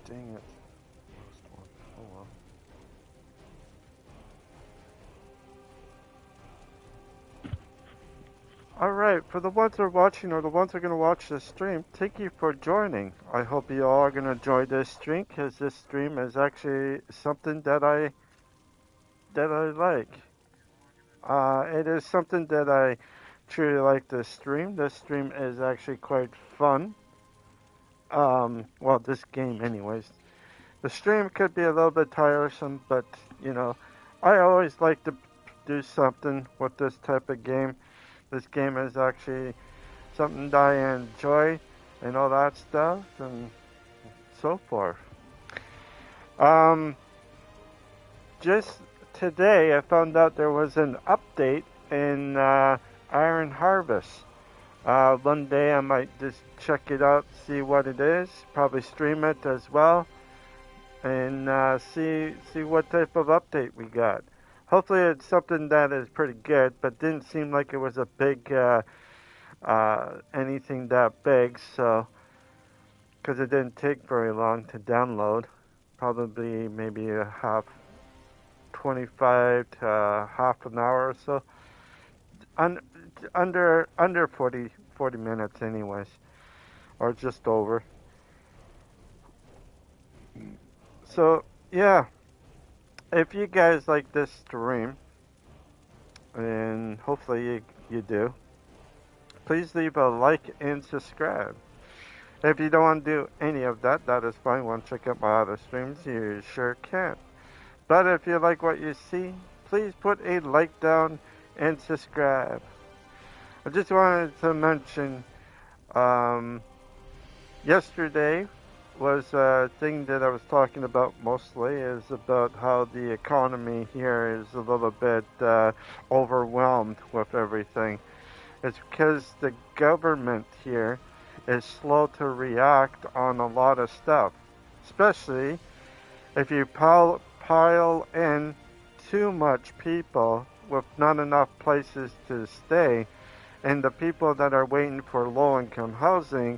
Dang it. Lost one. Oh well. Alright, for the ones that are watching or the ones that are going to watch this stream, thank you for joining. I hope you all are going to enjoy this stream because this stream is actually something that I like. It is something that I truly like to stream. This stream is actually quite fun. Well, this game anyways. The stream could be a little bit tiresome, but you know, I always like to do something with this type of game. This game is actually something that I enjoy and all that stuff and so forth. Um, just today I found out there was an update in Iron Harvest. One day I might just check it out, see what it is, probably stream it as well, and see what type of update we got. Hopefully it's something that is pretty good, but didn't seem like it was a big anything that big, so because it didn't take very long to download, probably maybe a half 25 to half an hour or so, Un- under 40 minutes anyways, or just over. So yeah, if you guys like this stream, and hopefully you do, please leave a like and subscribe. If you don't want to do any of that, that is fine. Want to check out my other streams, you sure can. But if you like what you see, please put a like down and subscribe. I just wanted to mention, yesterday was a thing that I was talking about mostly is about how the economy here is a little bit overwhelmed with everything. It's because the government here is slow to react on a lot of stuff, especially if you pile in too much people with not enough places to stay, and the people that are waiting for low-income housing,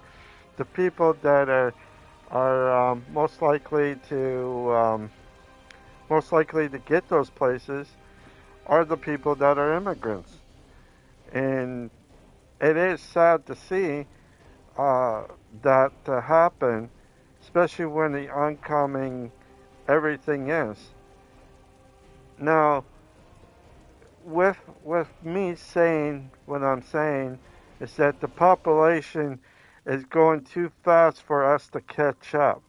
the people that are most likely to get those places are the people that are immigrants, and it is sad to see that to happen, especially when the oncoming everything is. Now, with me saying what I'm saying is that the population is going too fast for us to catch up.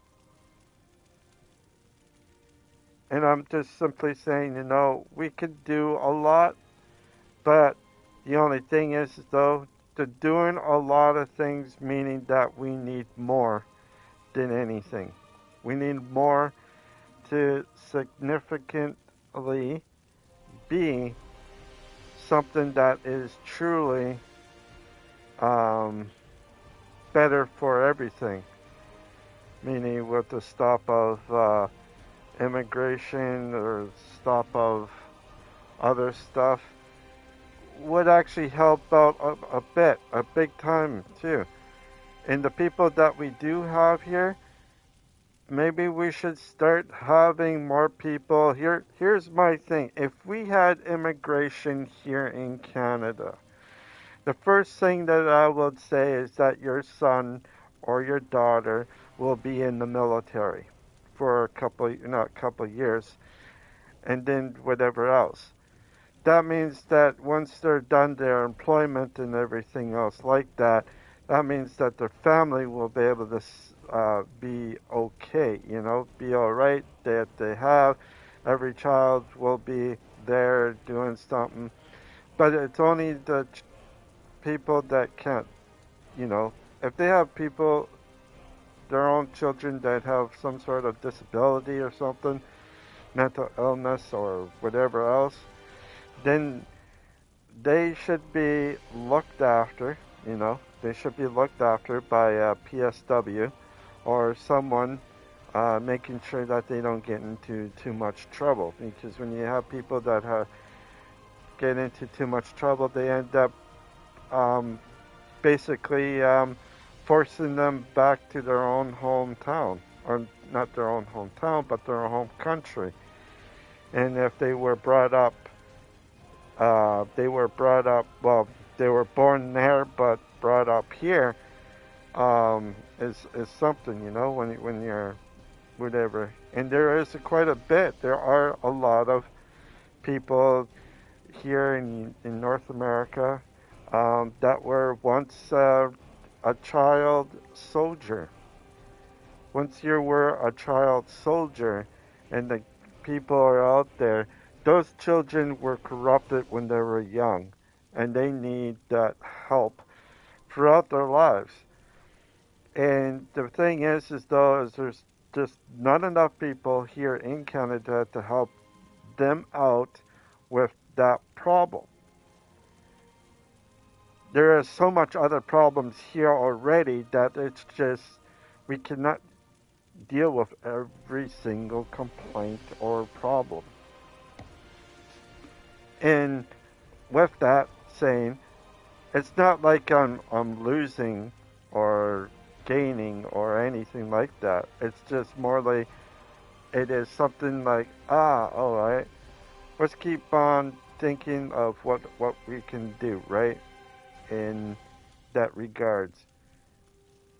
And I'm just simply saying, we could do a lot, but the only thing is, though, they're doing a lot of things, meaning that we need more than anything. We need more to significantly be something that is truly better for everything. Meaning with the stop of immigration or stop of other stuff would actually help out a big time too. And the people that we do have here, maybe we should start having more people here. Here's my thing. If we had immigration here in Canada, the first thing that I would say is that your son or your daughter will be in the military for a couple years, and then whatever else. That means that once they're done their employment and everything else like that, that means that their family will be able to be okay, be alright, that they have. Every child will be there doing something. But it's only the people that can't, if they have people, their own children that have some sort of disability or something, mental illness or whatever else, then they should be looked after, they should be looked after by a PSW or someone making sure that they don't get into too much trouble. Because when you have people that get into too much trouble, they end up basically forcing them back to their own hometown, or not their own hometown, but their home country. And if they were brought up, well, they were born there but brought up here, is something, when you're whatever. And there is quite a bit. There are a lot of people here in North America that were once a child soldier. Once you were a child soldier, and the people are out there, those children were corrupted when they were young, and they need that help throughout their lives. And the thing is though, is there's just not enough people here in Canada to help them out with that problem. There is so much other problems here already that it's just we cannot deal with every single complaint or problem. And with that saying, it's not like I'm losing or gaining or anything like that. It's just more like it is something like, alright, let's keep on thinking of what we can do, right? In that regards.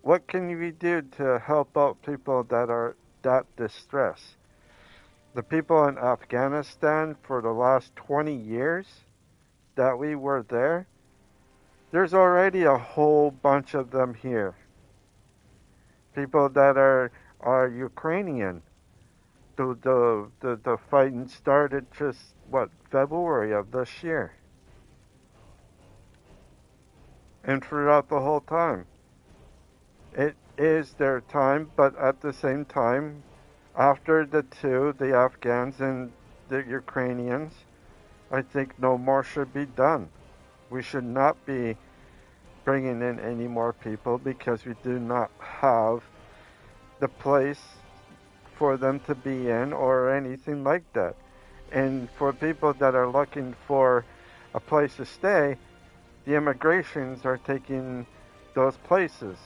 What can we do to help out people that are that distressed? The people in Afghanistan for the last 20 years that we were there, there's already a whole bunch of them here. People that are Ukrainian. The fighting started just February of this year. And throughout the whole time. It is their time, but at the same time, after the Afghans and the Ukrainians, I think no more should be done. We should not be bringing in any more people because we do not have the place for them to be in or anything like that. And for people that are looking for a place to stay, the immigrations are taking those places,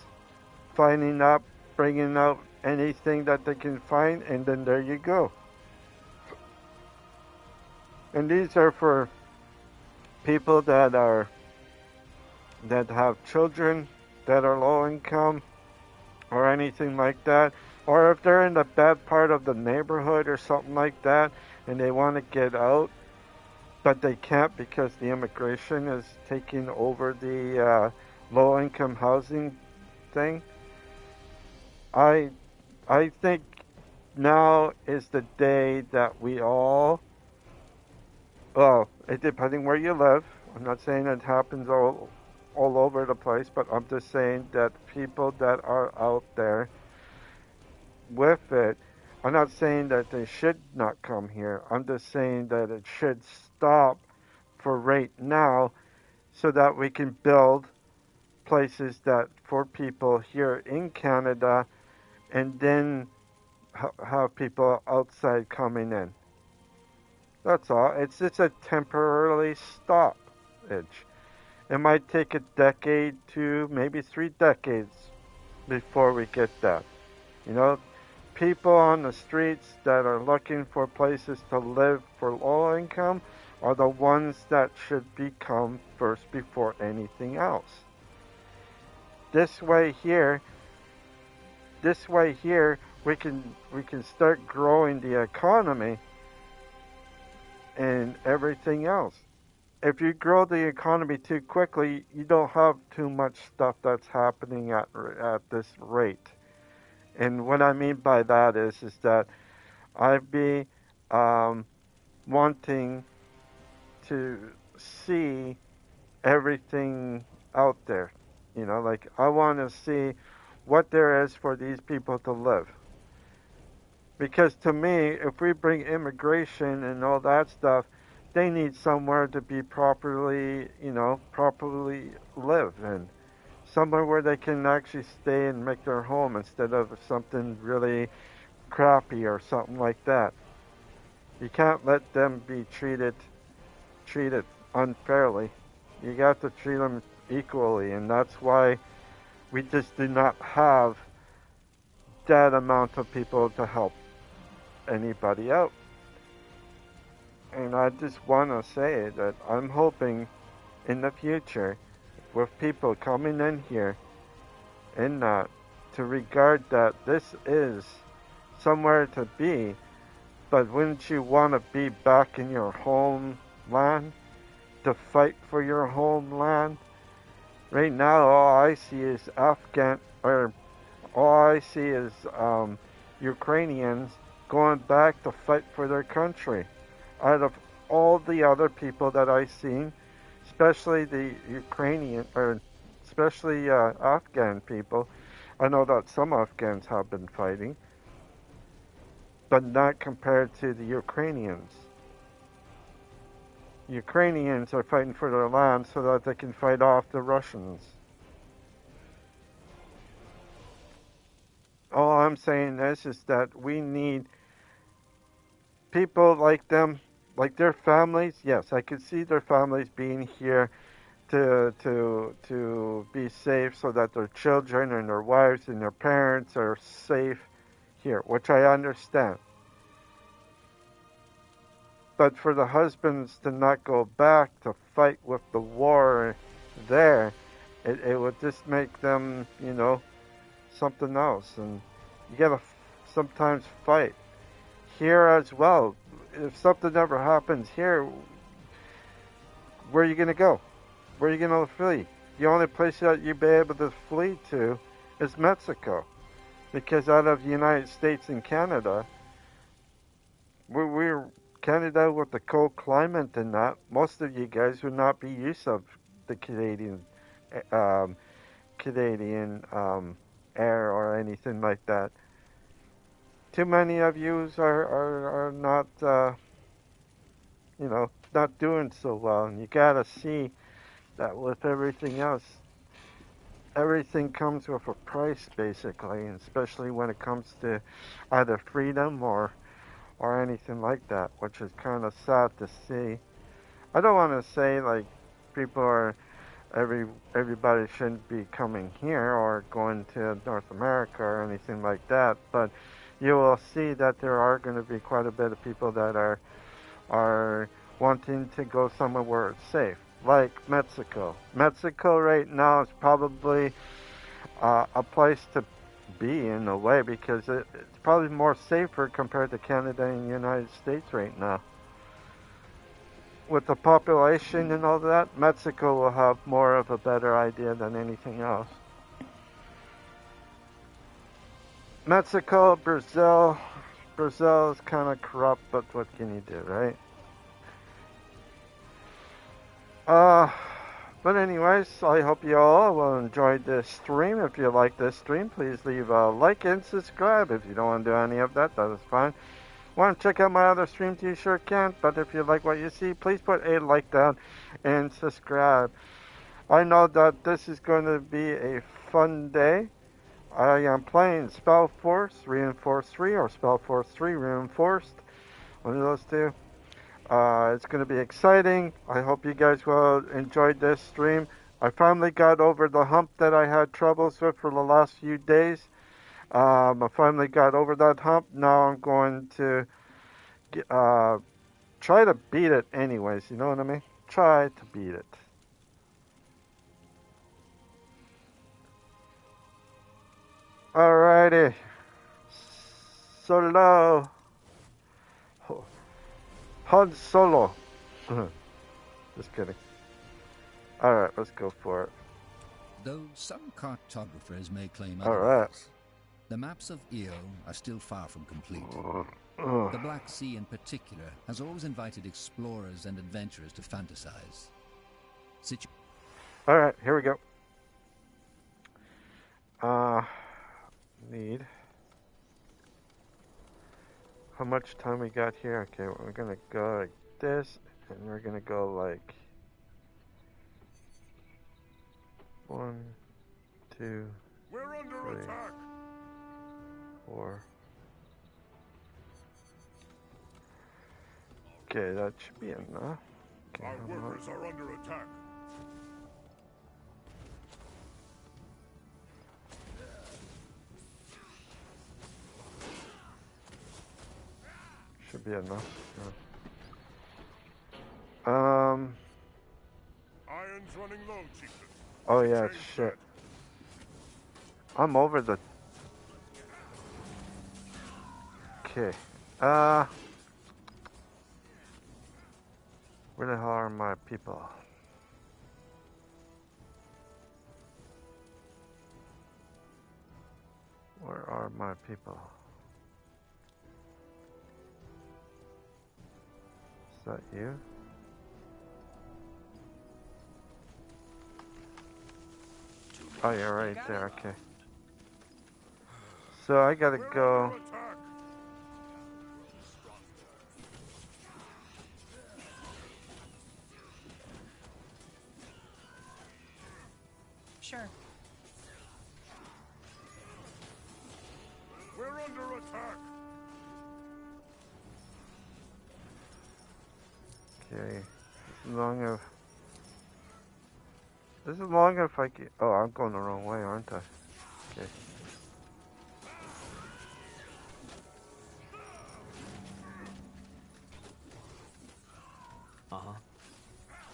finding up, bringing out anything that they can find, and then there you go. And these are for people that have children that are low income or anything like that, or if they're in the bad part of the neighborhood or something like that and they want to get out but they can't because the immigration is taking over the low income housing thing. I think now is the day that we all, well, it depending where you live. I'm not saying it happens all over the place, but I'm just saying that people that are out there with it, I'm not saying that they should not come here. I'm just saying that it should stop for right now so that we can build places that for people here in Canada and then have people outside coming in. That's all. It's just a temporarily stoppage. It might take a decade to maybe 3 decades before we get that. People on the streets that are looking for places to live for low income are the ones that should become first before anything else. This way here, we can start growing the economy and everything else. If you grow the economy too quickly, you don't have too much stuff that's happening at this rate. And what I mean by that is that I'd be wanting to see everything out there. Like I want to see what there is for these people to live. Because to me, if we bring immigration and all that stuff, they need somewhere to be properly live in. Somewhere where they can actually stay and make their home instead of something really crappy or something like that. You can't let them be treated unfairly. You got to treat them equally, and that's why we just do not have that amount of people to help anybody out. And I just want to say that I'm hoping in the future, with people coming in here and not, to regard that this is somewhere to be, but wouldn't you want to be back in your homeland to fight for your homeland? Right now, all I see is Ukrainians going back to fight for their country. Out of all the other people that I've seen, especially the Ukrainian, or especially Afghan people, I know that some Afghans have been fighting, but not compared to the Ukrainians. Ukrainians are fighting for their land so that they can fight off the Russians. All I'm saying is that we need people like them, like their families. Yes, I could see their families being here to be safe, so that their children and their wives and their parents are safe here, which I understand. But for the husbands to not go back to fight with the war there, it would just make them, something else. And you gotta sometimes fight here as well. If something ever happens here, where are you gonna go? Where are you gonna flee? The only place that you'd be able to flee to is Mexico, because out of the United States and Canada, we're Canada with the cold climate and that. Most of you guys would not be used of the Canadian air or anything like that. Too many of you are not, not doing so well. And you gotta see that with everything else, everything comes with a price, basically, and especially when it comes to either freedom or anything like that, which is kind of sad to see. I don't want to say like people are everybody shouldn't be coming here or going to North America or anything like that, but you will see that there are going to be quite a bit of people that are wanting to go somewhere where it's safe, like Mexico. Mexico right now is probably a place to be in a way, because it's probably more safer compared to Canada and the United States right now. With the population and all that, Mexico will have more of a better idea than anything else. Mexico, Brazil is kind of corrupt, but what can you do, right? But anyways, I hope you all will enjoy this stream. If you like this stream, please leave a like and subscribe. If you don't want to do any of that, that is fine. Want to check out my other streams, you sure can. But if you like what you see, please put a like down and subscribe. I know that this is going to be a fun day. I am playing Spellforce Reinforced 3 or Spellforce 3 Reinforced. One of those two. It's going to be exciting. I hope you guys will enjoy this stream. I finally got over the hump that I had troubles with for the last few days. I finally got over that hump. Now I'm going to try to beat it anyways. You know what I mean? Try to beat it. Alrighty. Solo. Han Solo. Just kidding. Alright, let's go for it. Though some cartographers may claim otherwise, the maps of Io are still far from complete. The Black Sea in particular has always invited explorers and adventurers to fantasize. Alright, here we go. Need. How much time we got here? Okay, we're gonna go like this, and we're gonna go like 1, 2, we're under 3, attack. 4. Okay, that should be enough. Okay, our workers are under attack. should be enough. Iron's running low, Chieftain. Oh yeah, Change shit. that. I'm over the. Okay. Where the hell are my people? Where are my people? Is that you? Oh, you're right there. Okay. So I gotta We're go. under attack. Sure. We're under attack. Okay. This is long enough I can. Oh, I'm going the wrong way, aren't I? Okay.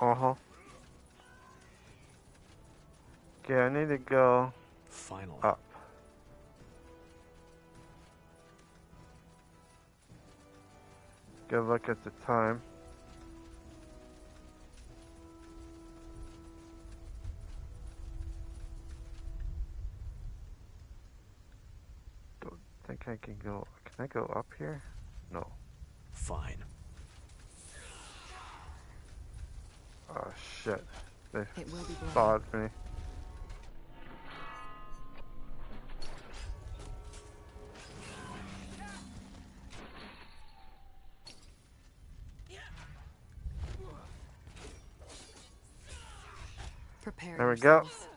Uh-huh. Okay, I need to go Finally. up. Go look at the time. Don't think I can go. Can I go up here? No. Fine. Oh shit. They It will be bloody. spotted me. Prepare There we go. yourselves.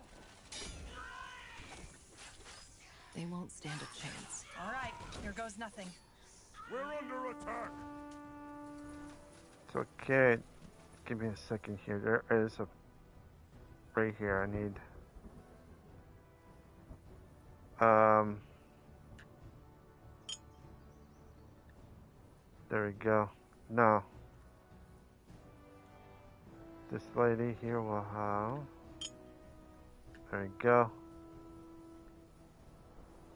They won't stand a chance. All right, here goes nothing. We're under attack. It's okay. Give me a second here. There is a right here. I need. There we go. No. This lady here will have. There we go.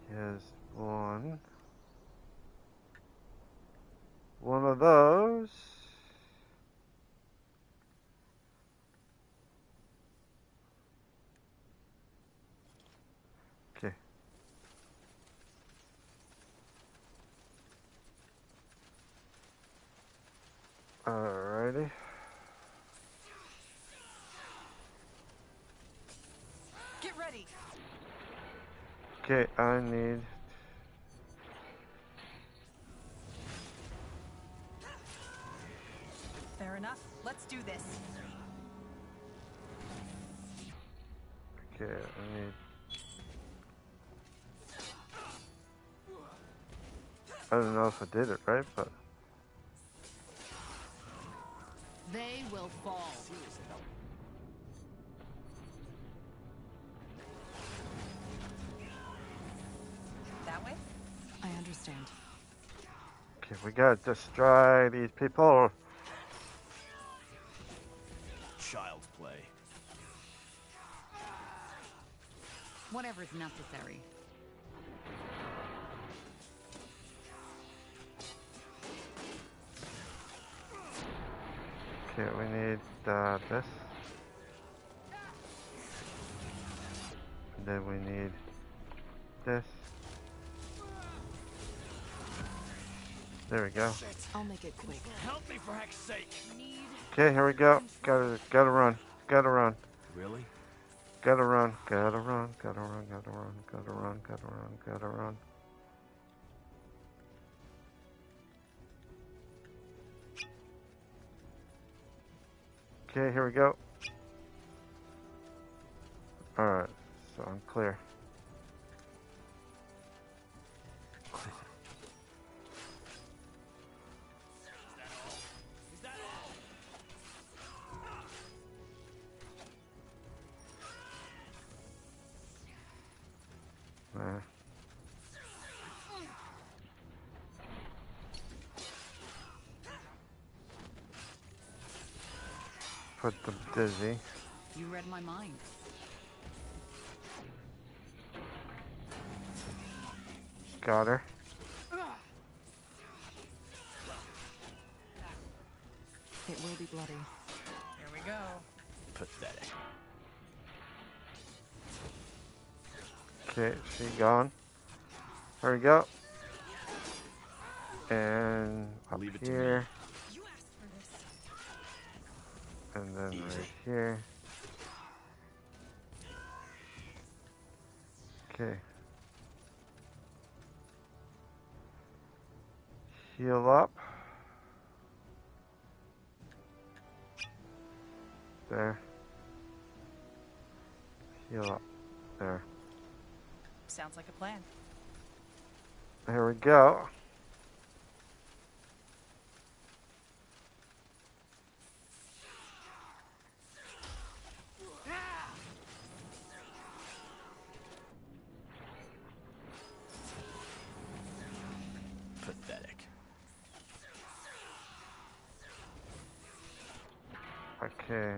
Here's one. One of those. Okay. Alrighty. Get ready. Okay, I need. Fair enough. Let's do this. Okay, I need. I don't know if I did it right, but. They will fall. That way? I understand. Okay, we gotta destroy these people. Child's play. Whatever's necessary. Okay, we need this. And then we need this. There we go. I'll make it quick. Help me for heck's sake. Okay, here we go. Gotta run. Gotta run. Really? Gotta run. Gotta run. Gotta run. Gotta run. Gotta run. Gotta run. Gotta run. Okay, here we go. Alright, so I'm clear. put them dizzy. You read my mind. Got her. It will be bloody. Here we go. Pathetic. Okay, she gone. There we go. And up Leave it to here. You asked for this. And then Easy. right here. Okay. Heal up. There. Heal up. There. Sounds like a plan. There we go. Pathetic. Okay.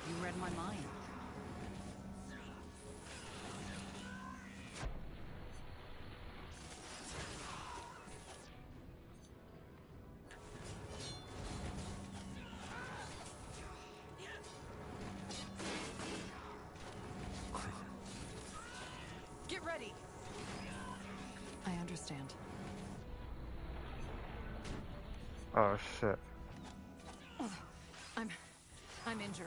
You read my mind. Get ready. I understand. Oh shit. I'm injured.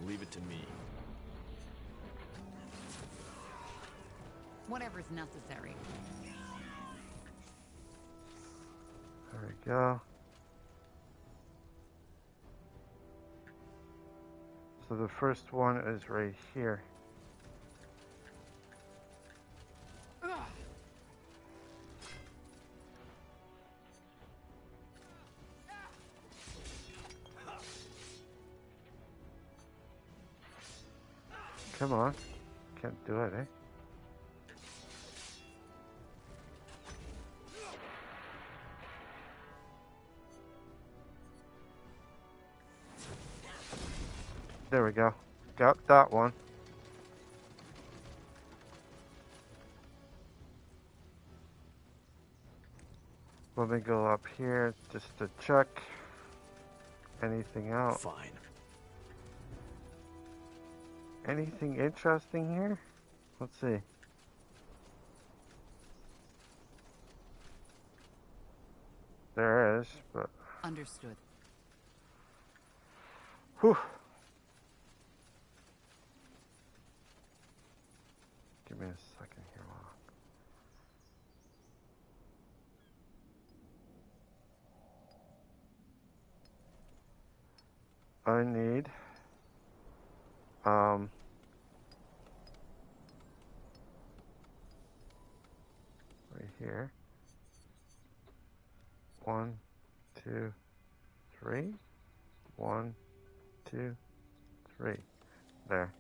Leave it to me. Whatever's necessary. There we go. So the first one is right here. Come on. Can't do it, eh? There we go. Got that one. Let me go up here just to check anything out. Fine. Anything interesting here? Let's see. There is, but Understood. whew. Give me a second here. I need right here. 1, 2, 3. 1, 2, 3. There.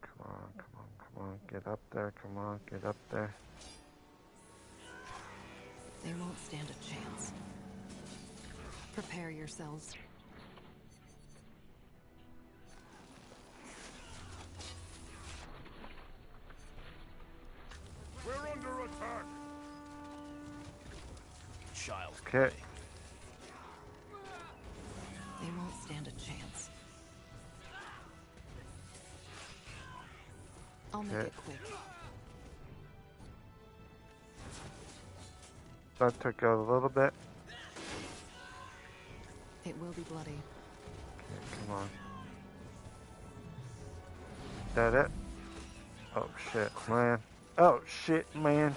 Come on, come on, come on. Get up there. Come on, get up there. They won't stand a chance. Prepare yourselves. We're under attack. Child's Okay. play. They won't stand a chance. I'll make Okay. it quick. That took out a little bit. It will be bloody. Okay, come on. That it? Oh shit, man. Oh shit, man.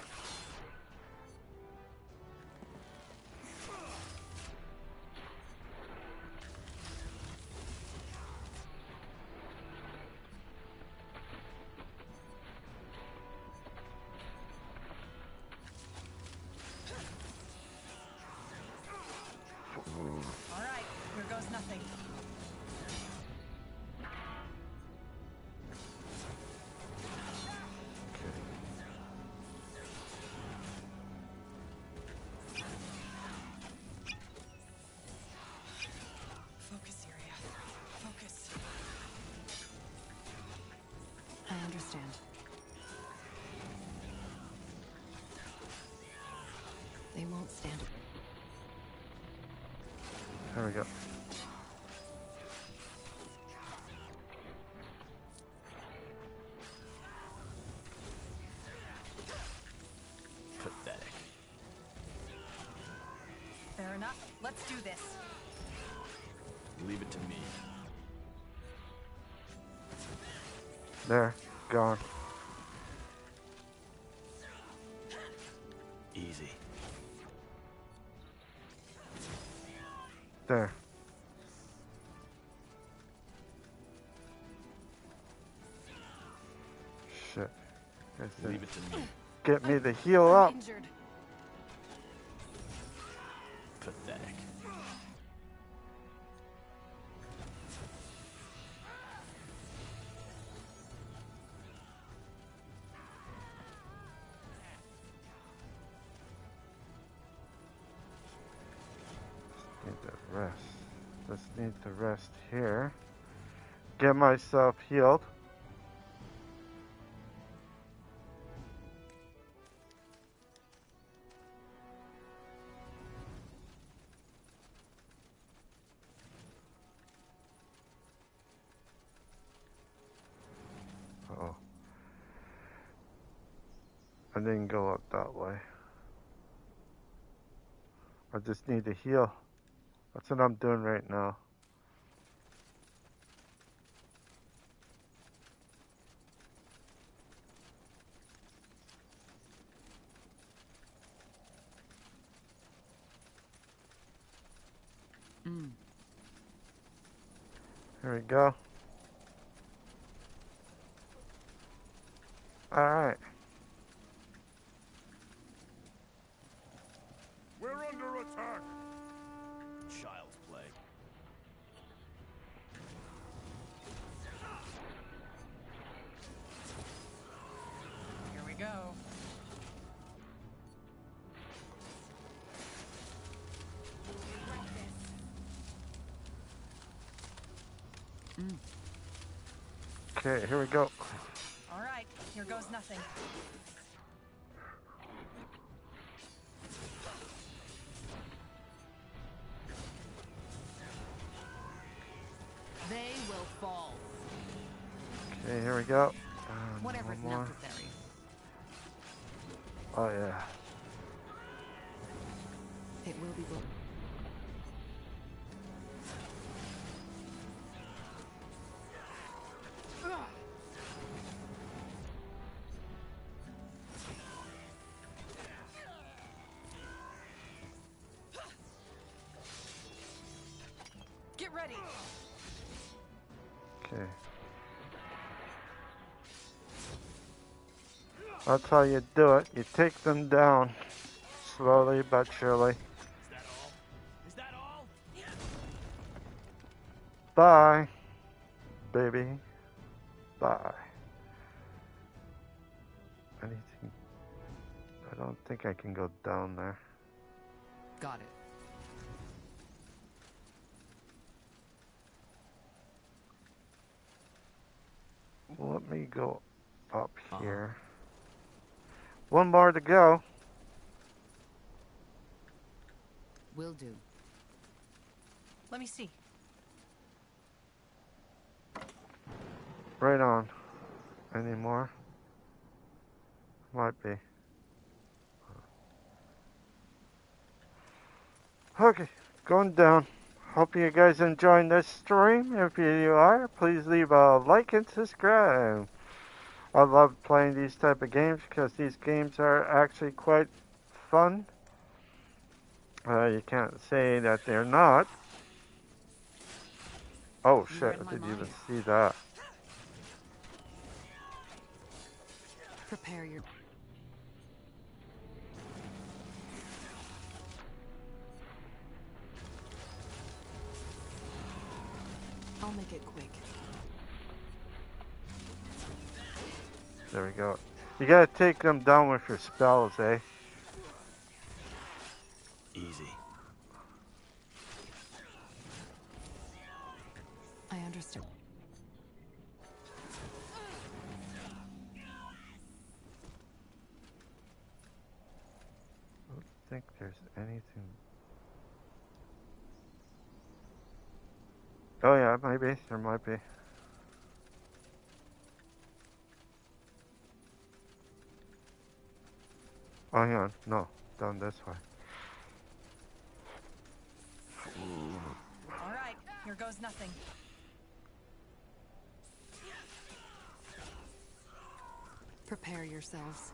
understand. They won't stand. There we go. Pathetic. Fair enough. Let's do this. Leave it to me. There, gone. Easy. There. Shit. Leave it to me. Get me the heal I'm up. injured. Pathetic. Need to rest. Just need to rest here. Get myself healed. Oh. I didn't go up that way. I just need to heal. That's what I'm doing right now. Here we go. Alright. We're under attack. Child's play. Here we go. Okay, here we go. All right. Here goes nothing. They will fall. Okay, here we go. Whatever's One more. necessary. Oh yeah. It will be good. Get ready. Okay. That's how you do it. You take them down. Slowly but surely. Is that all? Is that all? Bye. Baby. Bye. Anything? I don't think I can go down there. Got it. Let me go up here. One more to go. Will do. Let me see. Right on. Any more? Might be. Okay, going down. Hope you guys enjoying this stream. If you are, please leave a like and subscribe. I love playing these type of games because these games are actually quite fun. You can't say that they're not. Oh You shit, read I my didn't even mind. see that. Prepare your... I'll make it quick. There we go. You gotta take them down with your spells, eh? Easy. I understand. think there's anything. Oh yeah, maybe. There might be. Oh, hang on. No. Down this way. All right, here goes nothing. Prepare yourselves.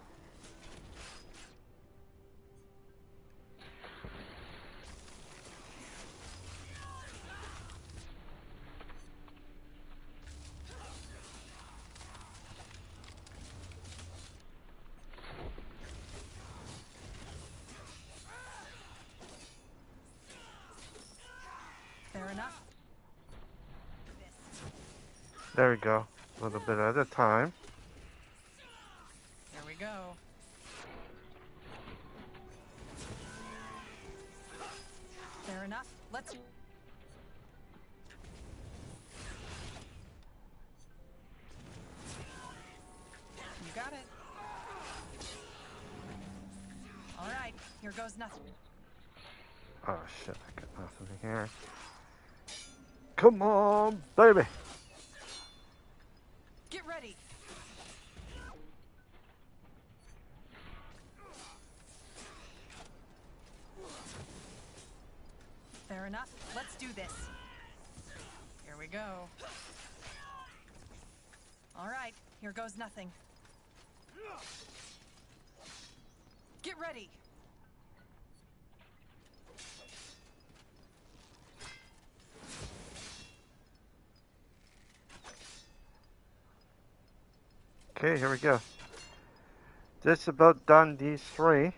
Fair enough. There we go. A little bit at a time. Here we go. Fair enough. Let's... You got it. All right, here goes nothing. Oh shit, I got nothing here. Come on, baby! Get ready. Fair enough. Let's do this. Here we go. All right, here goes nothing. Get ready. Okay, here we go. Just about done these three.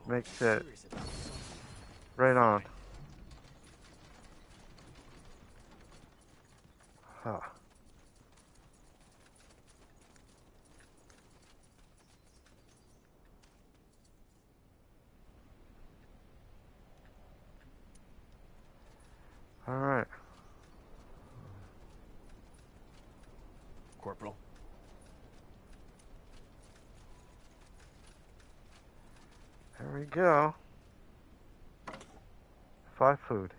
Makes it right on. Huh. All right. Corporal. There we go. 5 food.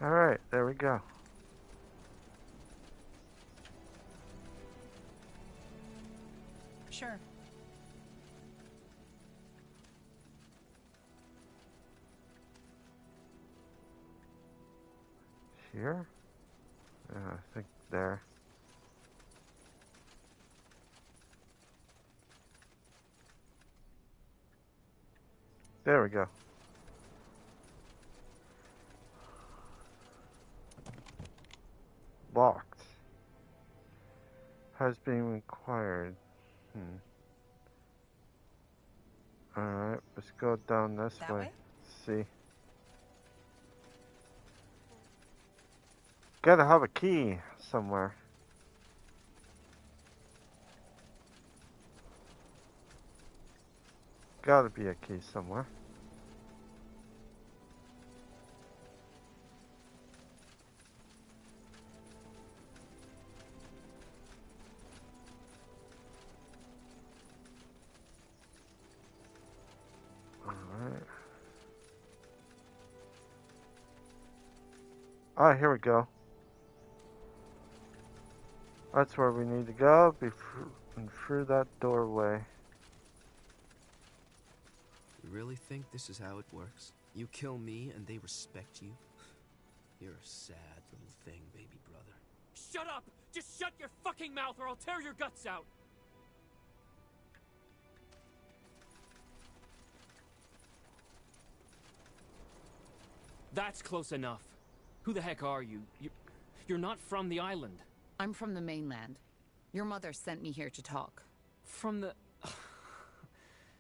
All right, there we go. Sure. Here? Yeah, I think there. There we go. Locked. Has been required. Alright, let's go down this That way. way? See. Gotta have a key somewhere. Gotta be a key somewhere. Alright. Ah, here we go. That's where we need to go, and through that doorway. You really think this is how it works? You kill me and they respect you? You're a sad little thing, baby brother. Shut up! Just shut your fucking mouth or I'll tear your guts out! That's close enough. Who the heck are you? You're not from the island. I'm from the mainland. Your mother sent me here to talk. From the...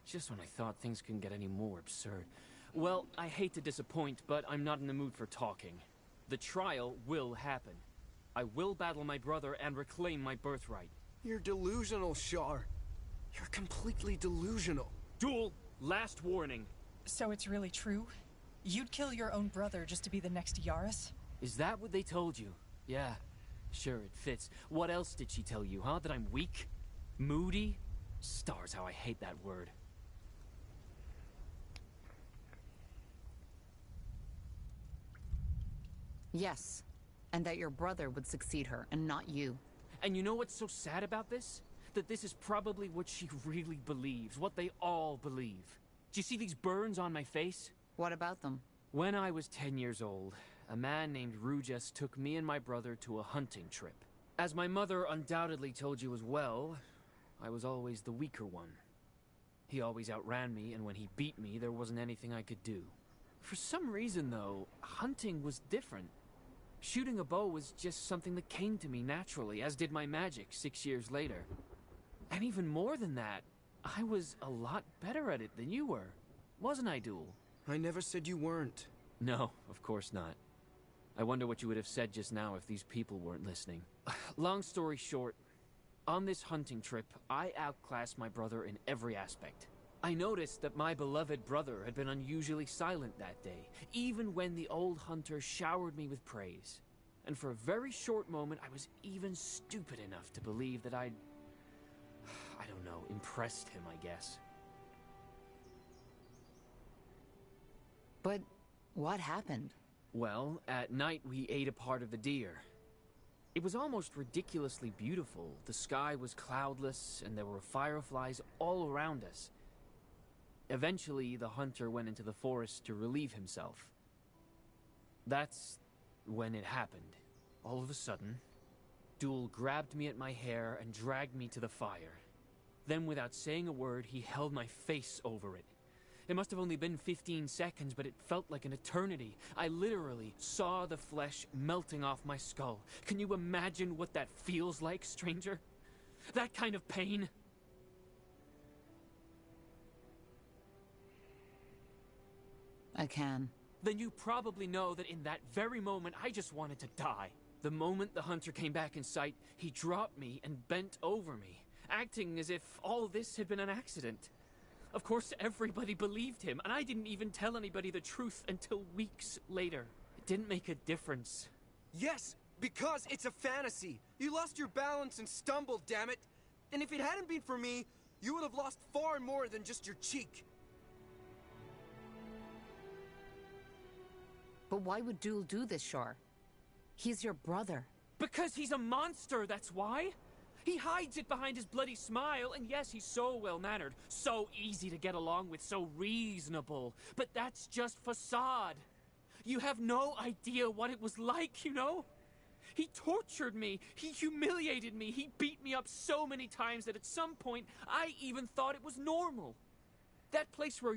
Just when I thought things couldn't get any more absurd. Well, I hate to disappoint, but I'm not in the mood for talking. The trial will happen. I will battle my brother and reclaim my birthright. You're delusional, Shar. You're completely delusional. Duel, last warning. So it's really true? You'd kill your own brother just to be the next Yaris? Is that what they told you? Yeah, sure, it fits. What else did she tell you, huh? That I'm weak? Moody? Stars, how I hate that word. Yes, and that your brother would succeed her, and not you. And you know what's so sad about this? That this is probably what she really believes, what they all believe. Do you see these burns on my face? What about them? When I was 10 years old, a man named Rujas took me and my brother to a hunting trip. As my mother undoubtedly told you as well, I was always the weaker one. He always outran me, and when he beat me, there wasn't anything I could do. For some reason, though, hunting was different. Shooting a bow was just something that came to me naturally, as did my magic 6 years later. And even more than that, I was a lot better at it than you were. Wasn't I, Duel? I never said you weren't. No, of course not. I wonder what you would have said just now if these people weren't listening. Long story short, on this hunting trip, I outclassed my brother in every aspect. I noticed that my beloved brother had been unusually silent that day, even when the old hunter showered me with praise. And for a very short moment, I was even stupid enough to believe that I don't know, impressed him, I guess. But what happened? Well, at night we ate a part of the deer. It was almost ridiculously beautiful. The sky was cloudless, and there were fireflies all around us. Eventually, the hunter went into the forest to relieve himself. That's when it happened. All of a sudden, Duel grabbed me at my hair and dragged me to the fire. Then, without saying a word, he held my face over it. It must have only been 15 seconds, but it felt like an eternity. I literally saw the flesh melting off my skull. Can you imagine what that feels like, stranger? That kind of pain? I can. Then you probably know that in that very moment, I just wanted to die. The moment the hunter came back in sight, he dropped me and bent over me, acting as if all this had been an accident. Of course, everybody believed him, and I didn't even tell anybody the truth until weeks later. It didn't make a difference. Yes, because it's a fantasy. You lost your balance and stumbled, damn it. And if it hadn't been for me, you would have lost far more than just your cheek. But why would Duel do this, Shar? He's your brother. Because he's a monster, that's why. He hides it behind his bloody smile, and yes, he's so well-mannered, so easy to get along with, so reasonable. But that's just facade. You have no idea what it was like, you know? He tortured me, he humiliated me, he beat me up so many times that at some point, I even thought it was normal. That place where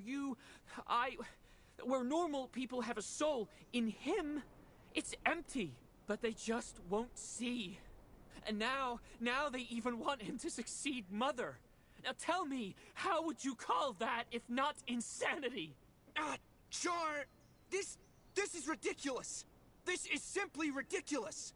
where normal people have a soul, in him, it's empty. But they just won't see. And now they even want him to succeed Mother. Now tell me, how would you call that if not insanity? Char, this is ridiculous. This is simply ridiculous.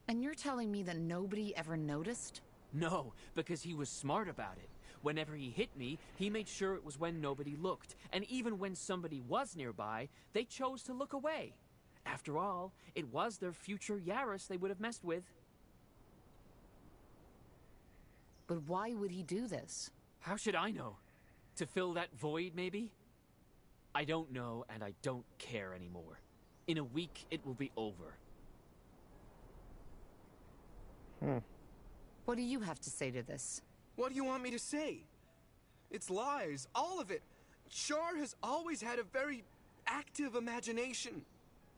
And you're telling me that nobody ever noticed? No, because he was smart about it. Whenever he hit me, he made sure it was when nobody looked. And even when somebody was nearby, they chose to look away. After all, it was their future Yaris they would have messed with. But why would he do this? How should I know? To fill that void, maybe? I don't know, and I don't care anymore. In a week, it will be over. What do you have to say to this? What do you want me to say? It's lies, all of it. Char has always had a very active imagination.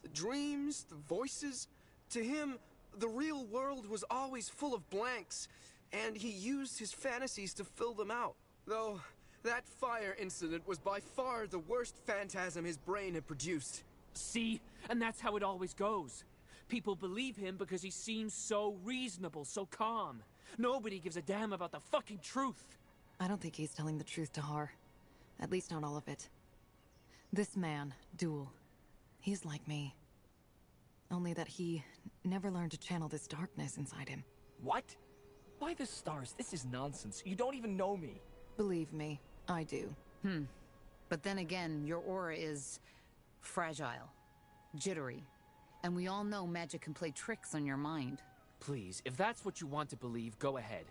The dreams, the voices. To him, the real world was always full of blanks, and he used his fantasies to fill them out. Though, that fire incident was by far the worst phantasm his brain had produced. See? And that's how it always goes. People believe him because he seems so reasonable, so calm. Nobody gives a damn about the fucking truth. I don't think he's telling the truth to Har. At least not all of it. This man, Duel, he's like me. Only that he never learned to channel this darkness inside him. What? Why the stars? This is nonsense. You don't even know me. Believe me, I do. But then again, your aura is fragile, jittery. And we all know magic can play tricks on your mind. Please, if that's what you want to believe, go ahead.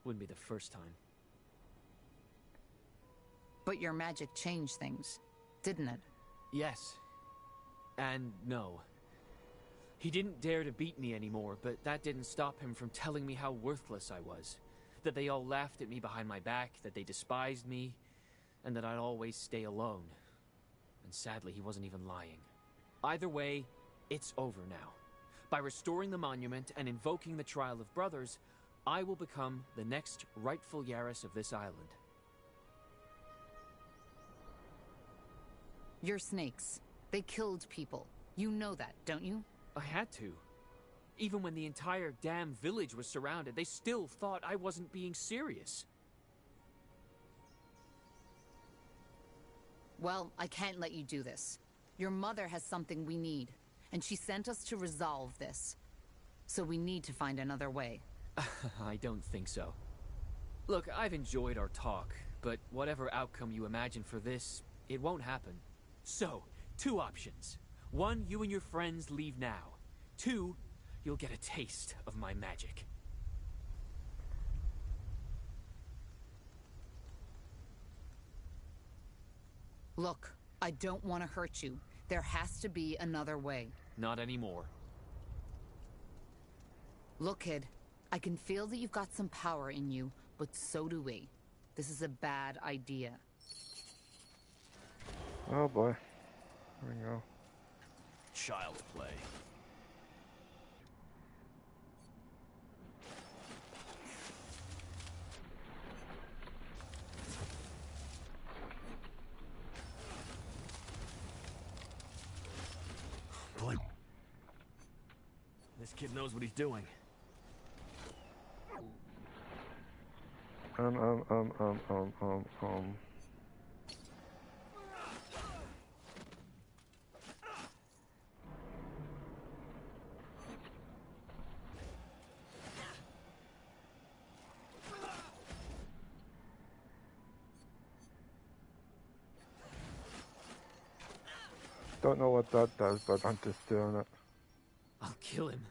Wouldn't be the first time. But your magic changed things, didn't it? Yes. And no. He didn't dare to beat me anymore, but that didn't stop him from telling me how worthless I was. That they all laughed at me behind my back, that they despised me, and that I'd always stay alone. And sadly, he wasn't even lying. Either way, it's over now. By restoring the monument and invoking the Trial of Brothers, I will become the next rightful Yaris of this island. You're snakes. They killed people. You know that, don't you? I had to. Even when the entire damn village was surrounded, they still thought I wasn't being serious. Well, I can't let you do this. Your mother has something we need, and she sent us to resolve this. So we need to find another way. I don't think so. Look, I've enjoyed our talk, but whatever outcome you imagine for this, it won't happen. So, 2 options. 1, you and your friends leave now. 2, you'll get a taste of my magic. Look, I don't want to hurt you. There has to be another way. Not anymore. Look, kid, I can feel that you've got some power in you, but so do we. This is a bad idea. Oh boy. Here we go. Child's play. Boy, this kid knows what he's doing. Don't know what that does, but I'm just doing it. I'll kill him.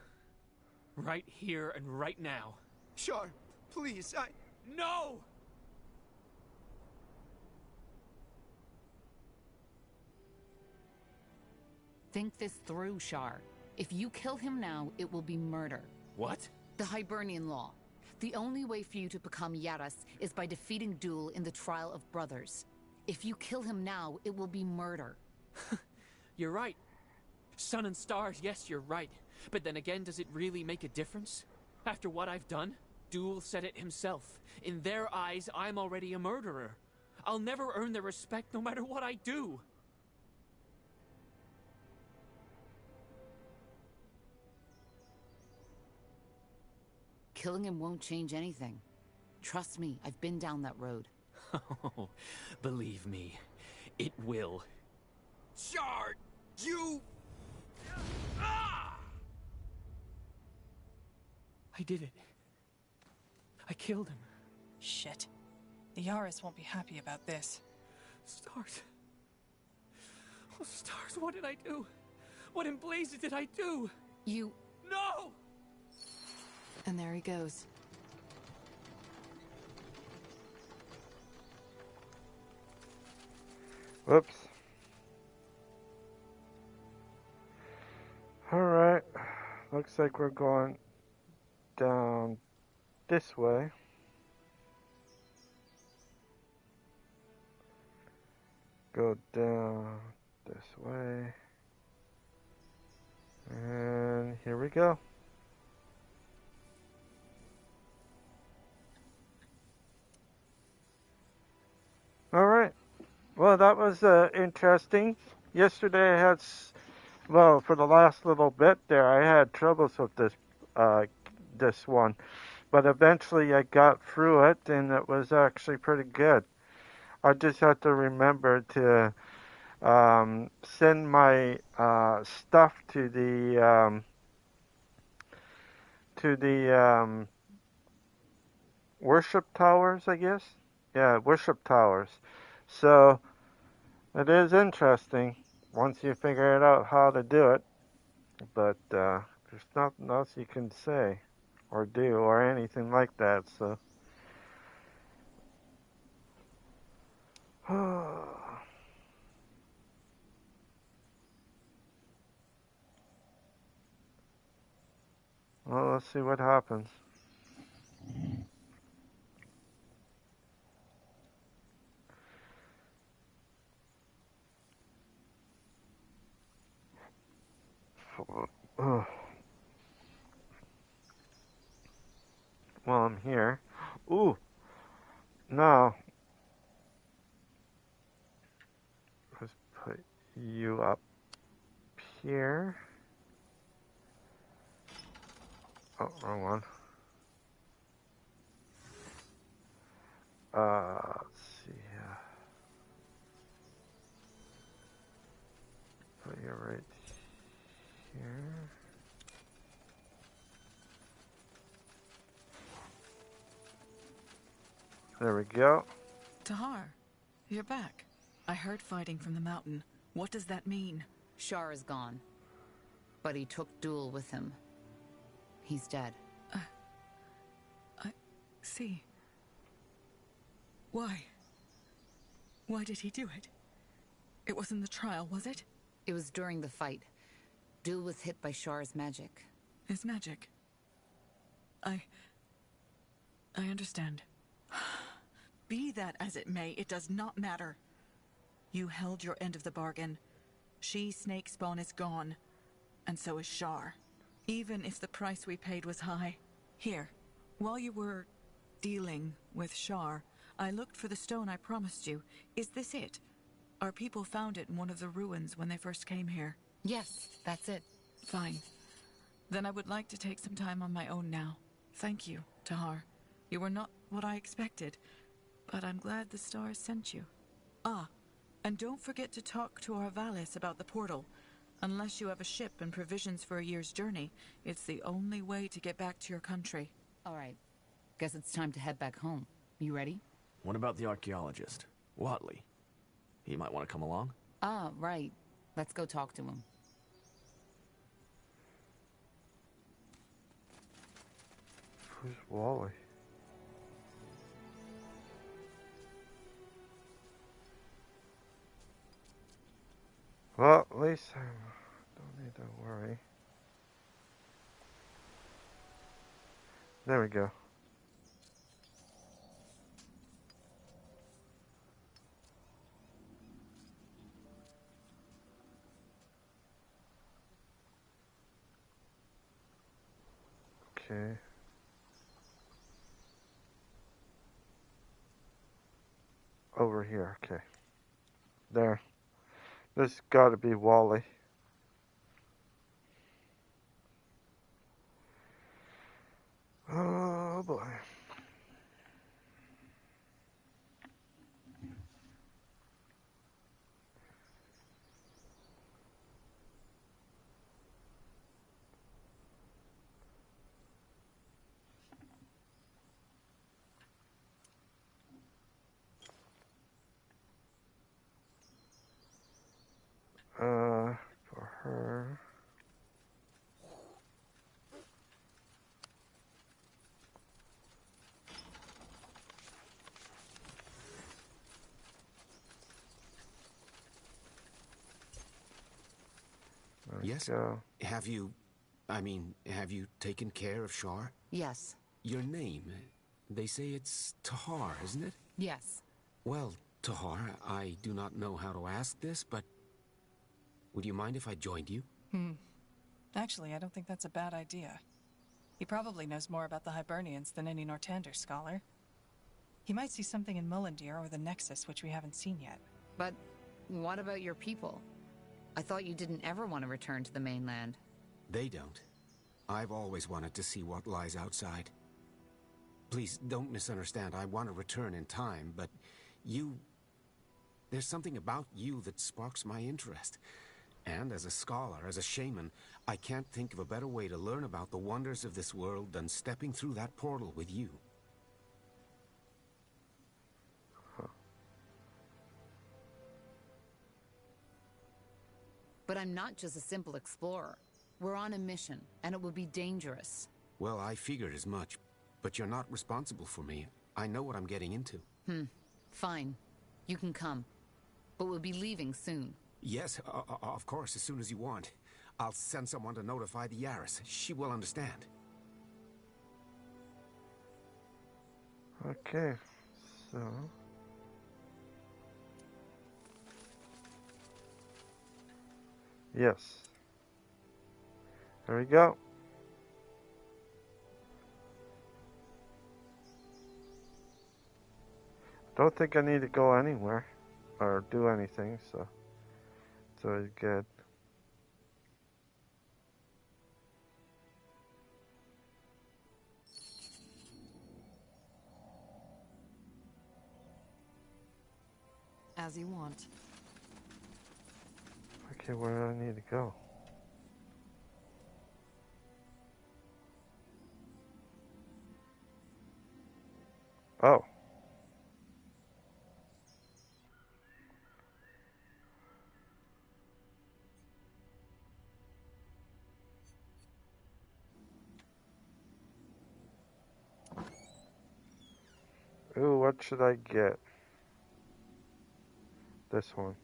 Right here and right now. Char, please, No! Think this through, Shar. If you kill him now, it will be murder. What? The Hibernian law. The only way for you to become Yaras is by defeating Duel in the Trial of Brothers. If you kill him now, it will be murder. You're right. Sun and stars, yes, you're right. But then again, does it really make a difference? After what I've done? Duel said it himself. In their eyes, I'm already a murderer. I'll never earn their respect no matter what I do. Killing him won't change anything. Trust me, I've been down that road. Oh, believe me, it will. Char, you... Ah! I did it. I killed him. Shit. The Yaris won't be happy about this. Stars. Oh, stars, what did I do? What in blazes did I do? You... No! And there he goes. Whoops. Alright. Looks like we're going down this way. Go down this way. And here we go. Alright. Well, that was interesting. Yesterday I had, well, for the last little bit there, I had troubles with this one. But eventually I got through it, and it was actually pretty good. I just had to remember to send my stuff to the worship towers, I guess. Yeah, worship towers. So It is interesting once you figure it out how to do it, but there's nothing else you can say or do or anything like that, so. Well, let's see what happens. Well, I'm here. Ooh, now let's put you up here. Oh, wrong one. Let's see. Put you right here. There we go. Tahar, you're back. I heard fighting from the mountain. What does that mean? Shar is gone. But he took Duel with him. He's dead. I see. Why? Why did he do it? It wasn't the trial, was it? It was during the fight. Duel was hit by Shar's magic. His magic. I understand. Be that as it may, it does not matter. You held your end of the bargain. She-snake spawn is gone, and so is Shar. Even if the price we paid was high. Here, while you were dealing with Shar, I looked for the stone I promised you. Is this it? Our people found it in one of the ruins when they first came here. Yes, that's it. Fine. Then I would like to take some time on my own now. Thank you, Tahar. You were not what I expected, but I'm glad the stars sent you. Ah, and don't forget to talk to our Valis about the portal. Unless you have a ship and provisions for a year's journey, it's the only way to get back to your country. All right. Guess it's time to head back home. You ready? What about the archaeologist? Watley? He might want to come along? Ah, right. Let's go talk to him. Who's Wally? Well, at least I don't need to worry. There we go. Okay. Over here, okay. There. This gotta be Wally. Oh boy. For her. Yes? Go. Have you taken care of Shar? Yes. Your name, they say it's Tahar, isn't it? Yes. Well, Tahar, I do not know how to ask this, but would you mind if I joined you? Actually, I don't think that's a bad idea. He probably knows more about the Hibernians than any Nortander scholar. He might see something in Mullendeer or the Nexus which we haven't seen yet. But what about your people? I thought you didn't ever want to return to the mainland. They don't. I've always wanted to see what lies outside. Please, don't misunderstand. I want to return in time, but you... There's something about you that sparks my interest. And as a scholar, as a shaman, I can't think of a better way to learn about the wonders of this world than stepping through that portal with you. But I'm not just a simple explorer. We're on a mission, and it would be dangerous. Well, I figured as much. But you're not responsible for me. I know what I'm getting into. Fine. You can come. But we'll be leaving soon. Yes, of course, as soon as you want. I'll send someone to notify the Yaris. She will understand. Okay, so... Yes. There we go. Don't think I need to go anywhere or do anything, so it's always good. As you want. Okay, where do I need to go? Oh. Ooh, what should I get? This one.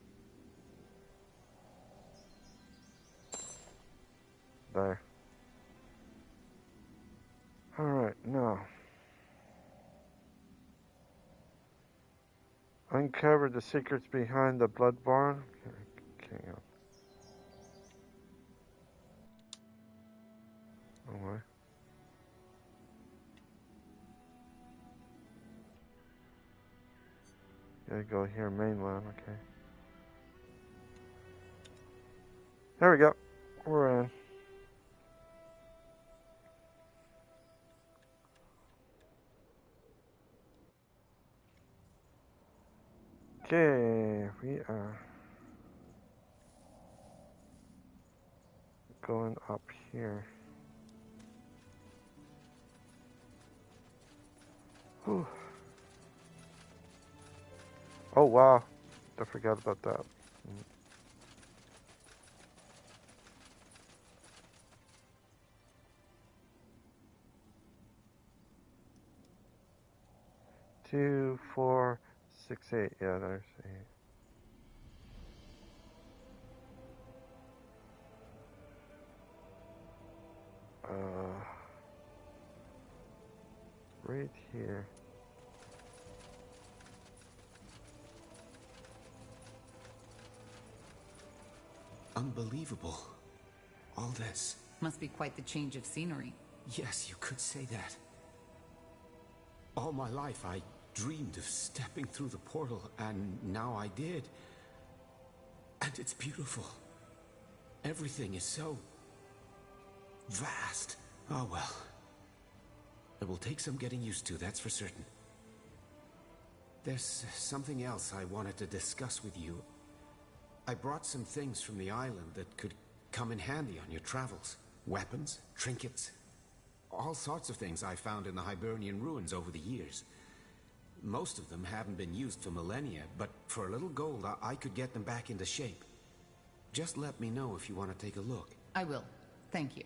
There. Alright, now. Uncover the secrets behind the blood barn. Okay. Oh my. Gotta go here, mainland, okay. There we go. We're in. Okay, we are going up here. Whew. Oh wow, I forgot about that. Two, 4, 6, 8. Yeah, there's 8. Right here. Unbelievable. All this. Must be quite the change of scenery. Yes, you could say that. All my life I dreamed of stepping through the portal, and now I did. And it's beautiful. Everything is so... vast. Oh well. It will take some getting used to, that's for certain. There's something else I wanted to discuss with you. I brought some things from the island that could come in handy on your travels. Weapons, trinkets, all sorts of things I found in the Hibernian ruins over the years. Most of them haven't been used for millennia, but for a little gold, I could get them back into shape. Just let me know if you want to take a look. I will. Thank you.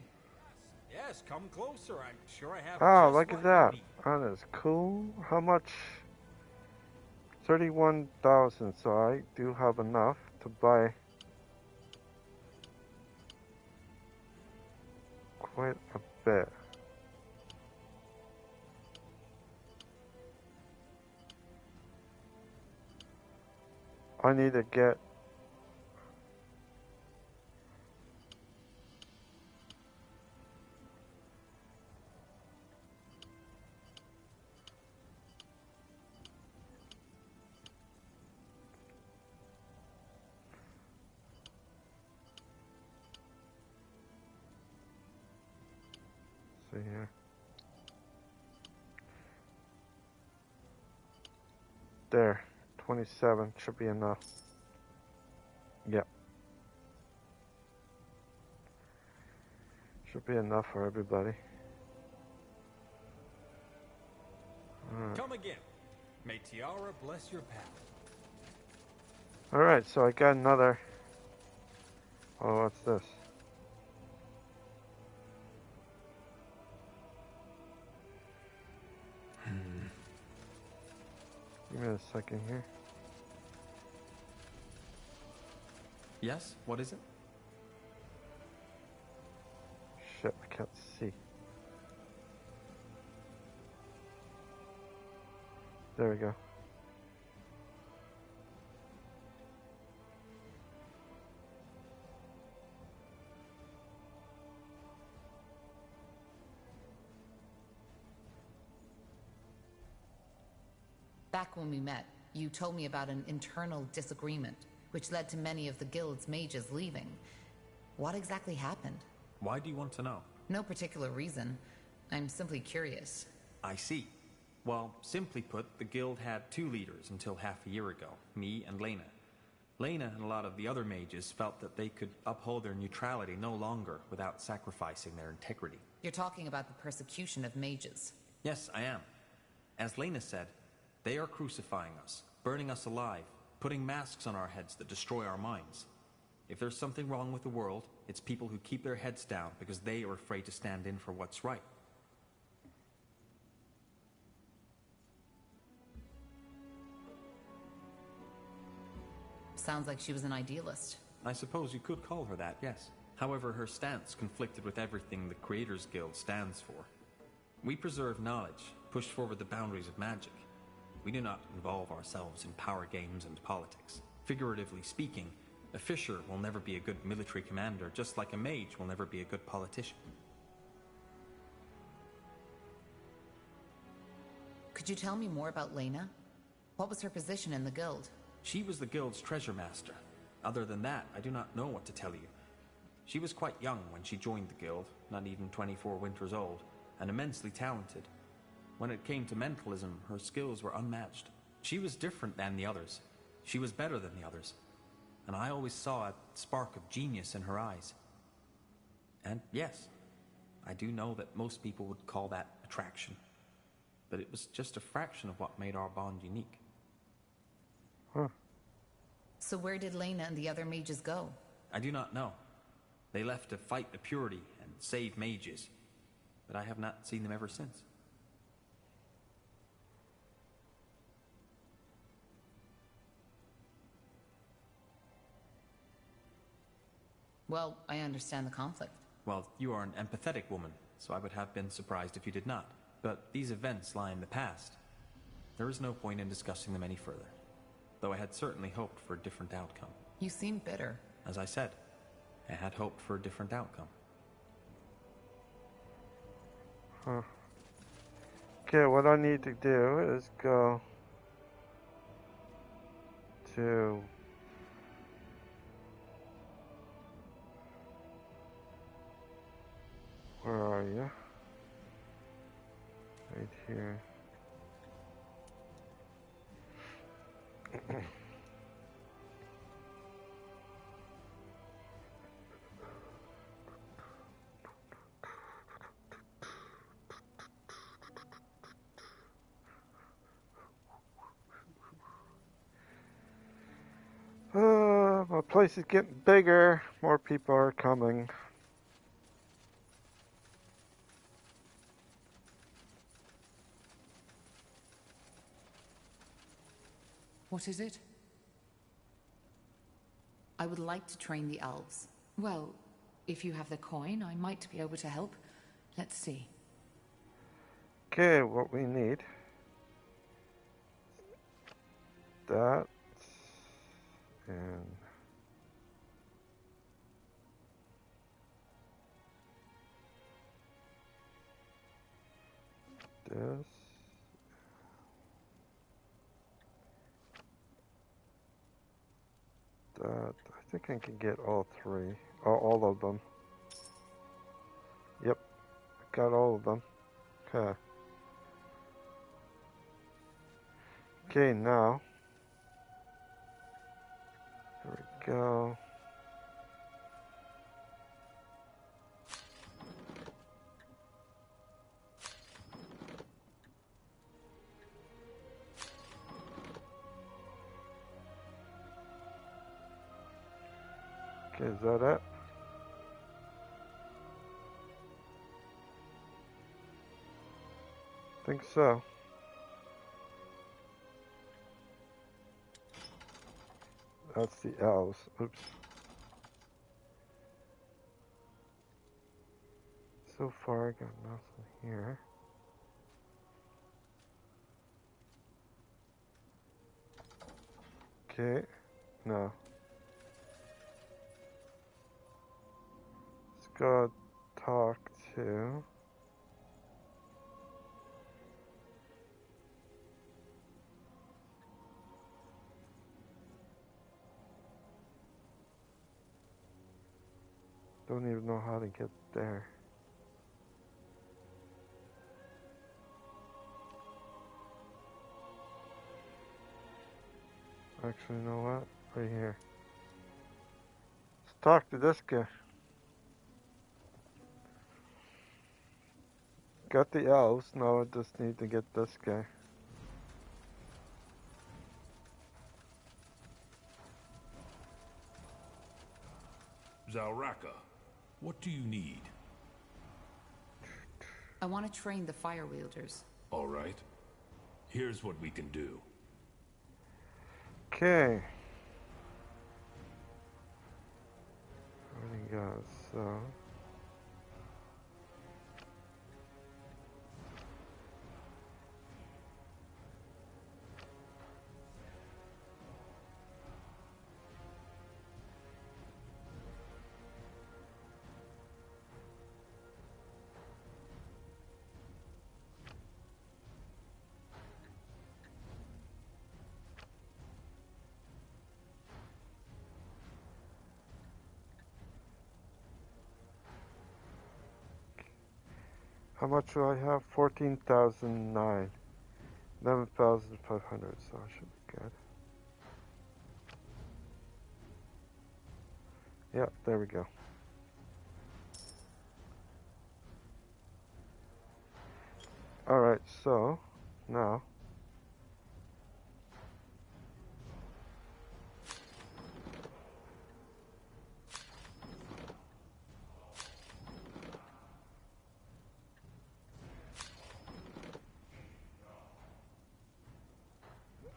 Yes, come closer. I'm sure I have. Oh, just look at what that. you need. That is cool. How much? 31,000, so I do have enough to buy quite a bit. I need to get see here. There, 27 should be enough. Yep. Should be enough for everybody. Come again. May Tiara bless your path. Alright, so I got another... Oh, what's this? Give me a second here. Yes? What is it? Shit, I can't see. There we go. Back when we met, you told me about an internal disagreement, which led to many of the guild's mages leaving. What exactly happened? Why do you want to know? No particular reason. I'm simply curious. I see. Well, simply put, the guild had two leaders until half a year ago, me and Lena. Lena and a lot of the other mages felt that they could uphold their neutrality no longer without sacrificing their integrity. You're talking about the persecution of mages. Yes, I am. As Lena said, they are crucifying us, burning us alive, putting masks on our heads that destroy our minds. If there's something wrong with the world, it's people who keep their heads down because they are afraid to stand in for what's right. Sounds like she was an idealist. I suppose you could call her that, yes. However, her stance conflicted with everything the Creators Guild stands for. We preserve knowledge, push forward the boundaries of magic. We do not involve ourselves in power games and politics. Figuratively speaking, a fisher will never be a good military commander, just like a mage will never be a good politician. Could you tell me more about Lena? What was her position in the guild? She was the guild's treasure master. Other than that, I do not know what to tell you. She was quite young when she joined the guild, not even 24 winters old, and immensely talented. When it came to mentalism, her skills were unmatched. She was different than the others. She was better than the others. And I always saw a spark of genius in her eyes. And yes, I do know that most people would call that attraction. But it was just a fraction of what made our bond unique. Huh. So where did Lena and the other mages go? I do not know. They left to fight the purity and save mages. But I have not seen them ever since. Well, I understand the conflict. Well, you are an empathetic woman, so I would have been surprised if you did not. But these events lie in the past. There is no point in discussing them any further. Though I had certainly hoped for a different outcome. You seem bitter. As I said, I had hoped for a different outcome. Huh. Okay, what I need to do is go to where are you? Right here. My place is getting bigger. More people are coming. What is it? I would like to train the elves. Well, if you have the coin, I might be able to help. Let's see. Okay, what we need. That. And this. That. I think I can get all three. Or all of them. Yep. Got all of them. Okay. Okay, now. There we go. Okay, is that it? Think so. That's the elves. Oops. So far, I got nothing here. Okay. No. Let's go talk to... Don't even know how to get there. Actually, you know what? Right here. Let's talk to this guy. Got the elves. Now I just need to get this guy. Zauraka, what do you need? I want to train the fire wielders. All right. Here's what we can do. Okay. What do you got? So... How much do I have? 14,009. 11,500, so I should be good. Yep, there we go. Alright, so, now...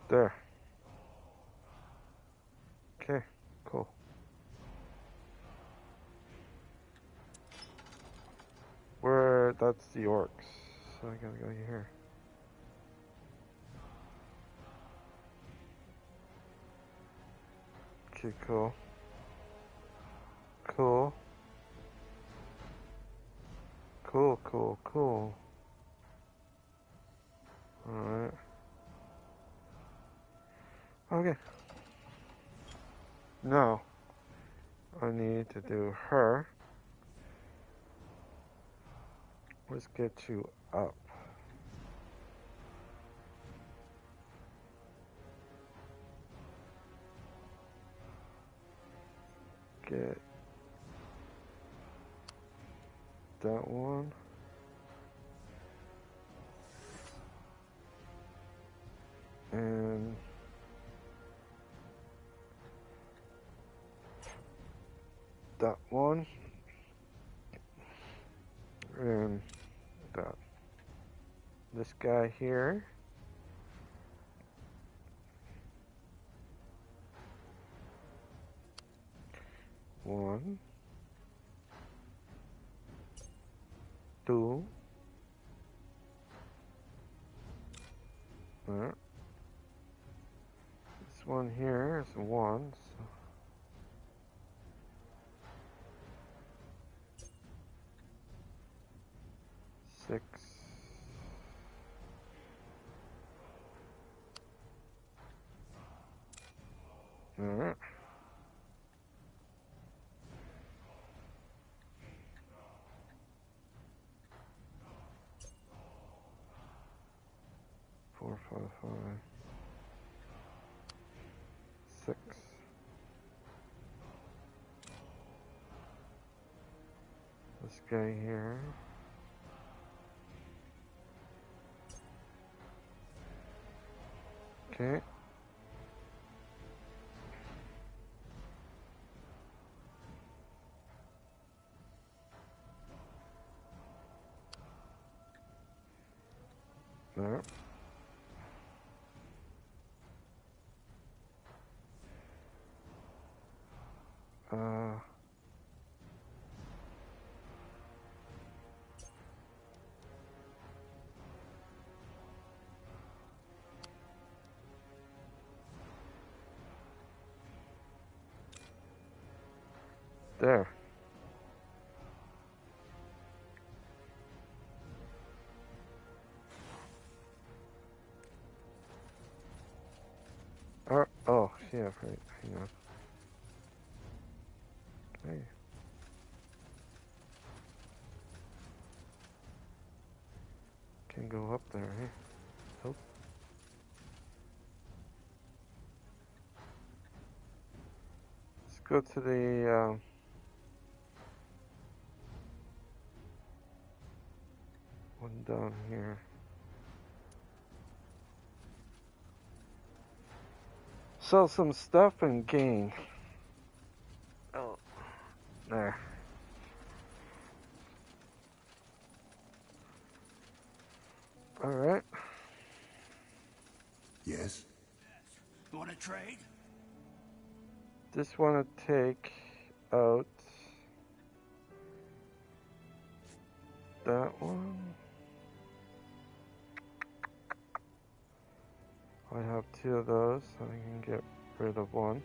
There. Okay, cool. Where, that's the orcs. So I gotta go here. Okay, cool. Cool. Cool, cool, cool. Alright. Okay. Now, I need to do her. Let's get you up. Get that one. And that one. And that. This guy here. One. Two. There. This one here is one. So. Six. Alright. Four, five, six. This guy here. Okay. There. There. Oh, yeah, right. Hang on. Okay. Can go up there, eh? Nope. Let's go to the, one down here. Sell some stuff and gain. Oh, there. All right. Yes? Want to trade? Just want to take out that one. I have 2 of those, so I can get rid of one.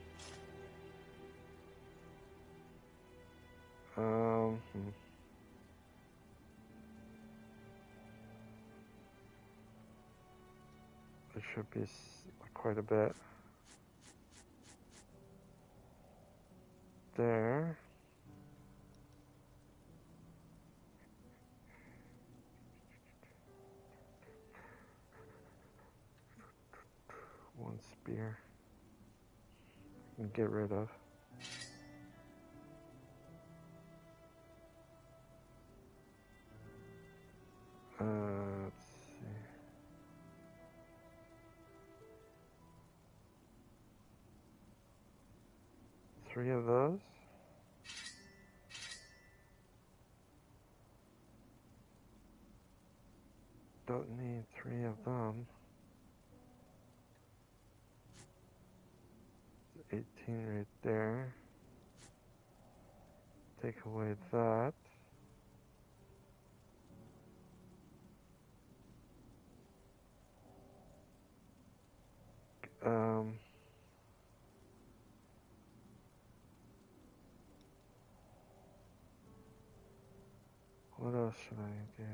There should be quite a bit. There. One spear. I can get rid of. Let's see. Three of those. Don't need 3 of them. 18 right there. Take away that. What else should I do?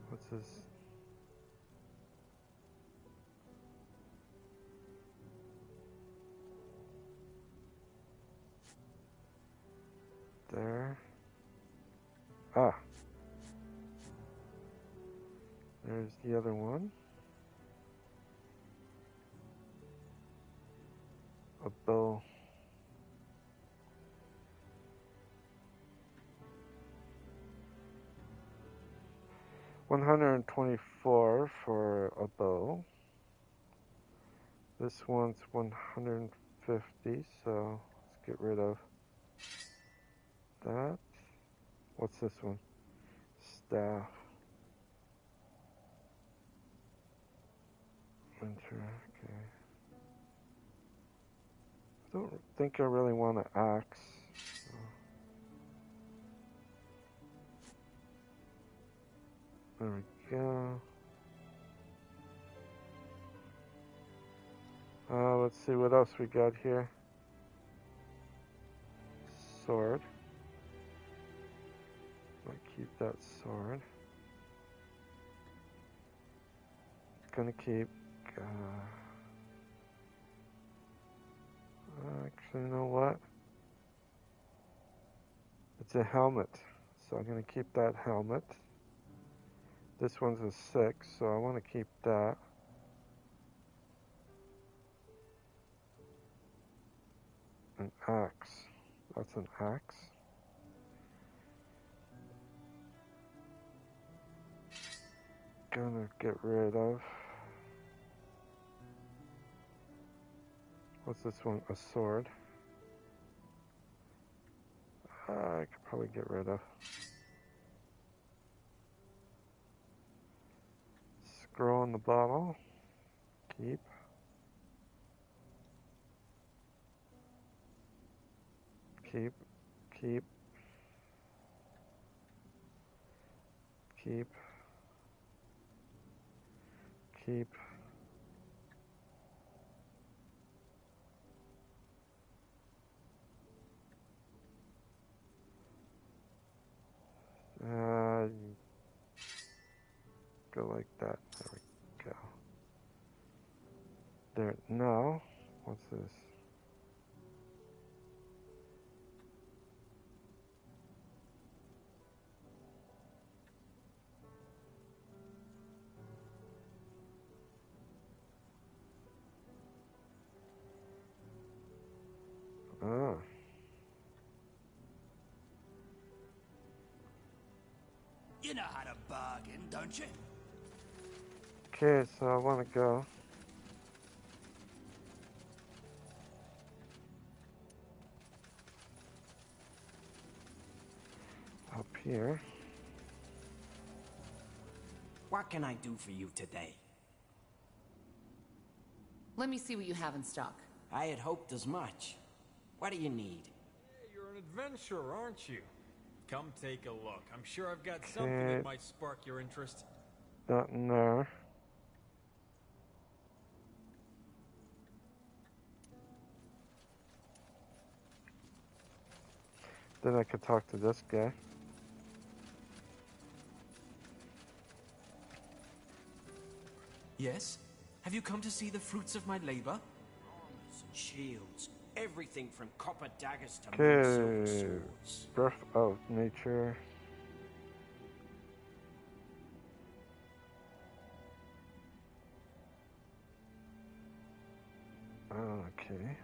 What's this? There. Ah. There's the other one. A bow. $124 for a bow. This one's 150, so let's get rid of that. What's this one? Staff. Winter, okay. I don't think I really want an axe. So. There we go. Let's see what else we got here. Sword. I'll keep that sword. Gonna keep. Actually, you know what? It's a helmet, so I'm gonna keep that helmet. This one's a 6, so I want to keep that. An axe. That's an axe. Gonna get rid of What's this one? A sword. I could probably get rid of. Scroll in the bottle. Keep. Keep. Keep. Keep. Keep. Go like that. There we go. There. Now, what's this? Ah. You know how to bargain, don't you? Okay, so I want to go. Up here. What can I do for you today? Let me see what you have in stock. I had hoped as much. What do you need? Yeah, you're an adventurer, aren't you? Come take a look. I'm sure I've got something that might spark your interest. Not in there. Then I could talk to this guy. Yes? Have you come to see the fruits of my labor? Armors and shields. Everything from copper daggers to silver Okay. swords. Breath of nature. Okay.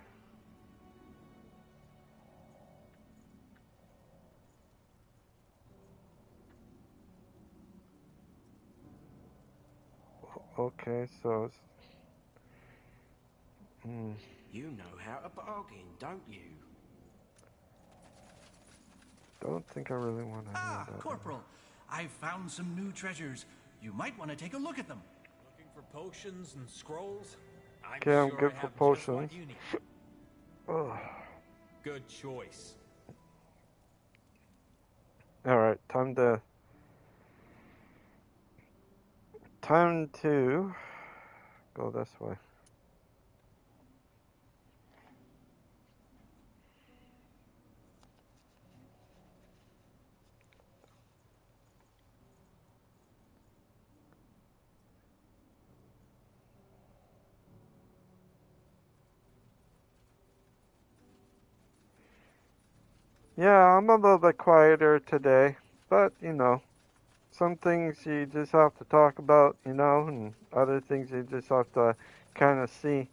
Okay, so it's... You know how to bargain, don't you? Don't think I really want to Ah, hear that. Corporal, I've found some new treasures. You might want to take a look at them. Looking for potions and scrolls? I'm Okay, I'm sure good I for have just potions. what you need. Ugh. Good choice. Alright, time to go this way. Yeah, I'm a little bit quieter today, but you know, some things you just have to talk about, you know, and other things you just have to kind of see.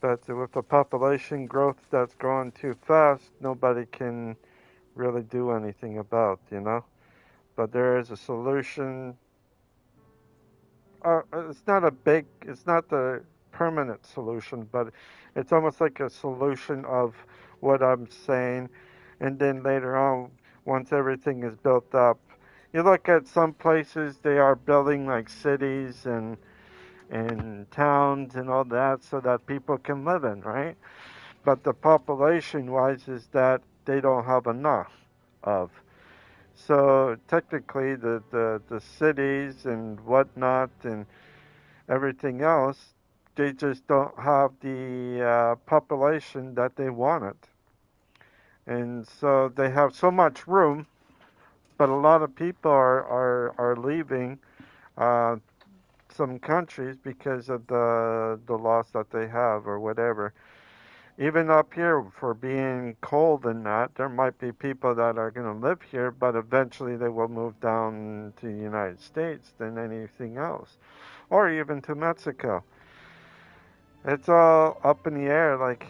But with the population growth that's growing too fast, nobody can really do anything about, you know. But there is a solution. It's not the permanent solution, but it's almost like a solution of what I'm saying. And then later on, once everything is built up, you look at some places, they are building like cities and towns and all that so that people can live in, right? But the population wise is that they don't have enough of. So technically, the cities and whatnot and everything else, they just don't have the population that they wanted. And so they have so much room, but a lot of people are leaving uh, some countries because of the loss that they have or whatever. Even up here, for being cold and that, there might be people that are going to live here, but eventually they will move down to the United States than anything else, or even to Mexico. It's all up in the air. Like,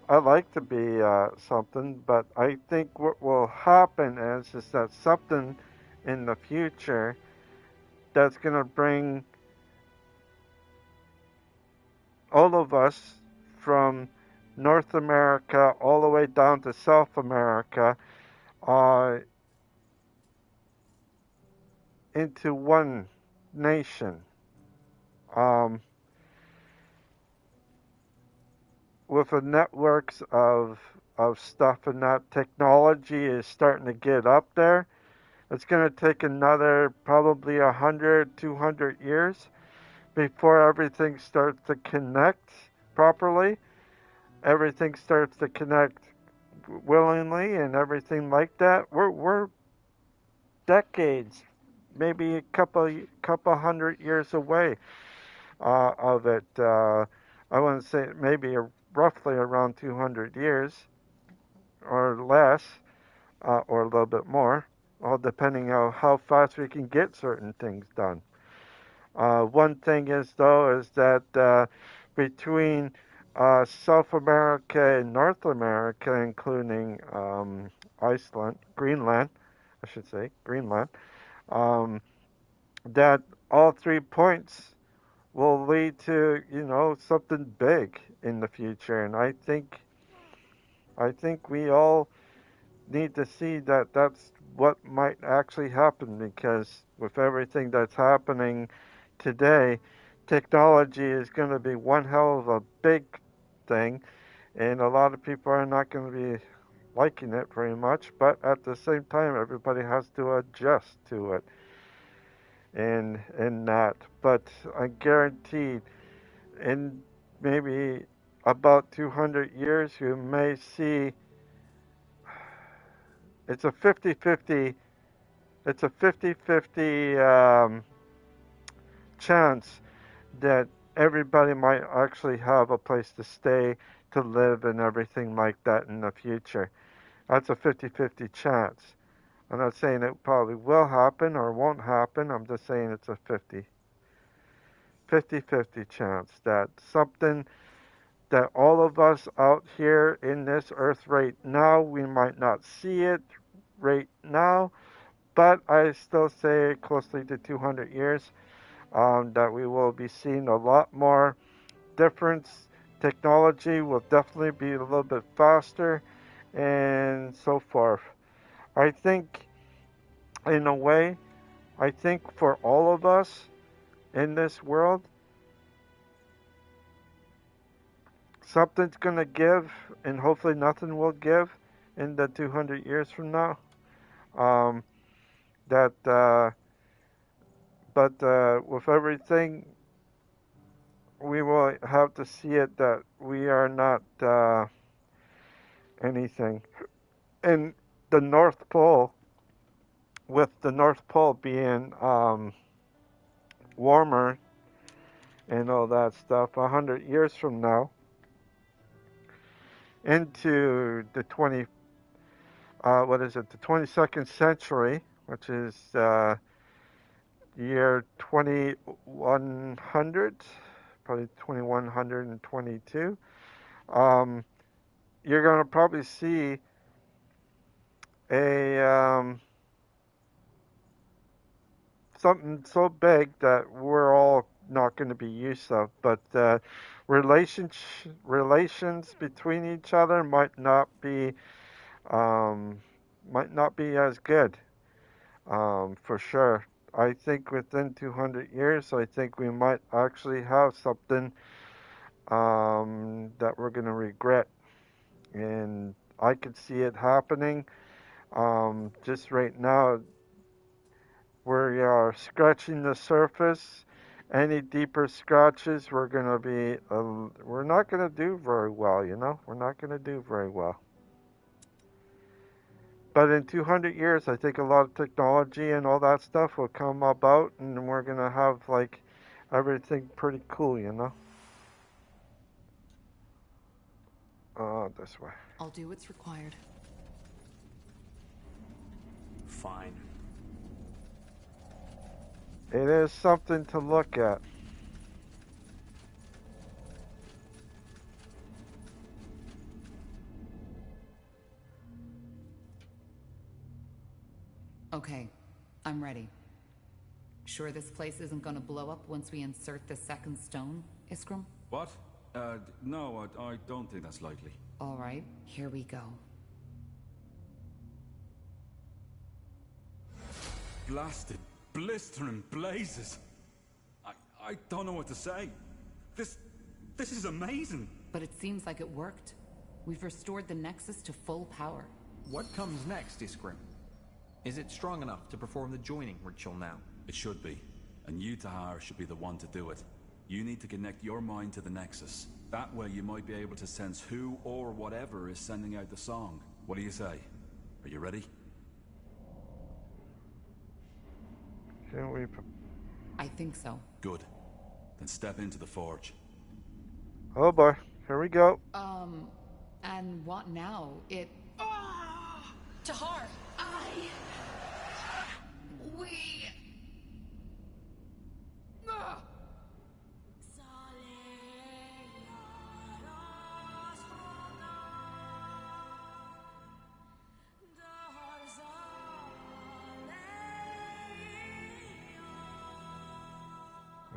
I like to be something, but I think what will happen is that something in the future that's going to bring all of us from North America all the way down to South America into one nation. With the networks of stuff, and that technology is starting to get up there. It's going to take another probably 100, 200 years before everything starts to connect properly. Everything starts to connect willingly and everything like that. We're decades, maybe a couple hundred years away of it. I want to say maybe roughly around 200 years or less, or a little bit more, all depending on how fast we can get certain things done. One thing is, though, is that between South America and North America, including Greenland, I should say, Greenland, that all 3 points will lead to, something big in the future. And I think we all need to see that that's what might actually happen, because with everything that's happening today, technology is going to be one hell of a big thing, and a lot of people are not going to be liking it very much, but at the same time, everybody has to adjust to it and that. But I guaranteed in maybe about 200 years, you may see it's a 50-50 chance that everybody might actually have a place to stay, to live, and everything like that in the future. That's a 50-50 chance. I'm not saying it probably will happen or won't happen. I'm just saying it's a 50-50 chance that something that all of us out here in this earth right now, we might not see it right now, but I still say closely to 200 years, that we will be seeing a lot more difference. Technology will definitely be a little bit faster and so forth. I think, in a way, I think for all of us in this world, something's going to give, and hopefully nothing will give in the 200 years from now. But with everything, we will have to see it that we are not anything. And the North Pole, with the North Pole being warmer and all that stuff, 100 years from now, into the the 22nd century, which is year 2100, probably 2122. You're going to probably see a something so big that we're all not going to be used of, but relations between each other might not be as good, for sure. I think within 200 years, I think we might actually have something that we're going to regret, and I could see it happening. Just right now, we are scratching the surface. Any deeper scratches, we're not going to do very well, We're not going to do very well. But in 200 years, I think a lot of technology and all that stuff will come about, and we're going to have, everything pretty cool, This way. I'll do what's required. Fine. It is something to look at. Okay, I'm ready. Sure this place isn't gonna blow up once we insert the second stone, Iskram? What? No, I don't think that's likely. All right, here we go. Blasted, blistering blazes. I don't know what to say. This is amazing. But it seems like it worked. We've restored the Nexus to full power. What comes next, Iskrim? Is it strong enough to perform the joining ritual now? It should be. And you, Tahar, should be the one to do it. You need to connect your mind to the Nexus. That way you might be able to sense who or whatever is sending out the song. What do you say? Are you ready? Can we... I think so. Good. Then step into the forge. Oh boy, here we go. And what now? It... Tahar! We...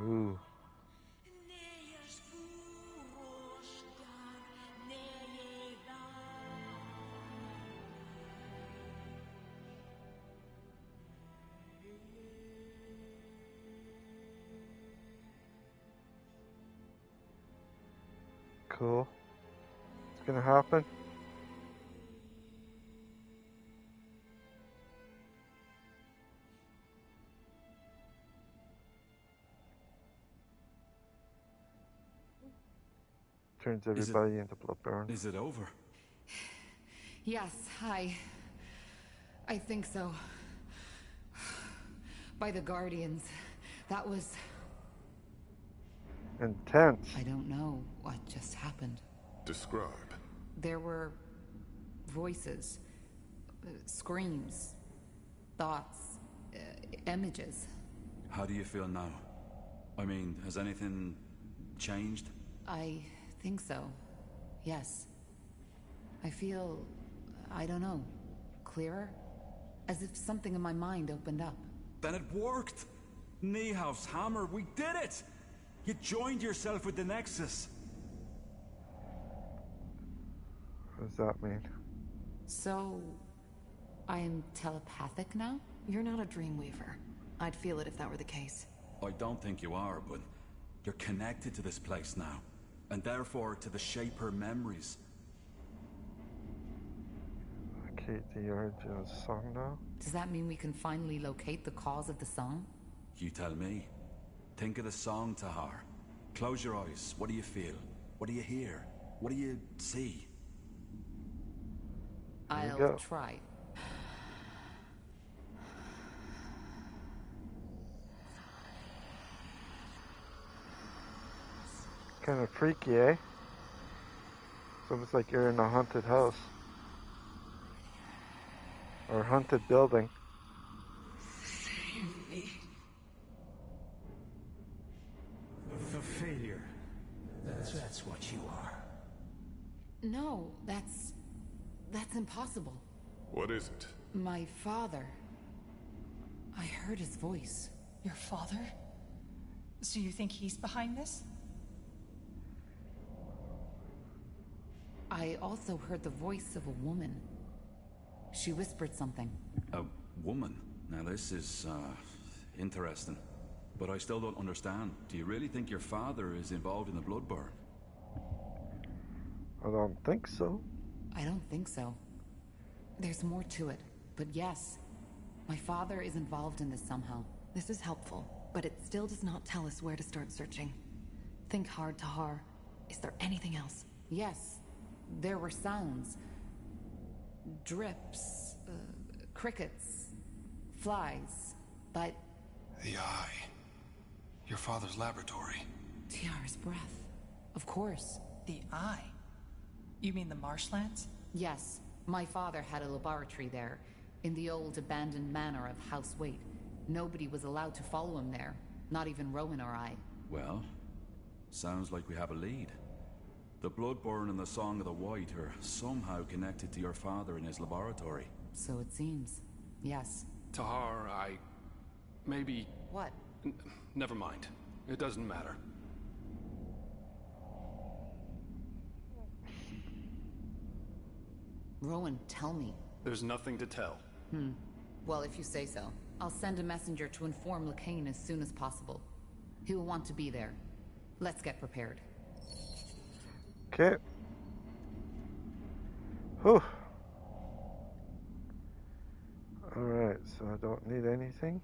Ooh. Cool. It's gonna happen. Turns everybody into Bloodburn. Is it over? Yes, I think so. By the Guardians. That was... intense. I don't know what just happened. Describe. There were voices, screams, thoughts, images. How do you feel now? I mean, has anything changed? I think so. Yes. I feel, I don't know, clearer? As if something in my mind opened up. Then it worked! Niehaus hammer, we did it! You joined yourself with the Nexus. What does that mean? So, I am telepathic now? You're not a Dreamweaver. I'd feel it if that were the case. I don't think you are, but you're connected to this place now. And therefore to the Shaper memories. Locate the origin of the song now? Does that mean we can finally locate the cause of the song? You tell me. Think of the song, Tahar. Close your eyes. What do you feel? What do you hear? What do you see? I'll try. Kind of freaky, eh? It's almost like you're in a haunted house. Or haunted building. A failure. That's what you are. No, that's impossible. What is it? My father. I heard his voice. Your father? So you think he's behind this? I also heard the voice of a woman. She whispered something. A woman? Now this is, interesting. But I still don't understand. Do you really think your father is involved in the Bloodburn? I don't think so. I don't think so. There's more to it. But yes, my father is involved in this somehow. This is helpful, but it still does not tell us where to start searching. Think hard, Tahar. Is there anything else? Yes. There were sounds. Drips, crickets, flies, but... The eye. Your father's laboratory. Tiara's breath. Of course. The eye? You mean the marshlands? Yes. My father had a laboratory there, in the old abandoned manor of House Waite. Nobody was allowed to follow him there, not even Rowan or I. Well, sounds like we have a lead. The Bloodburn and the Song of the White are somehow connected to your father in his laboratory. So it seems. Yes. Tahar, maybe... What? Never mind. It doesn't matter. Rowan, tell me. There's nothing to tell. Well, if you say so. I'll send a messenger to inform Lacane as soon as possible. He will want to be there. Let's get prepared. Okay. Whew. Alright, so I don't need anything.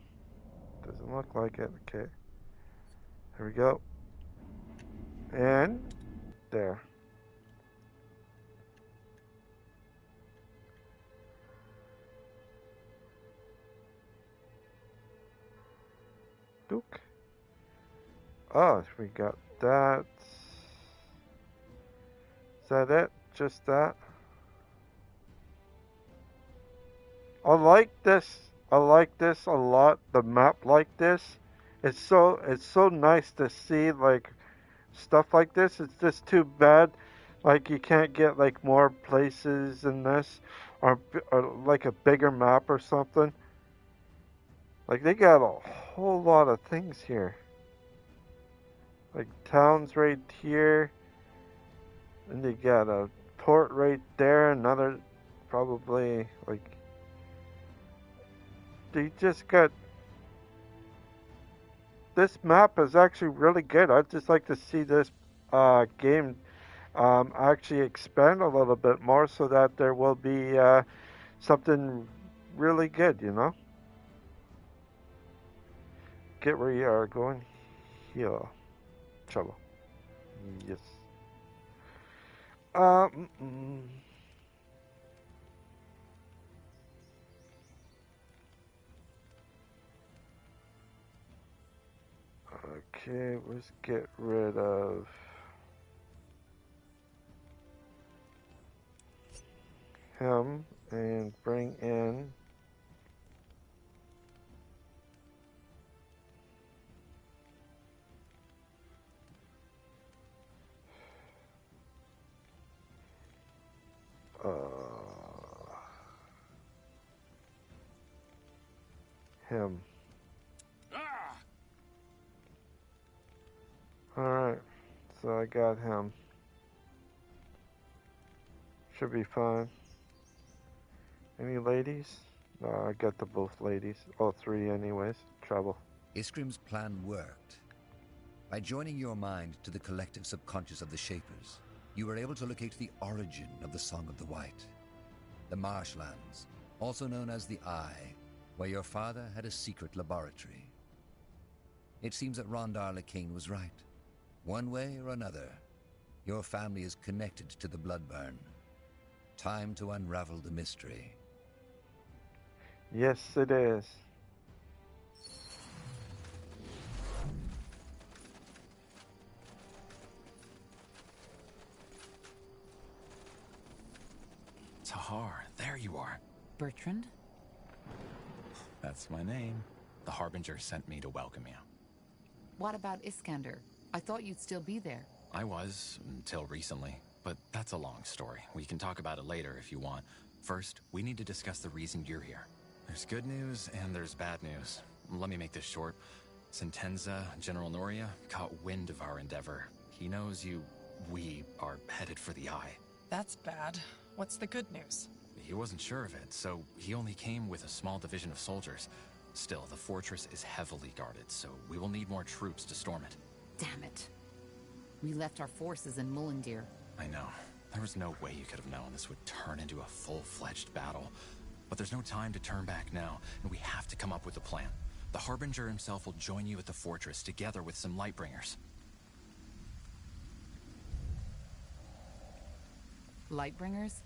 Doesn't look like it. Okay. Here we go. And there. Duke. Oh, we got that. Is that it? Just that? I like this. I like this a lot. The map like this. It's so nice to see like stuff like this. It's just too bad like you can't get like more places in this or like a bigger map or something. Like they got a whole lot of things here. Like towns right here. And they got a port right there, another probably like they just got this map is actually really good. I'd just like to see this game actually expand a little bit more so that there will be something really good, you know? Get where you are going here. Trouble. Yes. Okay, let's get rid of him and bring in him. Alright, so I got him. Should be fine. Any ladies? No, I got the both ladies. All three anyways. Trouble. Iskrim's plan worked. By joining your mind to the collective subconscious of the Shapers, you were able to locate the origin of the Song of the White. The marshlands, also known as the Eye, where your father had a secret laboratory. It seems that Rondar Lacane was right. One way or another, your family is connected to the Bloodburn. Time to unravel the mystery. Yes, it is. Tahar, there you are. Bertrand? That's my name. The Harbinger sent me to welcome you. What about Iskander? I thought you'd still be there. I was, until recently. But that's a long story. We can talk about it later if you want. First, we need to discuss the reason you're here. There's good news and there's bad news. Let me make this short. Sentenza, General Noria, caught wind of our endeavor. He knows we are headed for the Eye. That's bad. What's the good news? He wasn't sure of it, so he only came with a small division of soldiers. Still, the fortress is heavily guarded, so we will need more troops to storm it. Damn it. We left our forces in Mullendir. I know. There was no way you could have known this would turn into a full-fledged battle. But there's no time to turn back now, and we have to come up with a plan. The Harbinger himself will join you at the fortress, together with some Lightbringers. Lightbringers?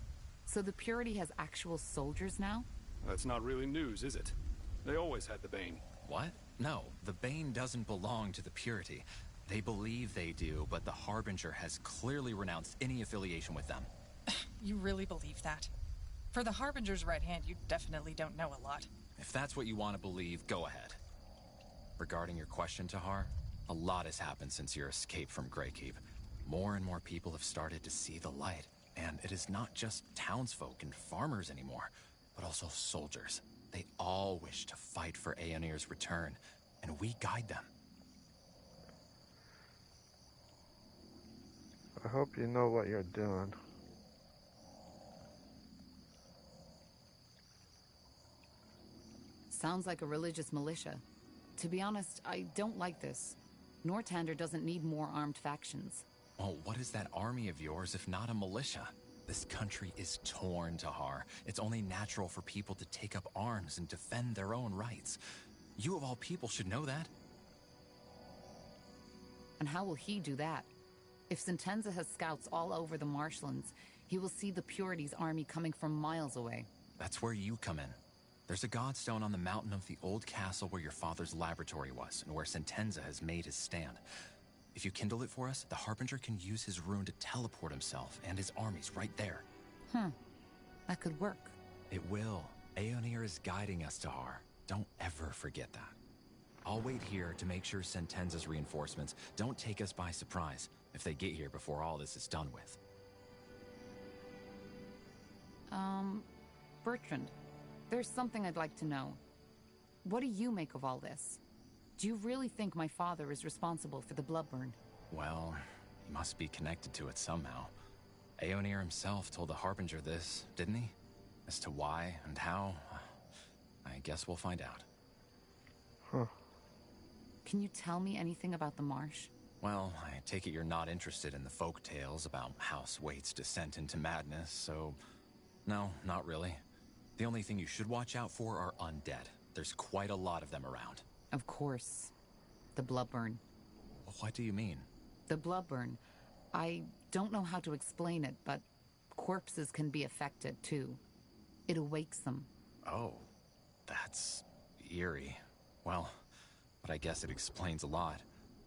So the Purity has actual soldiers now? That's not really news, is it? They always had the Bane. What? No, the Bane doesn't belong to the Purity. They believe they do, but the Harbinger has clearly renounced any affiliation with them. You really believe that? For the Harbinger's right hand, you definitely don't know a lot. If that's what you want to believe, go ahead. Regarding your question, Tahar, a lot has happened since your escape from Greykeep. More and more people have started to see the light. And it is not just townsfolk and farmers anymore, but also soldiers. They all wish to fight for Aeonir's return, and we guide them. I hope you know what you're doing. Sounds like a religious militia. To be honest, I don't like this. Nortander doesn't need more armed factions. Well, what is that army of yours if not a militia? This country is torn, Tahar. It's only natural for people to take up arms and defend their own rights. You of all people should know that. And how will he do that? If Sentenza has scouts all over the marshlands, he will see the Purity's army coming from miles away. That's where you come in. There's a godstone on the mountain of the old castle where your father's laboratory was, and where Sentenza has made his stand. If you kindle it for us, the Harbinger can use his rune to teleport himself and his armies right there. That could work. It will. Aeonir is guiding us, Tahar. Don't ever forget that. I'll wait here to make sure Sentenza's reinforcements don't take us by surprise if they get here before all this is done with. Bertrand, there's something I'd like to know. What do you make of all this? Do you really think my father is responsible for the Bloodburn? Well, he must be connected to it somehow. Aeonir himself told the Harbinger this, didn't he? As to why and how, I guess we'll find out. Can you tell me anything about the marsh? Well, I take it you're not interested in the folk tales about House Waite's descent into madness, so... No, not really. The only thing you should watch out for are undead. There's quite a lot of them around. Of course. The Bloodburn. What do you mean? The Bloodburn. I don't know how to explain it, but corpses can be affected, too. It awakes them. Oh, that's eerie. Well, but I guess it explains a lot.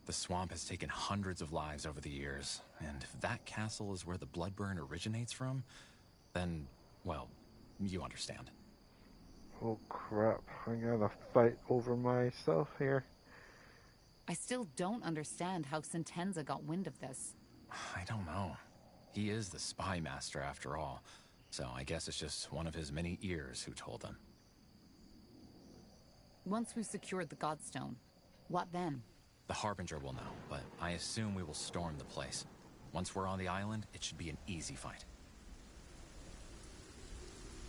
The swamp has taken hundreds of lives over the years, and if that castle is where the Bloodburn originates from, then, well, you understand. Oh crap, I gotta fight over myself here. I still don't understand how Sentenza got wind of this. I don't know. He is the spy master after all, so I guess it's just one of his many ears who told him. Once we've secured the Godstone, what then? The Harbinger will know, but I assume we will storm the place. Once we're on the island, it should be an easy fight.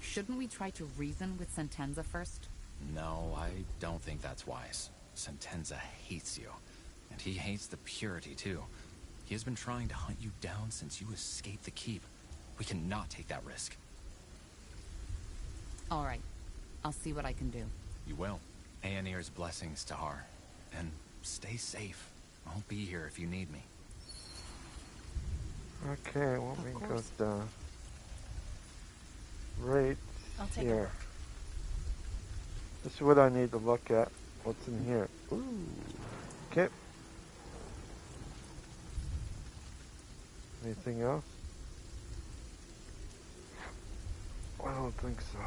Shouldn't we try to reason with Sentenza first? No, I don't think that's wise. Sentenza hates you, and he hates the Purity too. He has been trying to hunt you down since you escaped the keep. We cannot take that risk. All right. I'll see what I can do. You will. Aeonir's blessings, Tahar. And stay safe. I'll be here if you need me. Okay, let me go down. Right here. This is what I need to look at. What's in here? Ooh. Okay. Anything else? I don't think so.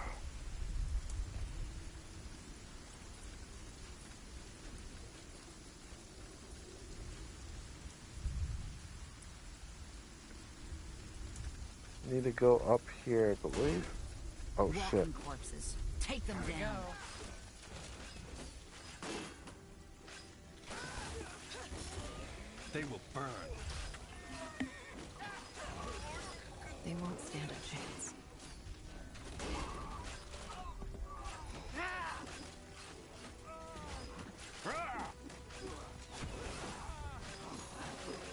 Need to go up here, I believe. Oh shit. Corpses. Take them down. They will burn. They won't stand a chance.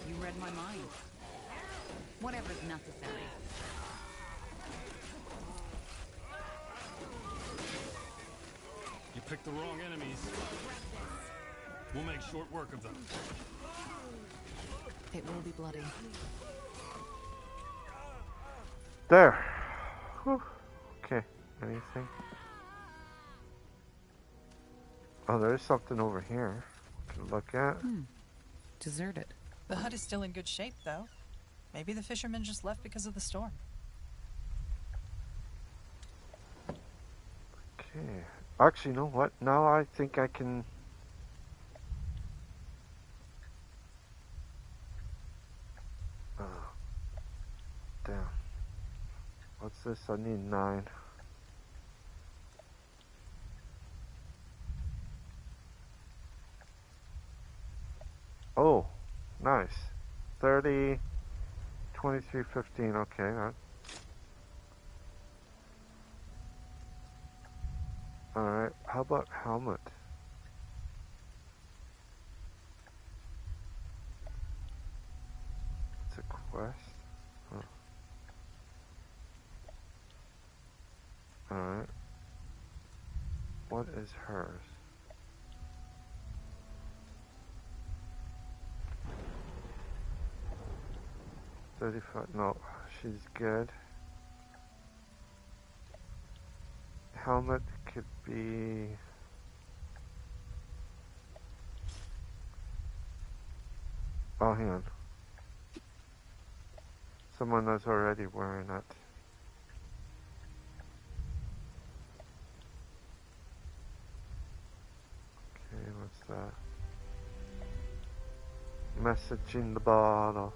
You read my mind. Whatever's necessary. You picked the wrong enemies. We'll make short work of them. It will be bloody. There. Whew. Okay. Anything? Oh, there's something over here to look at. Deserted. The hut is still in good shape, though. Maybe the fishermen just left because of the storm. Okay. Actually, you know what? Now I think I can... Oh. Damn. What's this? I need 9. Oh, nice. 30, 23, 15. Okay, that. Alright, how about helmet? It's a quest. Huh. Alright. What is hers? $35. No, she's good. Helmet could be. Oh, hang on. Someone that's already wearing it. Okay, what's that? Message in the bottle.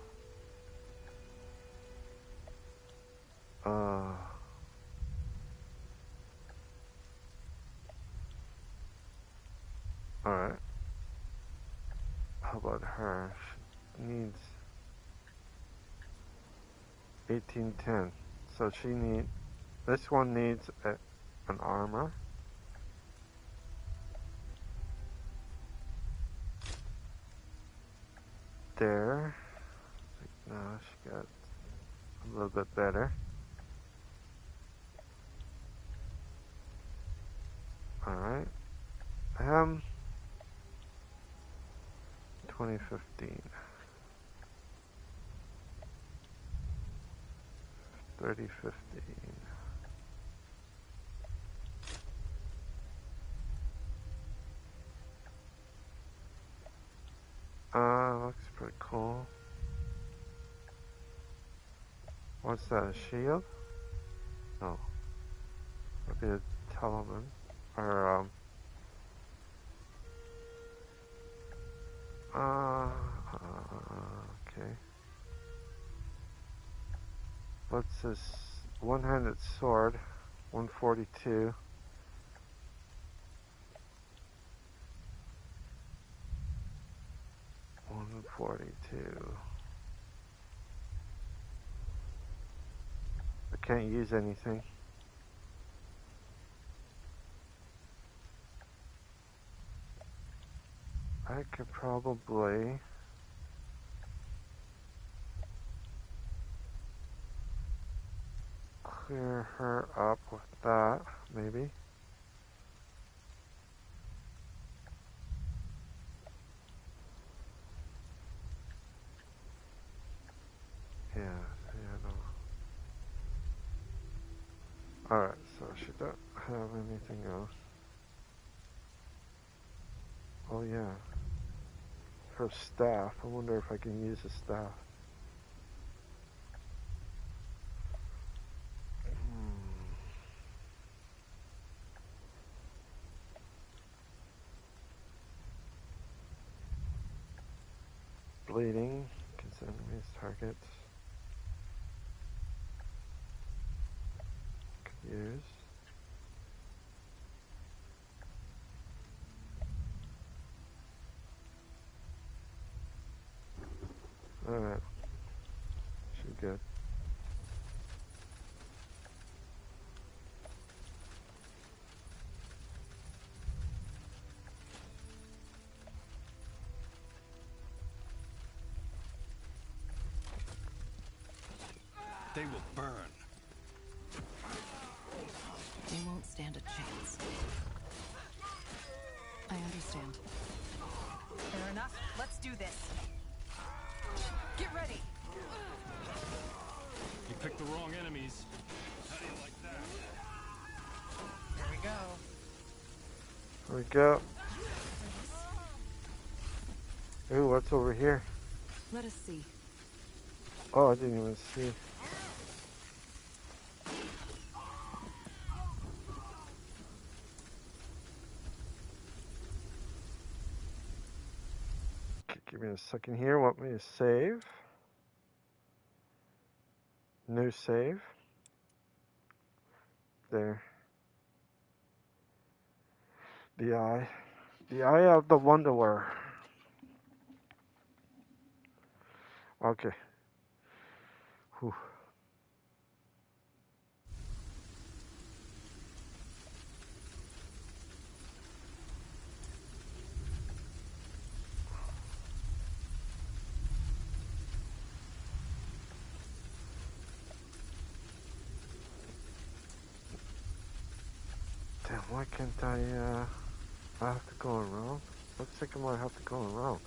Alright. How about her? She needs 1810. So she needs. This one needs an armor. There. Now she got a little bit better. Alright. 2015. 3015. Looks pretty cool. What's that, a shield? No. Maybe a talisman. Or, okay. What's this? One-handed sword. 142. I can't use anything. I could probably clear her up with that, maybe. Yeah, no. Alright, so she don't have anything else. Oh yeah. Her staff. I wonder if I can use the staff. Bleeding. Against enemies, targets. Could use. Alright. She's good. They will burn. They won't stand a chance. I understand. Fair enough. Let's do this. Get ready. You picked the wrong enemies. How do you like that? Here we go. Here we go. Ooh, what's over here? Let us see. Oh, I didn't even see. Okay, give me a second here. Want me to save? New save. There. The eye. The eye of the wanderer. Okay. Whew. Why can't I have to go around? Looks like I might have to go around.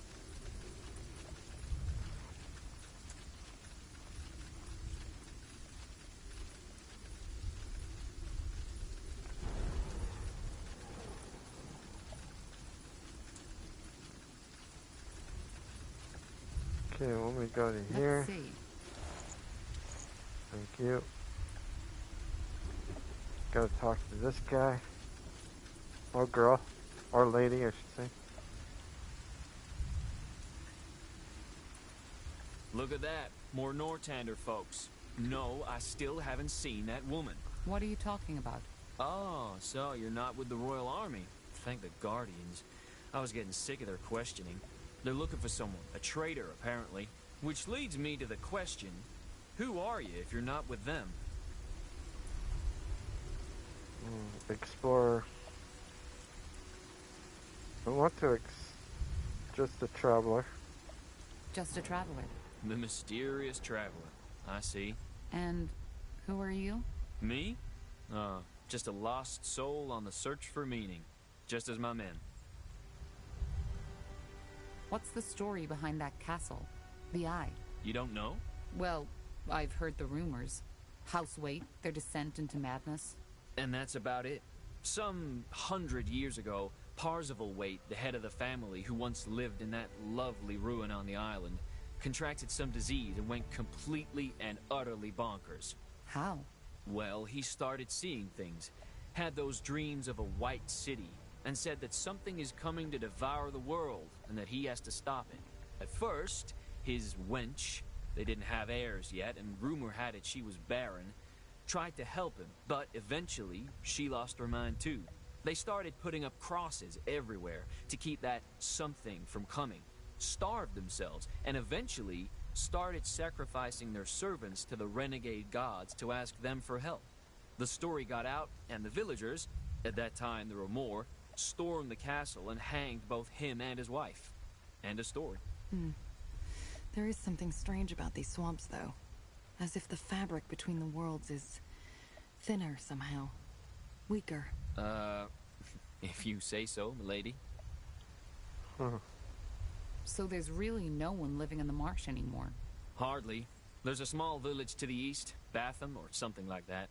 Okay, what we got in here? Let's see. Thank you. Gotta talk to this guy. Or girl. Or lady, I should say. Look at that. More Nortander folks. No, I still haven't seen that woman. What are you talking about? Oh, so you're not with the Royal Army. Thank the Guardians. I was getting sick of their questioning. They're looking for someone, a traitor, apparently. Which leads me to the question, who are you if you're not with them? Explorer. I want to just a traveler. Just a traveler. The mysterious traveler. I see. And who are you? Me? Just a lost soul on the search for meaning. Just as my men. What's the story behind that castle? The Eye? You don't know? Well, I've heard the rumors. House Waite, their descent into madness. And that's about it. Some 100 years ago, Parzival Waite, the head of the family who once lived in that lovely ruin on the island, contracted some disease and went completely and utterly bonkers. How? Well, he started seeing things, had those dreams of a white city, and said that something is coming to devour the world and that he has to stop it. At first, his wench, they didn't have heirs yet, and rumor had it she was barren, tried to help him, but eventually she lost her mind too. They started putting up crosses everywhere to keep that something from coming, starved themselves, and eventually started sacrificing their servants to the renegade gods to ask them for help. The story got out, and the villagers, at that time there were more, stormed the castle and hanged both him and his wife. End of story. There is something strange about these swamps, though. As if the fabric between the worlds is thinner somehow. Weaker. If you say so, milady. So there's really no one living in the marsh anymore? Hardly. There's a small village to the east, Batham or something like that.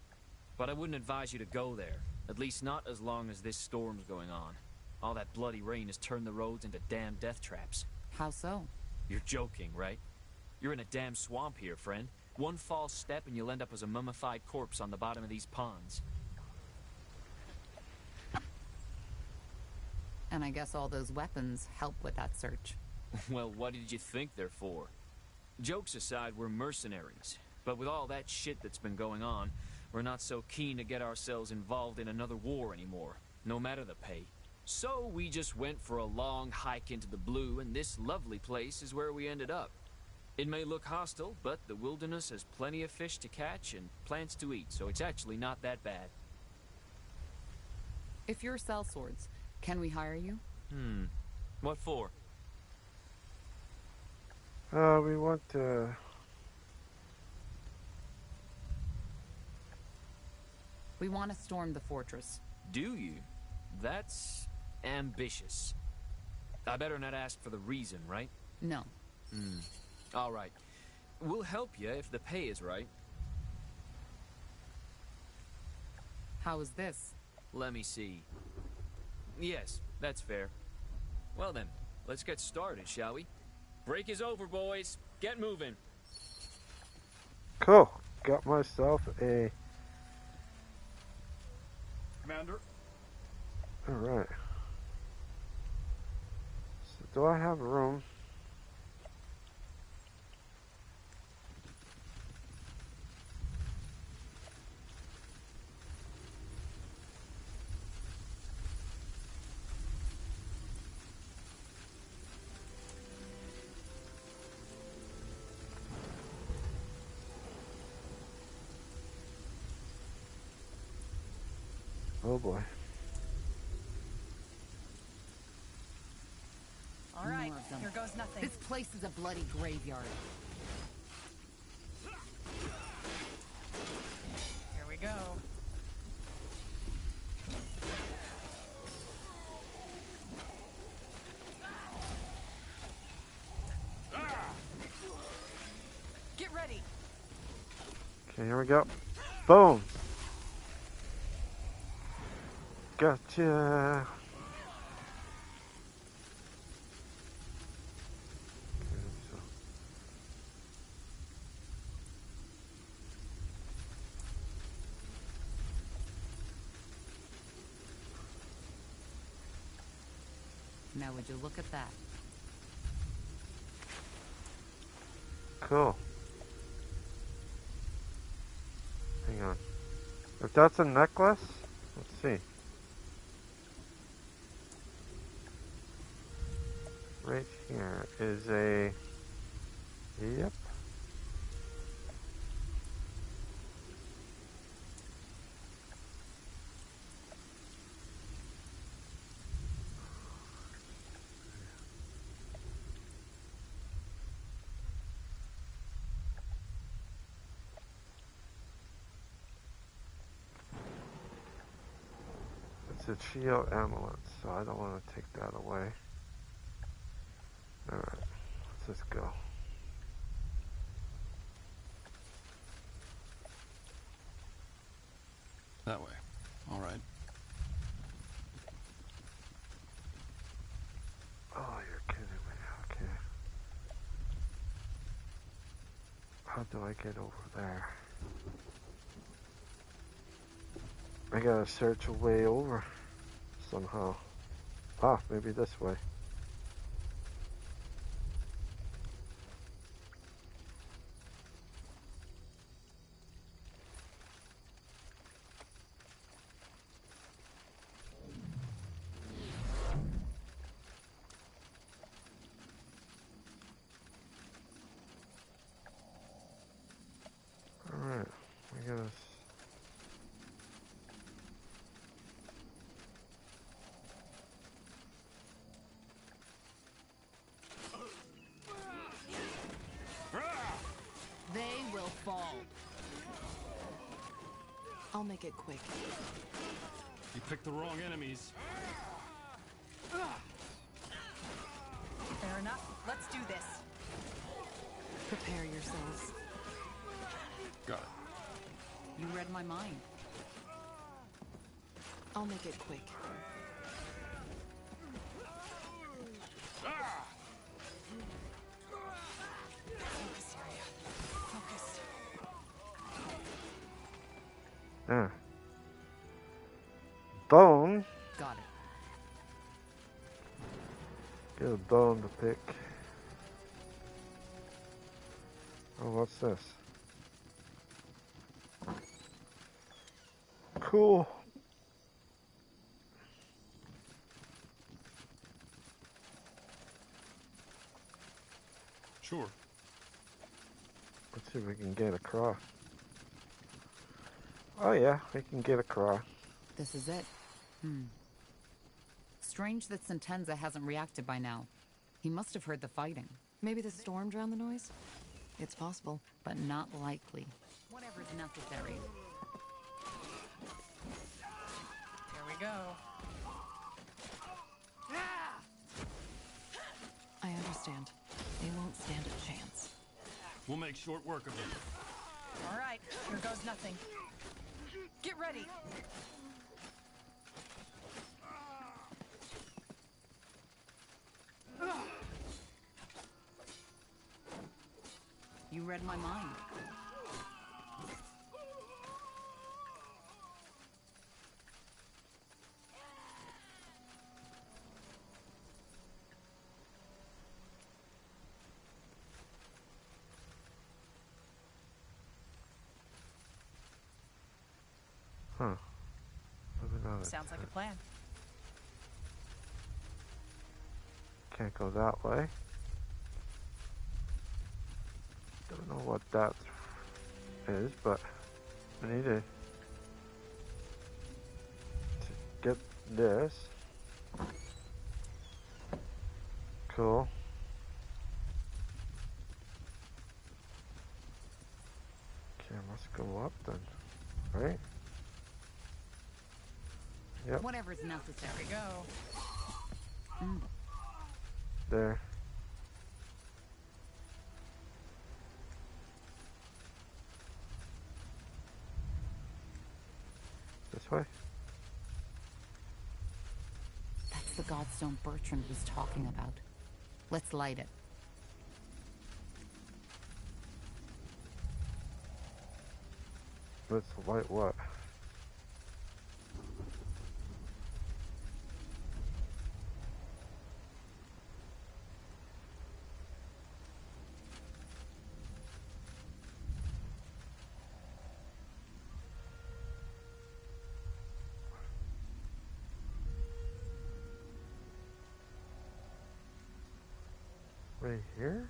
But I wouldn't advise you to go there. At least not as long as this storm's going on. All that bloody rain has turned the roads into damn death traps. How so? You're joking, right? You're in a damn swamp here, friend. One false step and you'll end up as a mummified corpse on the bottom of these ponds. And I guess all those weapons help with that search. Well, what did you think they're for? Jokes aside, we're mercenaries. But with all that shit that's been going on, we're not so keen to get ourselves involved in another war anymore, no matter the pay. So we just went for a long hike into the blue, and this lovely place is where we ended up. It may look hostile, but the wilderness has plenty of fish to catch and plants to eat, so it's actually not that bad. If you're sellswords, can we hire you? What for? We want to... We want to storm the fortress. Do you? That's ambitious. I better not ask for the reason, right? No. All right. We'll help you if the pay is right. How is this? Let me see. Yes, that's fair. Well then, let's get started, shall we? Break is over, boys. Get moving. Cool. Got myself a... Commander? Alright. So do I have room? Oh boy. All right, here goes nothing. This place is a bloody graveyard. Here we go. Okay, here we go. Boom. Gotcha. Now would you look at that? Cool. Hang on. If that's a necklace, let's see. Right here is a... Yep. It's a shield amulet, so I don't want to take that away. Alright, let's just go. That way. All right. Oh, you're kidding me. Okay. How do I get over there? I gotta search a way over somehow. Ah, maybe this way. Alright, I gotta... They will fall. I'll make it quick. You picked the wrong enemies. Fair enough. Let's do this. Prepare yourselves. Got it. You read my mind. I'll make it quick. Focus, Arya. Focus. Bone. Got it. Get a bone to pick. Oh, what's this? Cool. Sure. Let's see if we can get across. Oh yeah, we can get across. This is it. Strange that Sentenza hasn't reacted by now. He must have heard the fighting. Maybe the storm drowned the noise? It's possible. But not likely. Whatever's necessary. Here we go. I understand. They won't stand a chance. We'll make short work of it. All right, here goes nothing. Get ready. You read my mind. Huh. Sounds like a plan. Can't go that way. Don't know what that is, but I need to get this. Cool. Okay, I must go up then, right? Yep. Whatever's necessary. Here we go. There. This way? That's the godstone Bertrand was talking about. Let's light it. Let's light what? Right here?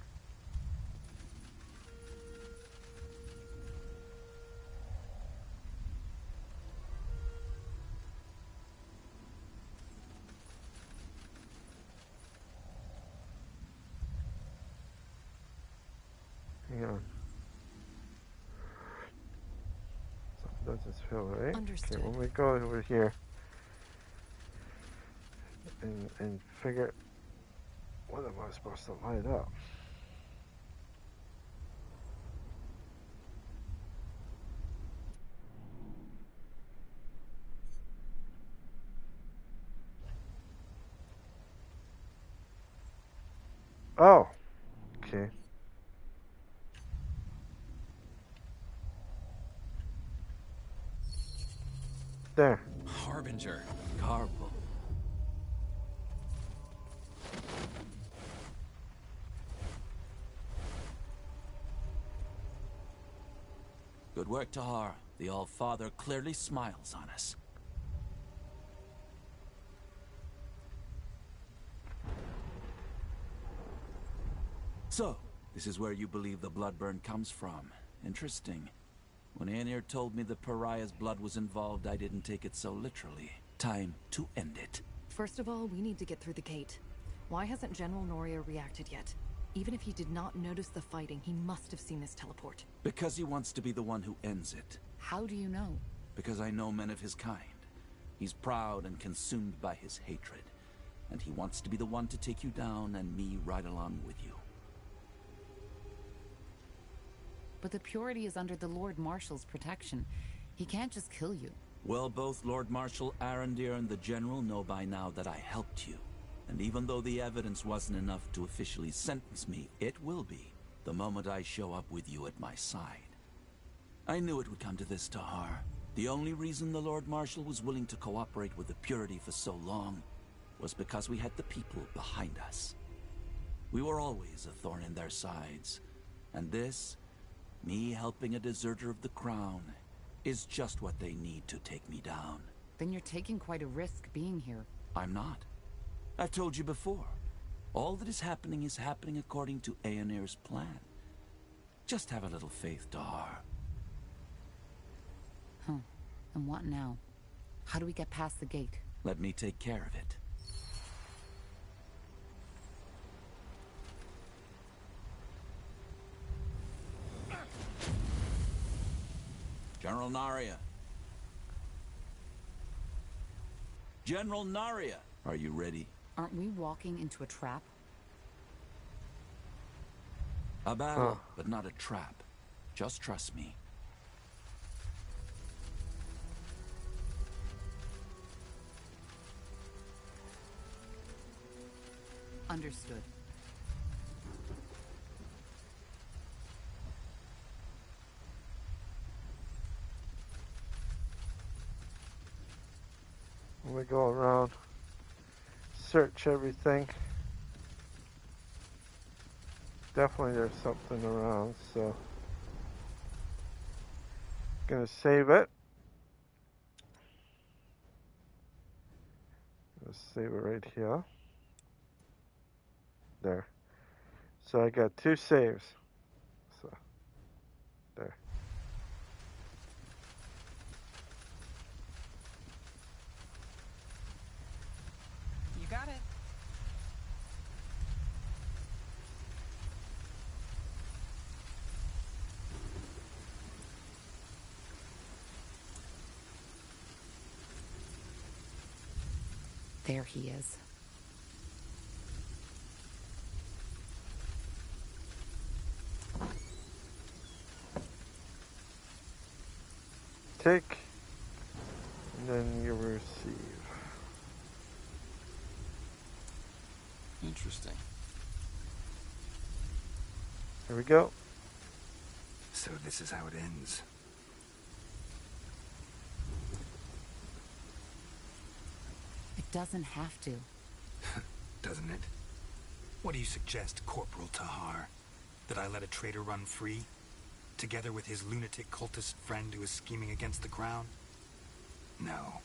Hang on. Something doesn't feel right. Understood. Okay, when we go over here and figure what am I supposed to light up? Oh, okay. There. Harbinger. Carpal. Good work, Tahar. The All-Father clearly smiles on us. So, this is where you believe the bloodburn comes from. Interesting. When Aenir told me the pariah's blood was involved, I didn't take it so literally. Time to end it. First of all, we need to get through the gate. Why hasn't General Noria reacted yet? Even if he did not notice the fighting, he must have seen this teleport. Because he wants to be the one who ends it. How do you know? Because I know men of his kind. He's proud and consumed by his hatred. And he wants to be the one to take you down and me right along with you. But the Purity is under the Lord Marshal's protection. He can't just kill you. Well, both Lord Marshal Arendir and the General know by now that I helped you. And even though the evidence wasn't enough to officially sentence me, it will be the moment I show up with you at my side. I knew it would come to this, Tahar. The only reason the Lord Marshal was willing to cooperate with the Purity for so long was because we had the people behind us. We were always a thorn in their sides. And this, me helping a deserter of the crown, is just what they need to take me down. Then you're taking quite a risk being here. I'm not. I've told you before. All that is happening according to Aenir's plan. Just have a little faith, Tahar. Huh. And what now? How do we get past the gate? Let me take care of it. General Naria. General Naria! Are you ready? Aren't we walking into a trap? A battle, but not a trap. Just trust me. Understood. When we go around, search everything. Definitely there's something around, so gonna save it. Let's save it right here. There. So I got 2 saves. So there. You got it. There he is. Take And then you receive. Interesting. Here we go. So this is how it ends. It doesn't have to. Doesn't it? What do you suggest, Corporal Tahar? That I let a traitor run free? Together with his lunatic cultist friend who is scheming against the crown? No.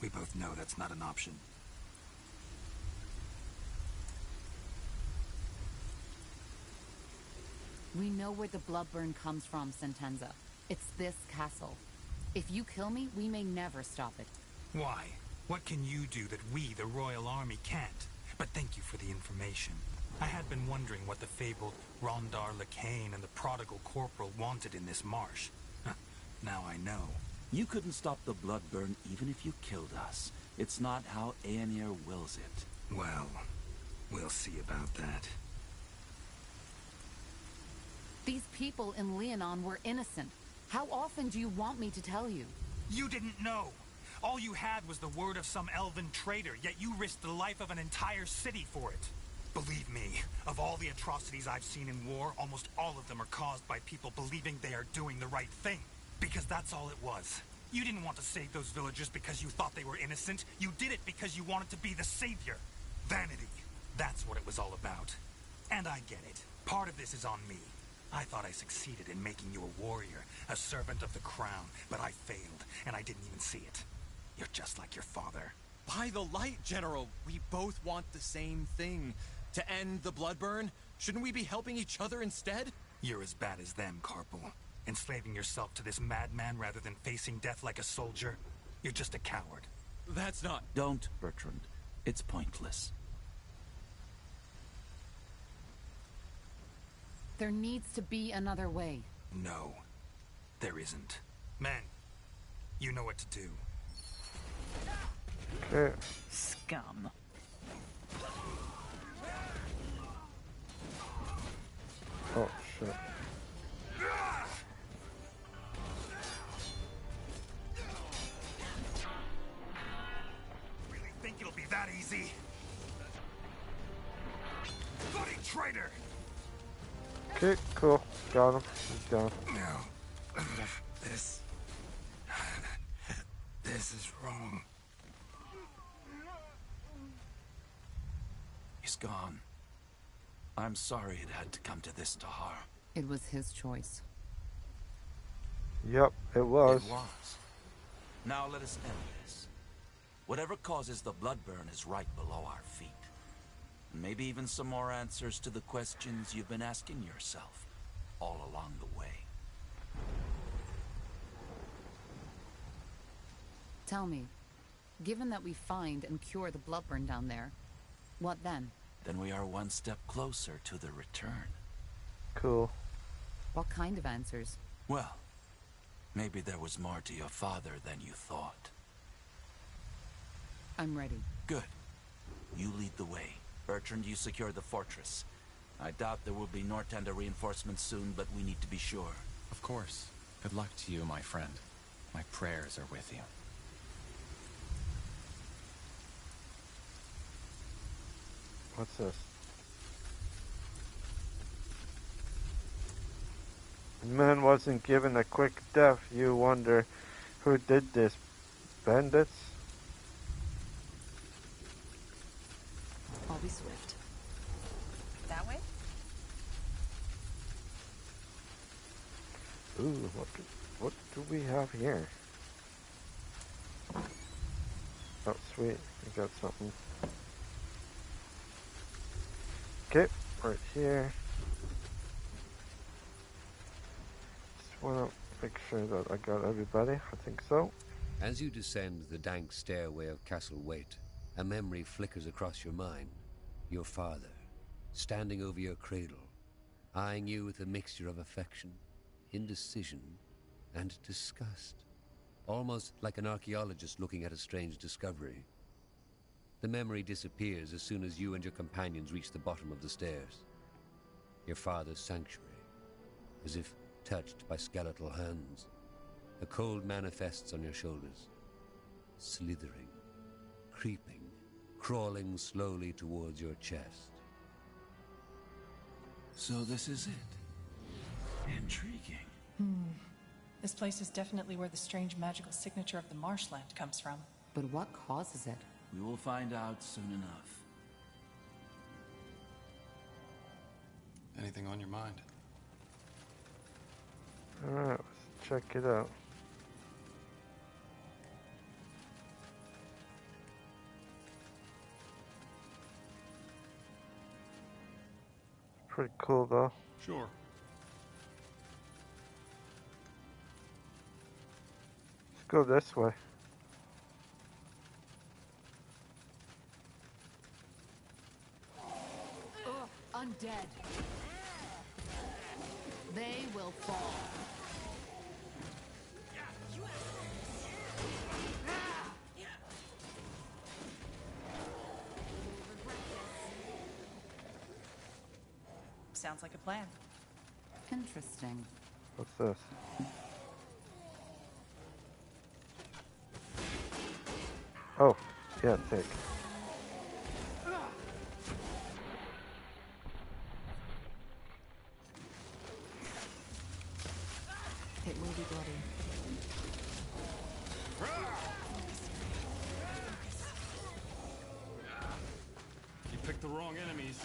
We both know that's not an option. We know where the bloodburn comes from, Sentenza. It's this castle. If you kill me, we may never stop it. Why? What can you do that we, the Royal Army, can't? But thank you for the information. I had been wondering what the fabled Rondar Lacane and the prodigal corporal wanted in this marsh. Now I know. You couldn't stop the bloodburn even if you killed us. It's not how Aenir wills it. Well, we'll see about that. These people in Leonon were innocent. How often do you want me to tell you? You didn't know! All you had was the word of some elven traitor, yet you risked the life of an entire city for it. Believe me, of all the atrocities I've seen in war, almost all of them are caused by people believing they are doing the right thing. Because that's all it was. You didn't want to save those villagers because you thought they were innocent. You did it because you wanted to be the savior. Vanity. That's what it was all about. And I get it. Part of this is on me. I thought I succeeded in making you a warrior, a servant of the crown, but I failed, and I didn't even see it. You're just like your father. By the light, General, we both want the same thing. To end the bloodburn? Shouldn't we be helping each other instead? You're as bad as them, Corporal. Enslaving yourself to this madman rather than facing death like a soldier. You're just a coward. That's not... Don't, Bertrand. It's pointless. There needs to be another way. No, there isn't. Men, you know what to do. Okay. Scum. Oh, shit. Really think it'll be that easy? Bloody traitor! Okay, cool. Got him. He's down. No. This is wrong. He's gone. I'm sorry it had to come to this, Tahar. It was his choice. Yep, it was. It was. Now let us end this. Whatever causes the bloodburn is right below our feet. And maybe even some more answers to the questions you've been asking yourself all along the way. Tell me, given that we find and cure the bloodburn down there, what then? Then we are one step closer to the return. Cool. What kind of answers? Well, maybe there was more to your father than you thought. I'm ready. Good. You lead the way. Bertrand, you secure the fortress. I doubt there will be Northander reinforcements soon, but we need to be sure. Of course. Good luck to you, my friend. My prayers are with you. What's this? The man wasn't given a quick death. You wonder who did this? Bandits? I'll be swift. That way? Ooh, what do we have here? Oh, sweet. We got something. Okay, right here. Just want to make sure that I got everybody. I think so. As you descend the dank stairway of Castle Waite, a memory flickers across your mind. Your father, standing over your cradle, eyeing you with a mixture of affection, indecision, and disgust. Almost like an archaeologist looking at a strange discovery. The memory disappears as soon as you and your companions reach the bottom of the stairs. Your father's sanctuary, as if touched by skeletal hands. A cold manifests on your shoulders. slithering, creeping, crawling slowly towards your chest. So this is it. Intriguing. This place is definitely where the strange magical signature of the marshland comes from. But what causes it? We will find out soon enough. Anything on your mind? Alright, let's check it out. Pretty cool though. Sure. Let's go this way. Undead. They will fall. Sounds like a plan. Interesting. What's this? Oh, yeah, take. It will be bloody. You picked the wrong enemies.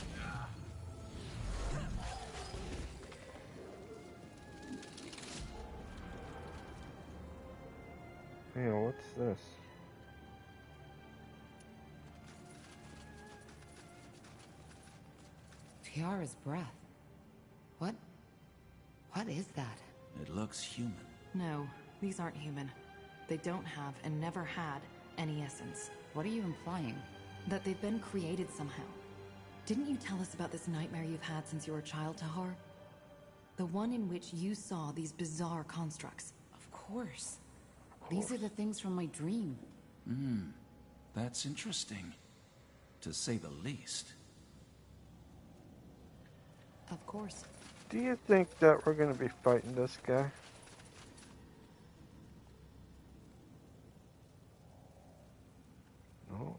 Yeah, what's this? Tiara's breath. What is that? It looks human. No, these aren't human. They don't have, and never had, any essence. What are you implying? That they've been created somehow. Didn't you tell us about this nightmare you've had since you were a child, Tahar? The one in which you saw these bizarre constructs. Of course. These are the things from my dream. That's interesting. To say the least. Of course. Do you think that we're going to be fighting this guy? No.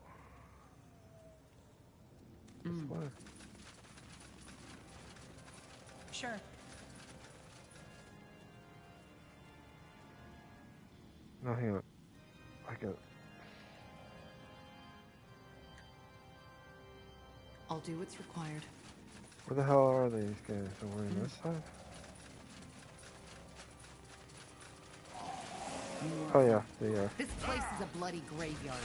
This way. Sure. No, hang on. I got it. I'll do what's required. Where the hell are these guys? Over on this side? Oh yeah, they are. This place is a bloody graveyard.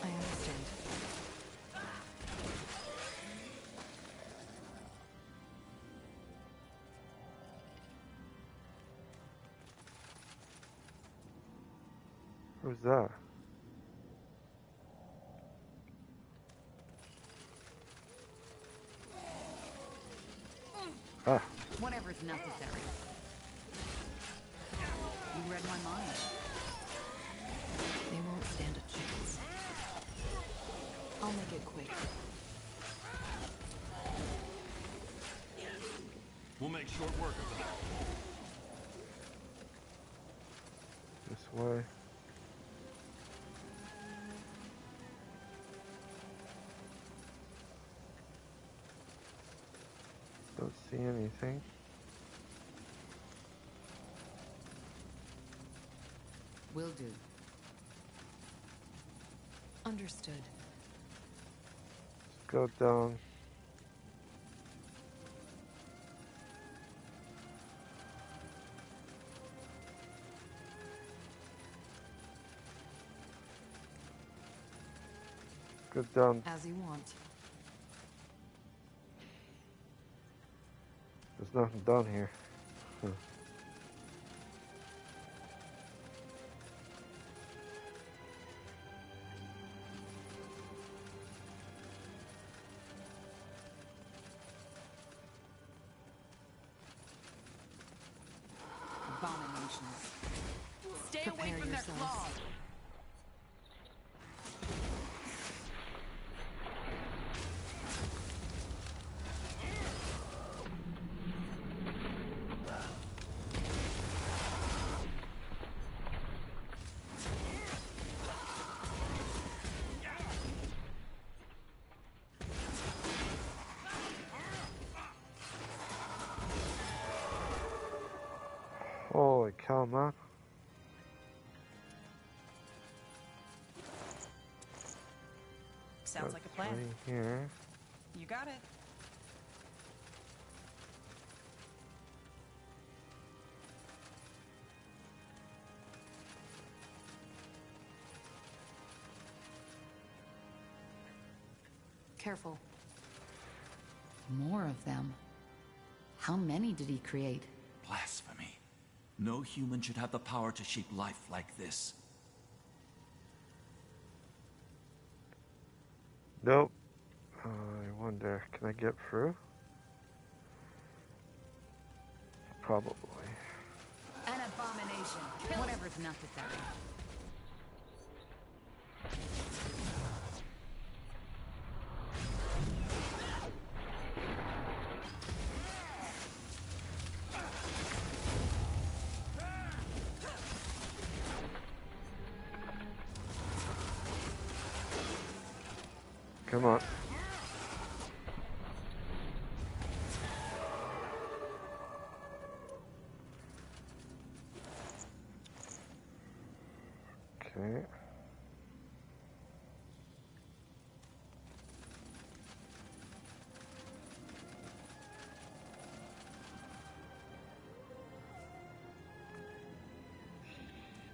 I understand. Who's that? Ah. Whatever's necessary. You read my mind. They won't stand a chance. I'll make it quick. We'll make short work of them. This way. Don't see anything. Will do. Understood. Go down. Go down. As you want. There's nothing down here. Huh. Abominations. Stay away Prepare from their yourselves. claws. Sounds like a plan. Right here. You got it. Careful. More of them. How many did he create? Blasphemy. No human should have the power to shape life like this. Nope. I wonder, can I get through? Probably. An abomination. Whatever's necessary. Come on. Okay.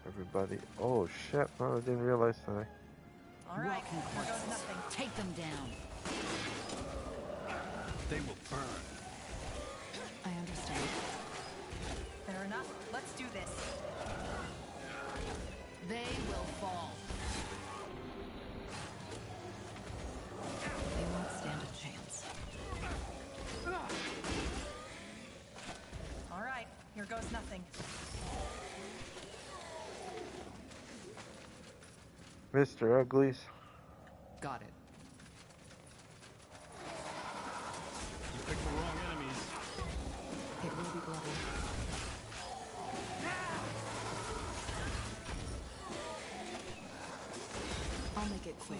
Everybody. Oh shit, no, I didn't realize that. All right, here goes nothing. Take them down. They will burn. I understand. Fair enough. Let's do this. They will fall. They won't stand a chance. All right, here goes nothing. Mr. Uglies. Got it. You picked the wrong enemies. It will be bloody. I'll make it quick.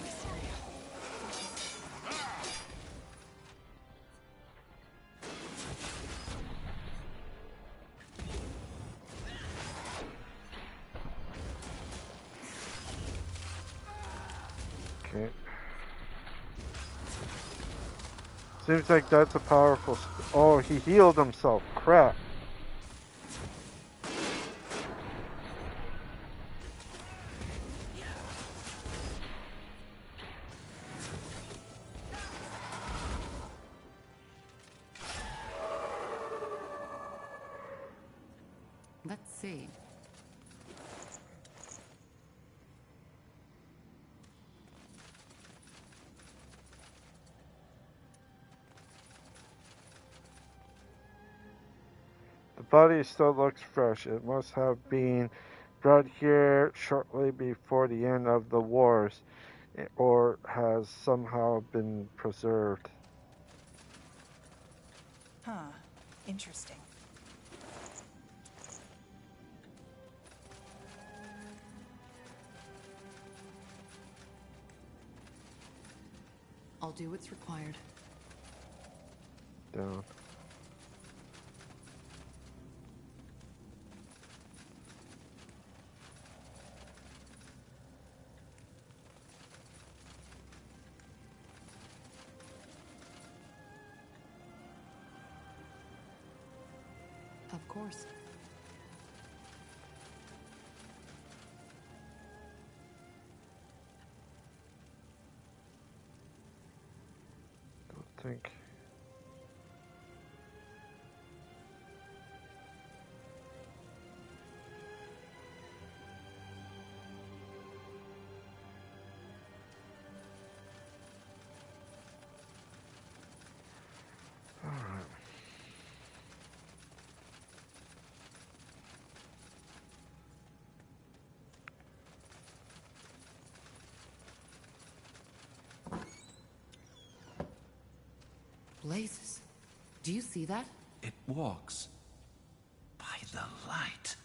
Okay. Seems like that's a powerful. Oh, he healed himself. Crap. Let's see. The body still looks fresh. It must have been brought here shortly before the end of the wars, or has somehow been preserved. Huh. Interesting. I'll do what's required. Down. Of course. Don't think. All right. Blazes. Do you see that? It walks by the light.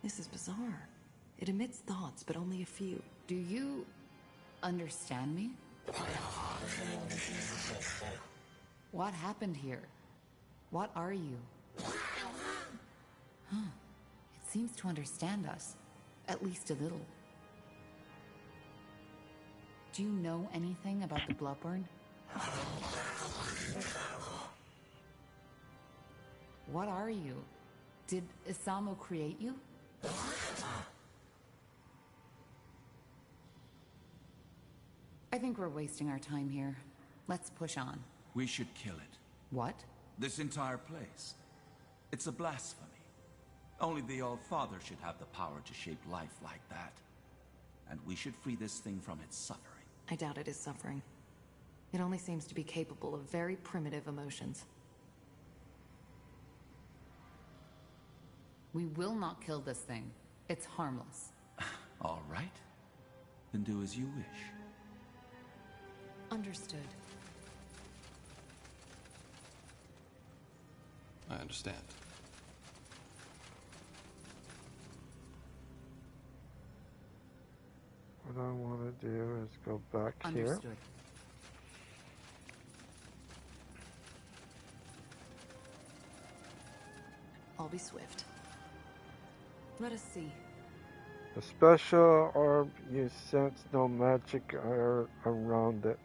This is bizarre. It emits thoughts, but only a few. Do you understand me? What happened here? What are you? Huh. It seems to understand us. At least a little. Do you know anything about the Bloodburn? What are you? Did Isamo create you? I think we're wasting our time here. Let's push on. We should kill it. What? This entire place. It's a blasphemy. Only the All-Father should have the power to shape life like that. And we should free this thing from its suffering. I doubt it is suffering. It only seems to be capable of very primitive emotions. We will not kill this thing. It's harmless. All right. Then do as you wish. Understood. I understand. What I want to do is go back Understood. here. I'll be swift. Let us see. The special orb, you sense no magic around it.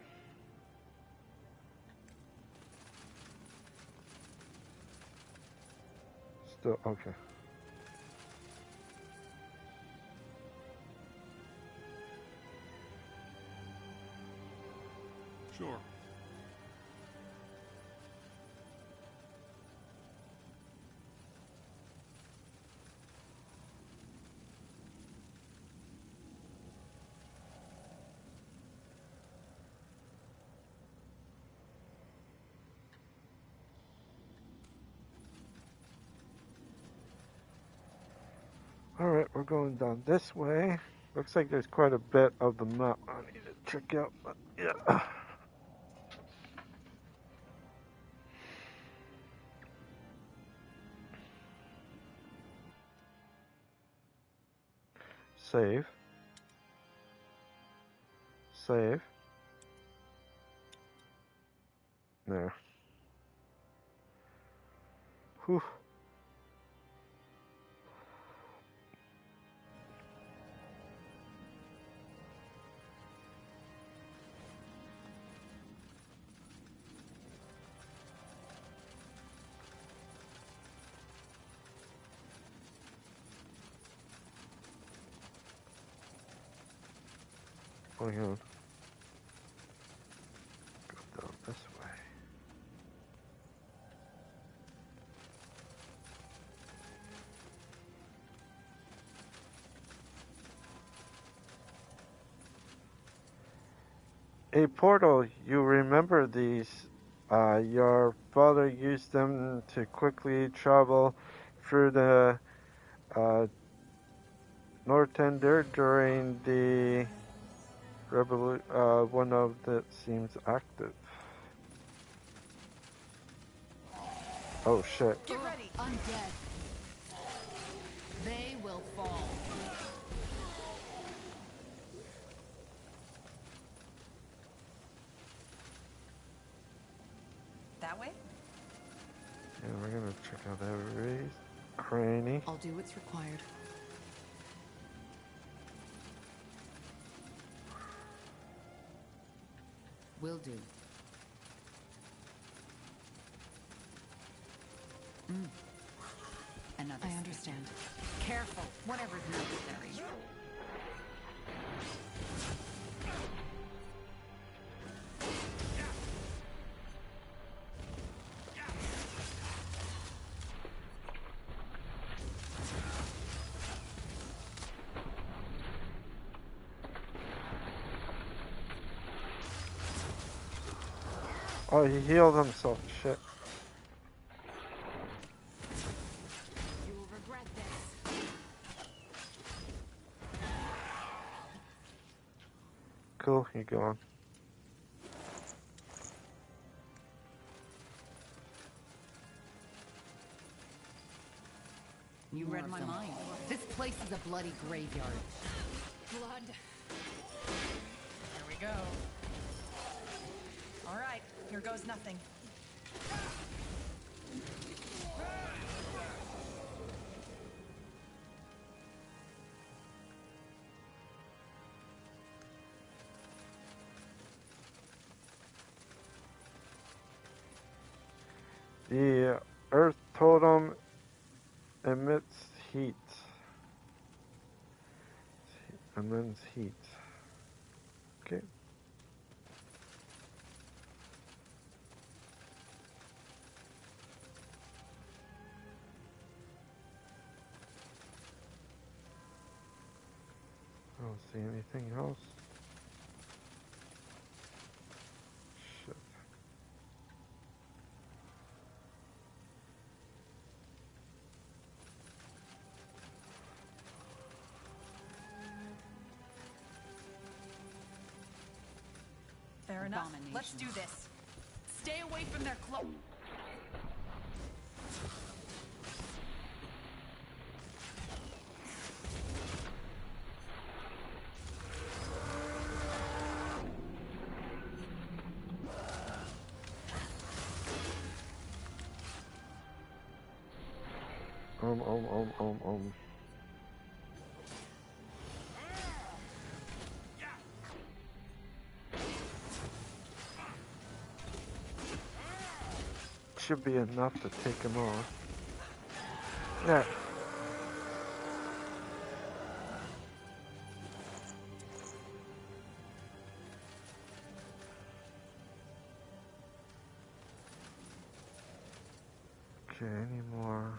Still, okay. Sure. Alright, we're going down this way. Looks like there's quite a bit of the map I need to check out, but yeah. Save. Save. There. Whew. Hang on. Go down this way. A portal, you remember these. Your father used them to quickly travel through the Nortender during the one of that seems active. Oh shit. Get ready. Undead. They will fall. That way? Yeah, we're gonna check out every cranny. I'll do what's required. Will do. Another. I understand. Careful, whatever's necessary. Oh, he healed himself. Shit. You will regret this. Cool, you go on. You read my mind. This place is a bloody graveyard. Blood. Here we go. All right, here goes nothing. The Earth Totem emits heat. Emits heat. Okay. I don't see anything else. Shit. Fair enough. Let's do this. Stay away from their cloak. Should be enough to take him off. Yeah. Okay, any more?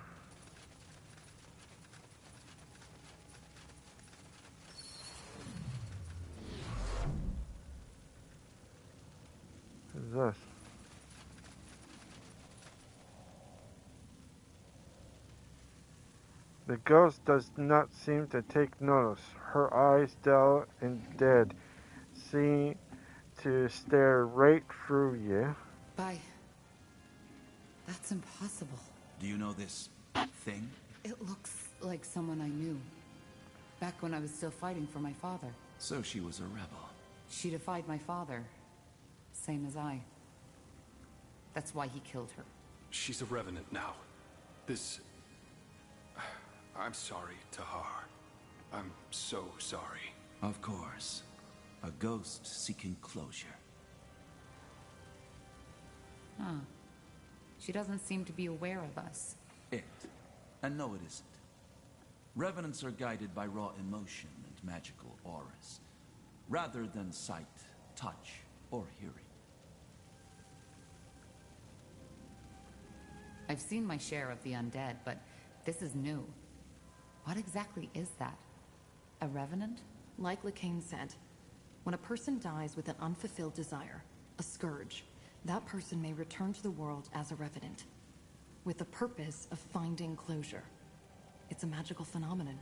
What is this? The ghost does not seem to take notice. Her eyes, dull and dead, seem to stare right through you. That's impossible. Do you know this thing? It looks like someone I knew. Back when I was still fighting for my father. So she was a rebel. She defied my father. Same as I. That's why he killed her. She's a revenant now. This... I'm sorry, Tahar. I'm so sorry. Of course. A ghost seeking closure. Huh. She doesn't seem to be aware of us. And no, it isn't. Revenants are guided by raw emotion and magical auras, rather than sight, touch, or hearing. I've seen my share of the undead, but this is new. What exactly is that? A revenant? Like Lacane said, when a person dies with an unfulfilled desire, a scourge, that person may return to the world as a revenant, with the purpose of finding closure. It's a magical phenomenon.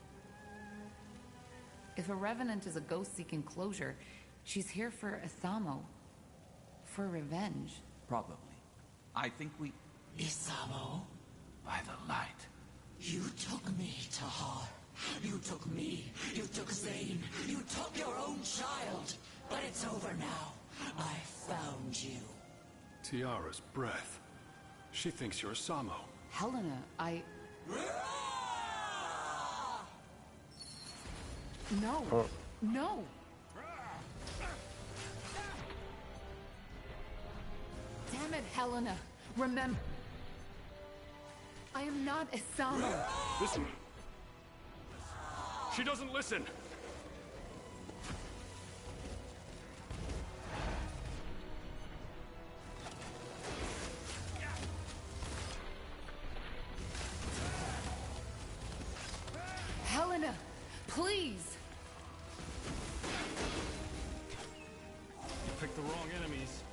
If a revenant is a ghost seeking closure, she's here for Isamo. For revenge. Probably. I think we... Isamo? By the light. You took me, Tahar. You took me. You took Zane. You took your own child. But it's over now. I found you. Tiara's breath. She thinks you're Samo. Helena, No. Oh. No. Damn it, Helena. Remember. I am not Isamo. Listen. She doesn't listen. Helena, please. You picked the wrong enemies.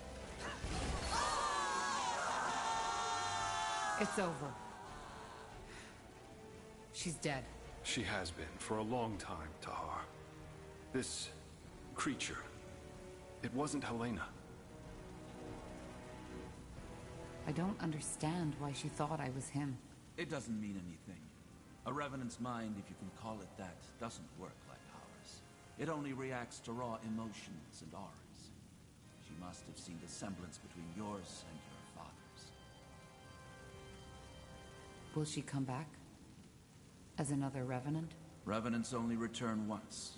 It's over. She's dead. She has been for a long time, Tahar. This creature, it wasn't Helena. I don't understand why she thought I was him. It doesn't mean anything. A revenant's mind, if you can call it that, doesn't work like ours. It only reacts to raw emotions and auras. She must have seen the semblance between yours and your father's. Will she come back? As another revenant? Revenants only return once.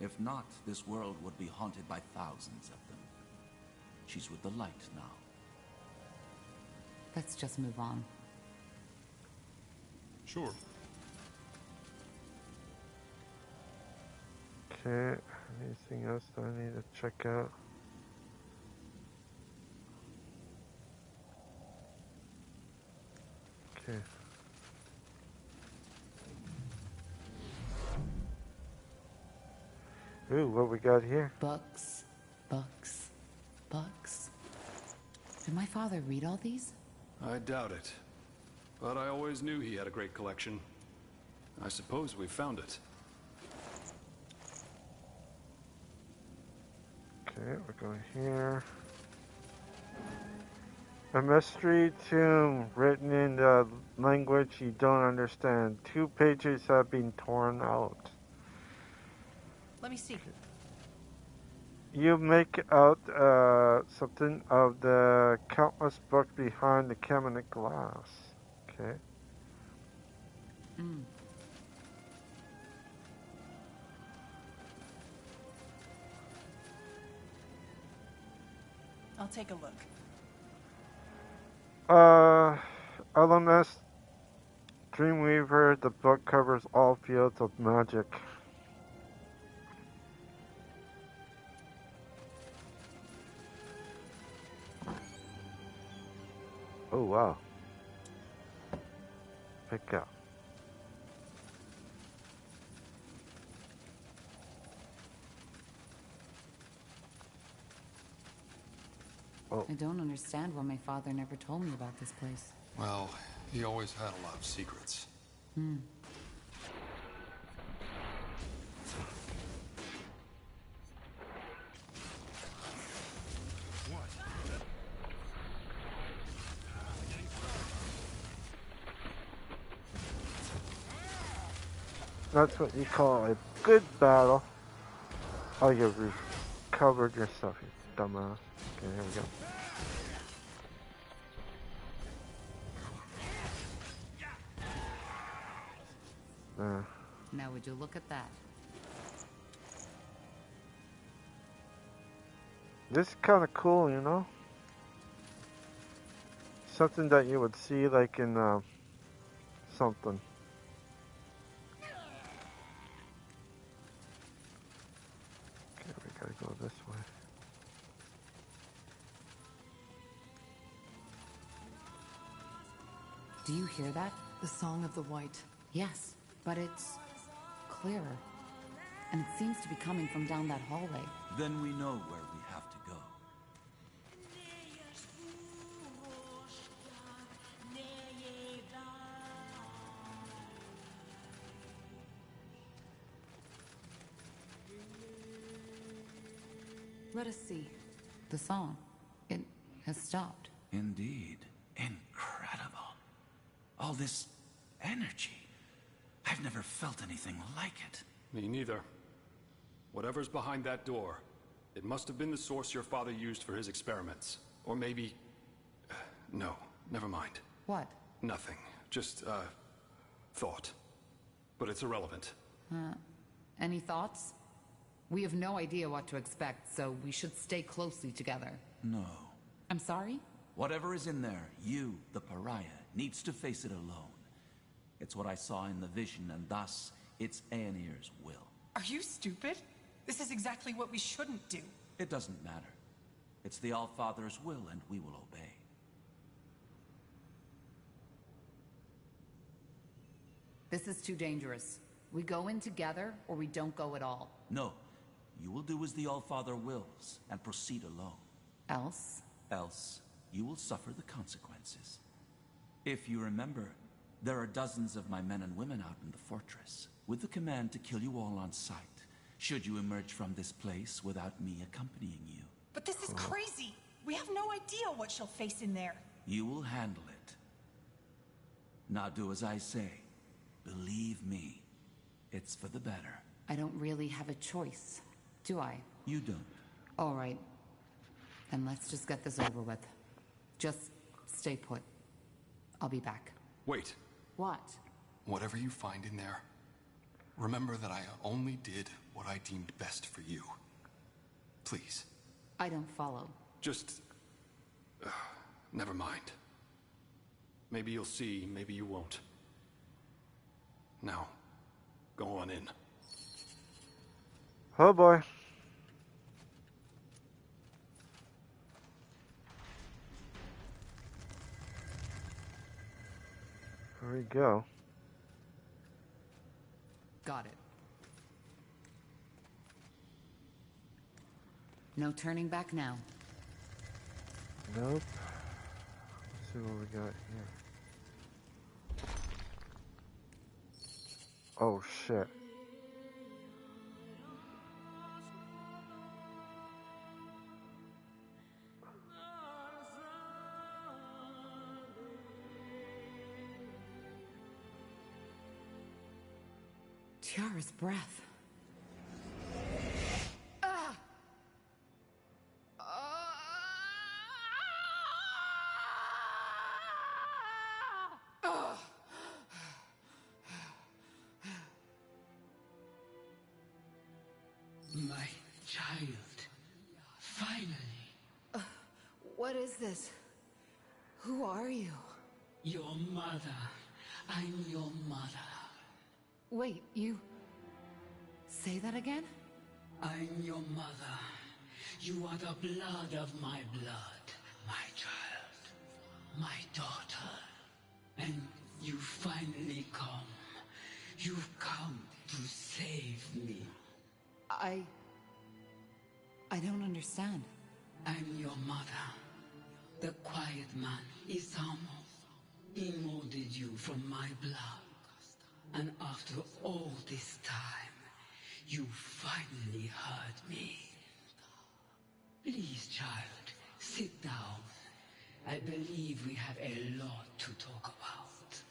If not, this world would be haunted by thousands of them. She's with the light now. Let's just move on. Sure. Okay, anything else that I need to check out? Okay. Ooh, what we got here? Books, books, books. Did my father read all these? I doubt it. But I always knew he had a great collection. I suppose we found it. Okay, we're going here. A mystery tomb written in the language you don't understand. 2 pages have been torn out. Let me see. You make out something of the countless books behind the cabinet glass. Okay. I'll take a look. LMS Dreamweaver, the book covers all fields of magic. Oh wow. Pick up. Oh. I don't understand why my father never told me about this place. Well, he always had a lot of secrets. That's what you call a good battle. Oh, you recovered yourself, you dumbass. Okay, here we go. Now would you look at that? This is kind of cool, you know? Something that you would see like in something. Okay, we gotta go this way. Do you hear that? The Song of the White. Yes, but it's clearer. And it seems to be coming from down that hallway. Then we know where we have to go. Let us see. The song. It has stopped. Indeed. Incredible. All this energy. I've never felt anything like it. Me neither. Whatever's behind that door, it must have been the source your father used for his experiments. Or maybe... no, never mind. What? Nothing. Just, thought. But it's irrelevant. Any thoughts? We have no idea what to expect, so we should stay closely together. No. I'm sorry? Whatever is in there, you, the pariah, needs to face it alone. It's what I saw in the vision, and thus, it's Aenir's will. Are you stupid? This is exactly what we shouldn't do. It doesn't matter. It's the Allfather's will, and we will obey. This is too dangerous. We go in together, or we don't go at all. No. You will do as the Allfather wills, and proceed alone. Else? Else, you will suffer the consequences. If you remember, there are dozens of my men and women out in the fortress, with the command to kill you all on sight, should you emerge from this place without me accompanying you. But this is crazy. We have no idea what she'll face in there. You will handle it. Now do as I say. Believe me, it's for the better. I don't really have a choice, do I? You don't. All right. Then let's just get this over with. Just stay put. I'll be back. Wait. What? Whatever you find in there, remember that I only did what I deemed best for you. Please. I don't follow. Just... never mind. Maybe you'll see, maybe you won't. Now, go on in. Oh boy. Here we go. Got it. No turning back now. Nope. Let's see what we got here. Oh shit. Tiara's breath. My child. Finally. What is this? Who are you? Your mother. I'm your mother. Wait, you... Say that again? I'm your mother. You are the blood of my blood, my child, my daughter. And you finally come. You've come to save me. I don't understand. I'm your mother. The quiet man, Isamo. He molded you from my blood. And after all this time, you finally heard me. Please, child, sit down. I believe we have a lot to talk about.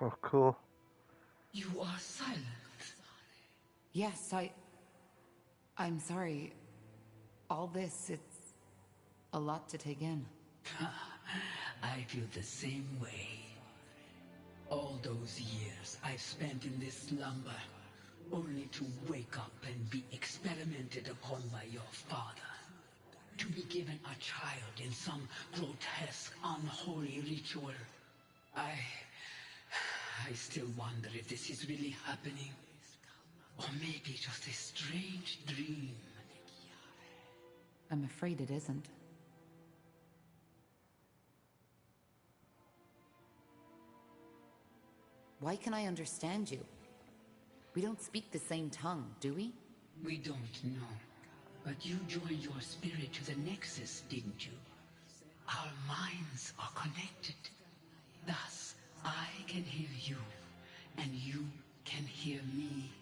Oh, cool. You are silent. Yes, I'm sorry. All this, it's a lot to take in. I feel the same way. All those years I've spent in this slumber, only to wake up and be experimented upon by your father. To be given a child in some grotesque, unholy ritual. I still wonder if this is really happening. Or maybe just a strange dream. I'm afraid it isn't. Why can I understand you? We don't speak the same tongue, do we? We don't know. But you joined your spirit to the Nexus, didn't you? Our minds are connected. Thus, I can hear you, and you can hear me.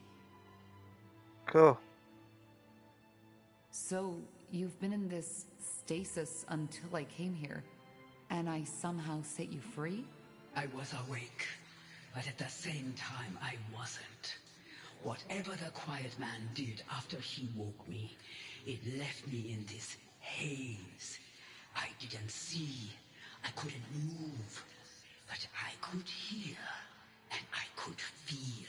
Cool. So, you've been in this stasis until I came here, and I somehow set you free? I was awake, but at the same time I wasn't. Whatever the Quiet Man did after he woke me, it left me in this haze. I didn't see, I couldn't move, but I could hear, and I could feel.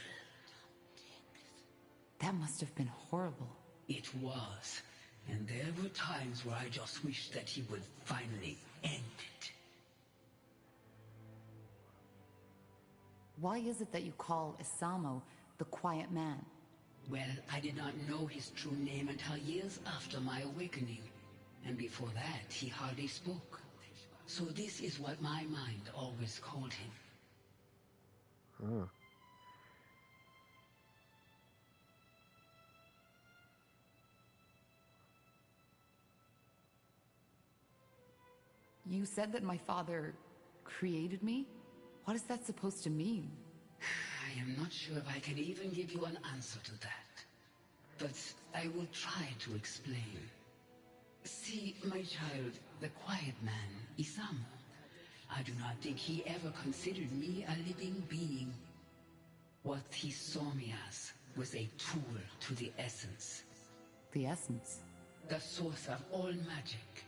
That must have been horrible. It was, and there were times where I just wished that he would finally end it. Why is it that you call Isamo the Quiet Man? Well, I did not know his true name until years after my awakening. And before that, he hardly spoke. So this is what my mind always called him. Huh. You said that my father created me? What is that supposed to mean? I am not sure if I can even give you an answer to that. But I will try to explain. See, my child, the Quiet Man, Isamo, I do not think he ever considered me a living being. What he saw me as was a tool to the Essence. The Essence? The source of all magic.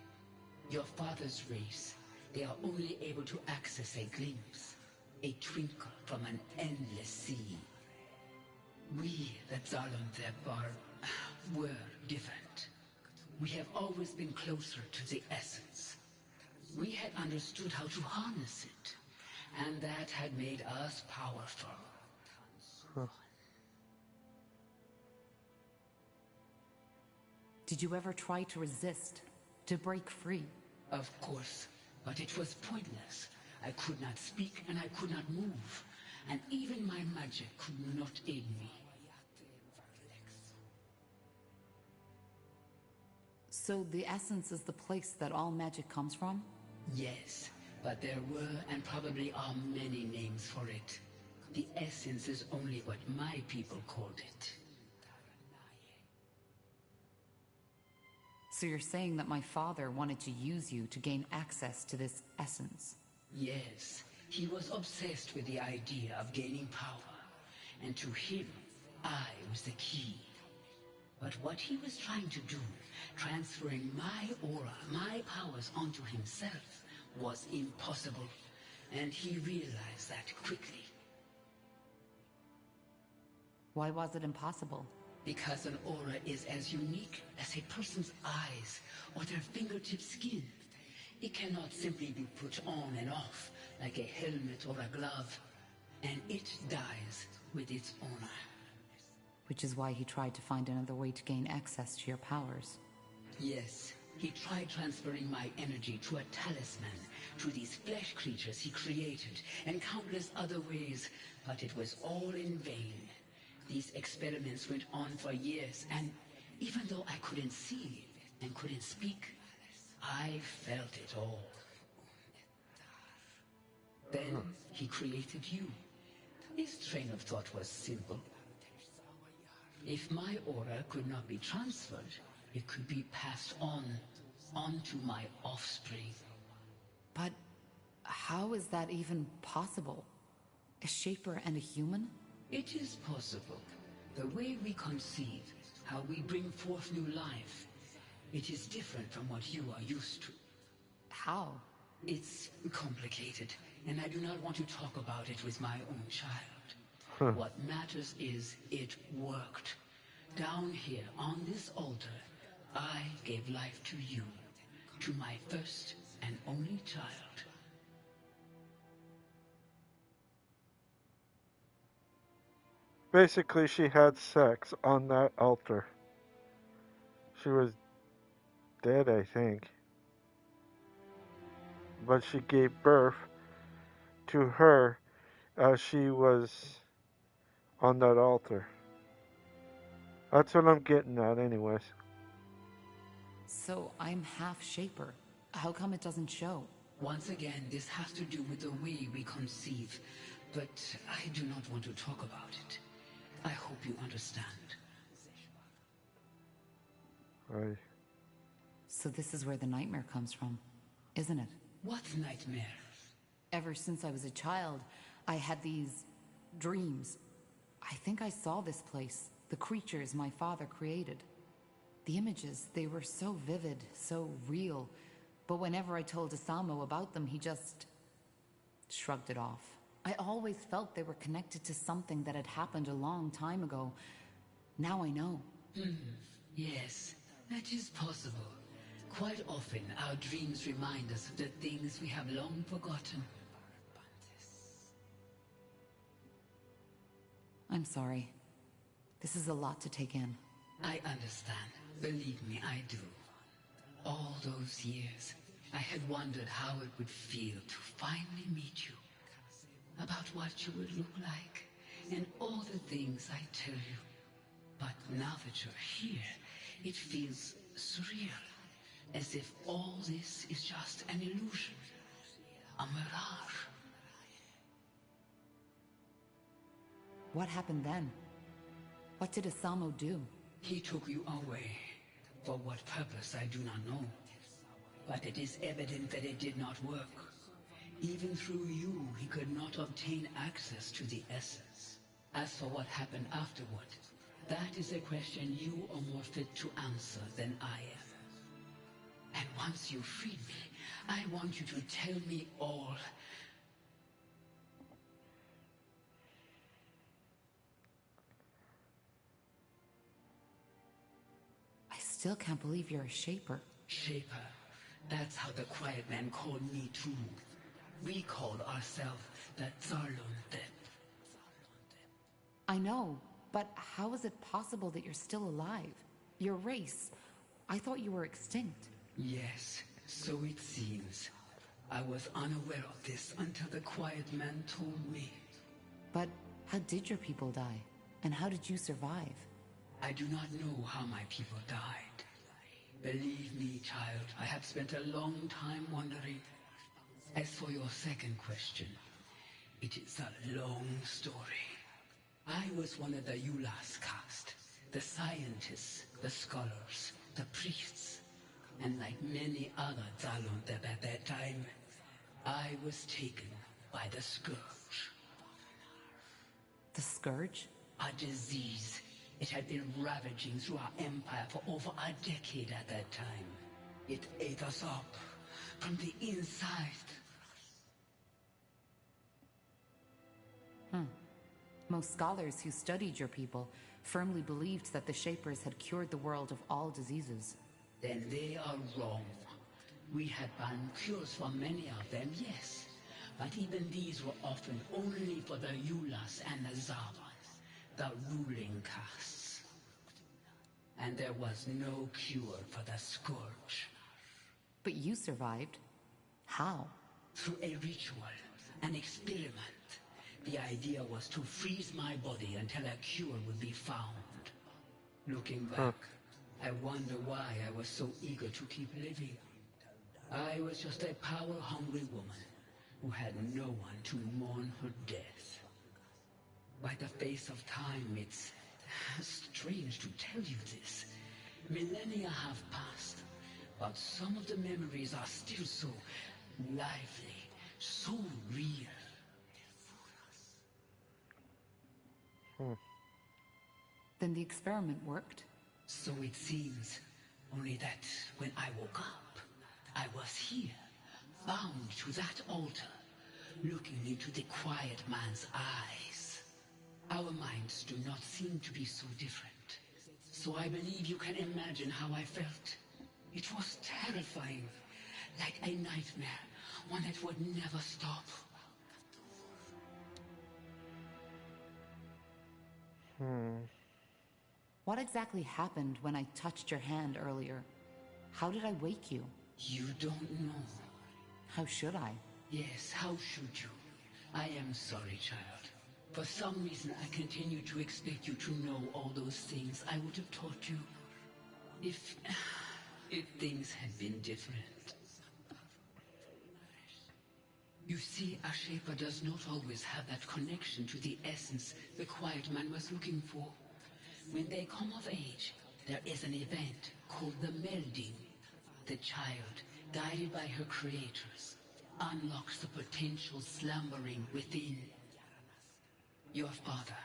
Your father's race, They are only able to access a glimpse, a twinkle from an endless sea. We, the Zalantep, were different. We have always been closer to the essence. We had understood how to harness it, and that had made us powerful. Huh. Did you ever try to resist, to break free? Of course, but it was pointless. I could not speak and I could not move, and even my magic could not aid me. So the essence is the place that all magic comes from? Yes, but there were and probably are many names for it. The essence is only what my people called it. So you're saying that my father wanted to use you to gain access to this essence? Yes, he was obsessed with the idea of gaining power, and to him, I was the key. But what he was trying to do, transferring my aura, my powers onto himself, was impossible, and he realized that quickly. Why was it impossible? Because an aura is as unique as a person's eyes or their fingertip skin. It cannot simply be put on and off like a helmet or a glove, and it dies with its owner. Which is why he tried to find another way to gain access to your powers. Yes, he tried transferring my energy to a talisman, to these flesh creatures he created, and countless other ways, but it was all in vain. These experiments went on for years, and even though I couldn't see and couldn't speak, I felt it all. Then he created you. His train of thought was simple. If my aura could not be transferred, it could be passed onto my offspring. But how is that even possible? A shaper and a human? It is possible. The way we conceive, how we bring forth new life, it is different from what you are used to. How? It's complicated, and I do not want to talk about it with my own child. What matters is it worked. Down here on this altar, I gave life to you, to my first and only child. Basically, she had sex on that altar. She was dead, I think. But she gave birth to her as she was on that altar. That's what I'm getting at, anyways. So I'm half shaper. How come it doesn't show? Once again, this has to do with the way we conceive, but I do not want to talk about it. I hope you understand. Right. So this is where the nightmare comes from, isn't it? What nightmare? Ever since I was a child, I had these dreams. I think I saw this place, the creatures my father created. The images, they were so vivid, so real. But whenever I told Asamo about them, he just shrugged it off. I always felt they were connected to something that had happened a long time ago. Now I know. Yes, that is possible. Quite often, our dreams remind us of the things we have long forgotten. I'm sorry. This is a lot to take in. I understand. Believe me, I do. All those years, I had wondered how it would feel to finally meet you. About what you would look like, and all the things I tell you. But now that you're here, it feels surreal. As if all this is just an illusion. A mirage. What happened then? What did Asamo do? He took you away. For what purpose, I do not know. But it is evident that it did not work. Even through you, he could not obtain access to the essence. As for what happened afterward, that is a question you are more fit to answer than I am. And once you freed me, I want you to tell me all. I still can't believe you're a Shaper. Shaper. That's how the Quiet Man called me too. We called ourselves the Zalunde. I know, but how is it possible that you're still alive? Your race. I thought you were extinct. Yes, so it seems. I was unaware of this until the Quiet Man told me. But how did your people die? And how did you survive? I do not know how my people died. Believe me, child, I have spent a long time wondering. As for your second question, it is a long story. I was one of the Yulas caste, the scientists, the scholars, the priests, and like many other Zalundeb at that time, I was taken by the Scourge. The Scourge? A disease. It had been ravaging through our empire for over a decade at that time. It ate us up from the inside. Most scholars who studied your people firmly believed that the Shapers had cured the world of all diseases. Then they are wrong. We had found cures for many of them, yes. But even these were often only for the Yulas and the Zavas, the ruling castes. And there was no cure for the Scourge. But you survived. How? Through a ritual, an experiment. The idea was to freeze my body until a cure would be found. Looking back, I wonder why I was so eager to keep living. I was just a power-hungry woman who had no one to mourn her death. By the face of time, it's strange to tell you this. Millennia have passed, but some of the memories are still so lively, so real. Then the experiment worked? So it seems. Only that when I woke up, I was here, bound to that altar, looking into the Quiet Man's eyes. Our minds do not seem to be so different. So I believe you can imagine how I felt. It was terrifying, like a nightmare, one that would never stop. What exactly happened when I touched your hand earlier? How did I wake you? You don't know. How should I? Yes, how should you? I am sorry, child. For some reason, I continue to expect you to know all those things I would have taught you. If things had been different. You see, a Shaper does not always have that connection to the essence the Quiet Man was looking for. When they come of age, there is an event called the melding. The child, guided by her creators, unlocks the potential slumbering within. Your father,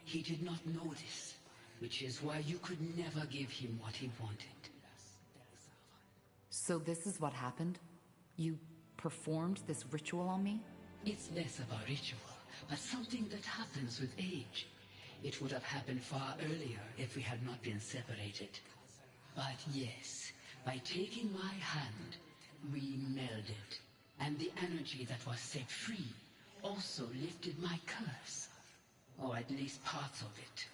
he did not know this, which is why you could never give him what he wanted. So this is what happened? You performed this ritual on me? It's less of a ritual, but something that happens with age. It would have happened far earlier if we had not been separated. But yes, by taking my hand, we melded. And the energy that was set free also lifted my curse. Or at least parts of it.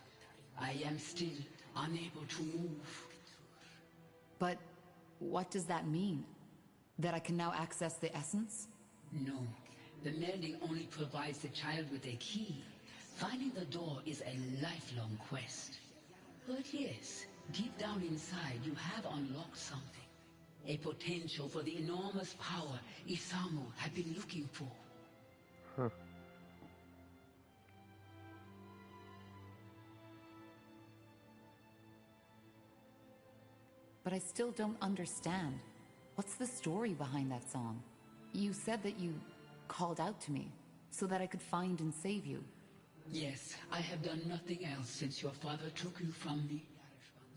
I am still unable to move. But what does that mean? That I can now access the essence? No. The melding only provides the child with a key. Finding the door is a lifelong quest. But yes, deep down inside you have unlocked something. A potential for the enormous power Isamu had been looking for. But I still don't understand. What's the story behind that song? You said that you called out to me so that I could find and save you. Yes, I have done nothing else since your father took you from me.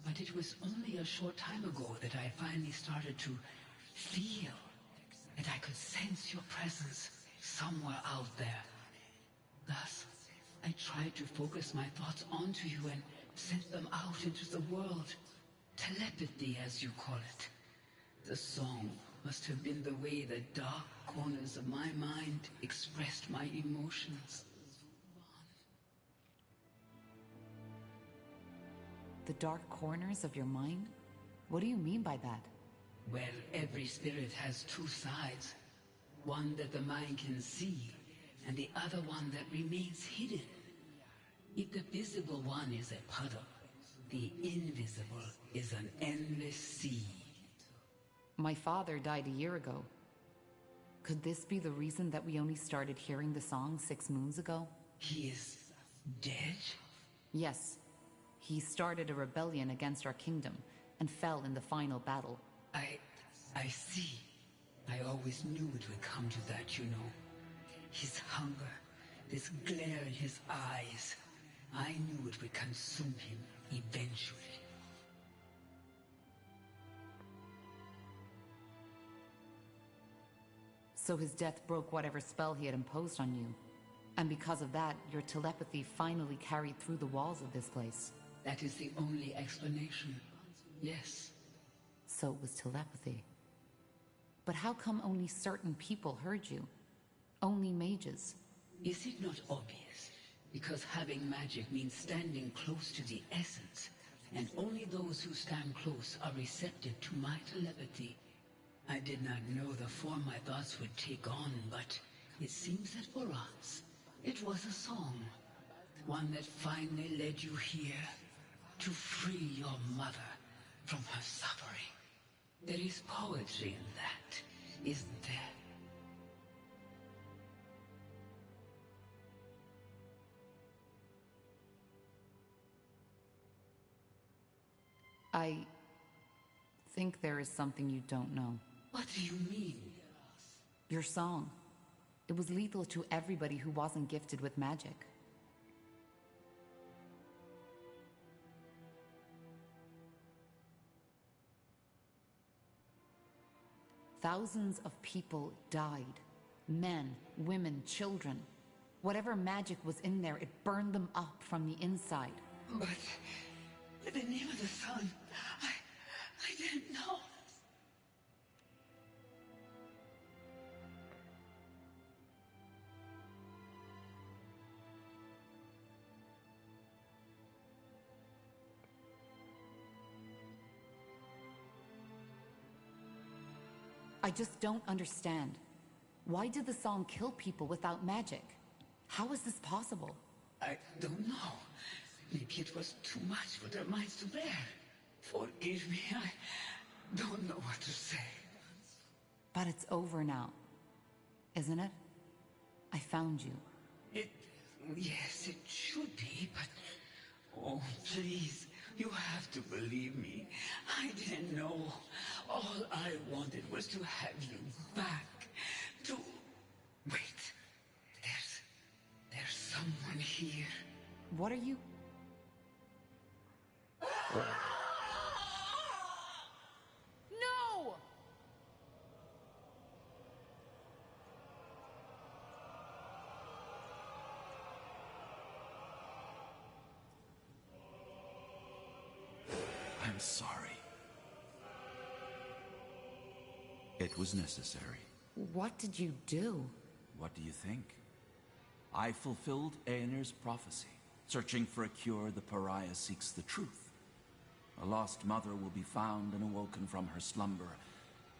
But it was only a short time ago that I finally started to feel that I could sense your presence somewhere out there. Thus, I tried to focus my thoughts onto you and send them out into the world. Telepathy, as you call it. The song must have been the way the dark corners of my mind expressed my emotions. The dark corners of your mind? What do you mean by that? Well, every spirit has two sides. One that the mind can see, and the other one that remains hidden. If the visible one is a puddle, the invisible is an endless sea. My father died a year ago. Could this be the reason that we only started hearing the song 6 moons ago? He is dead? Yes. He started a rebellion against our kingdom and fell in the final battle. I see. I always knew it would come to that, you know. His hunger, this glare in his eyes. I knew it would consume him eventually. So his death broke whatever spell he had imposed on you. And because of that, your telepathy finally carried through the walls of this place. That is the only explanation. Yes. So it was telepathy. But how come only certain people heard you? Only mages? Is it not obvious? Because having magic means standing close to the essence, and only those who stand close are receptive to my telepathy. I did not know the form my thoughts would take on, but it seems that for us, it was a song. One that finally led you here, to free your mother from her suffering. There is poetry in that, isn't there? I think there is something you don't know. What do you mean? Your song. It was lethal to everybody who wasn't gifted with magic. Thousands of people died. Men, women, children. Whatever magic was in there, it burned them up from the inside. But the name of the sun, I didn't know. I just don't understand. Why did the song kill people without magic? How is this possible? I don't know. Maybe it was too much for their minds to bear. Forgive me, I don't know what to say. But it's over now, isn't it? I found you. Yes, it should be, but... Oh, please, you have to believe me. I didn't know. All I wanted was to have you back. To... Wait. There's someone here. What are you... No! I'm sorry. It was necessary. What did you do? What do you think? I fulfilled Aenir's prophecy. Searching for a cure, the pariah seeks the truth. A lost mother will be found and awoken from her slumber,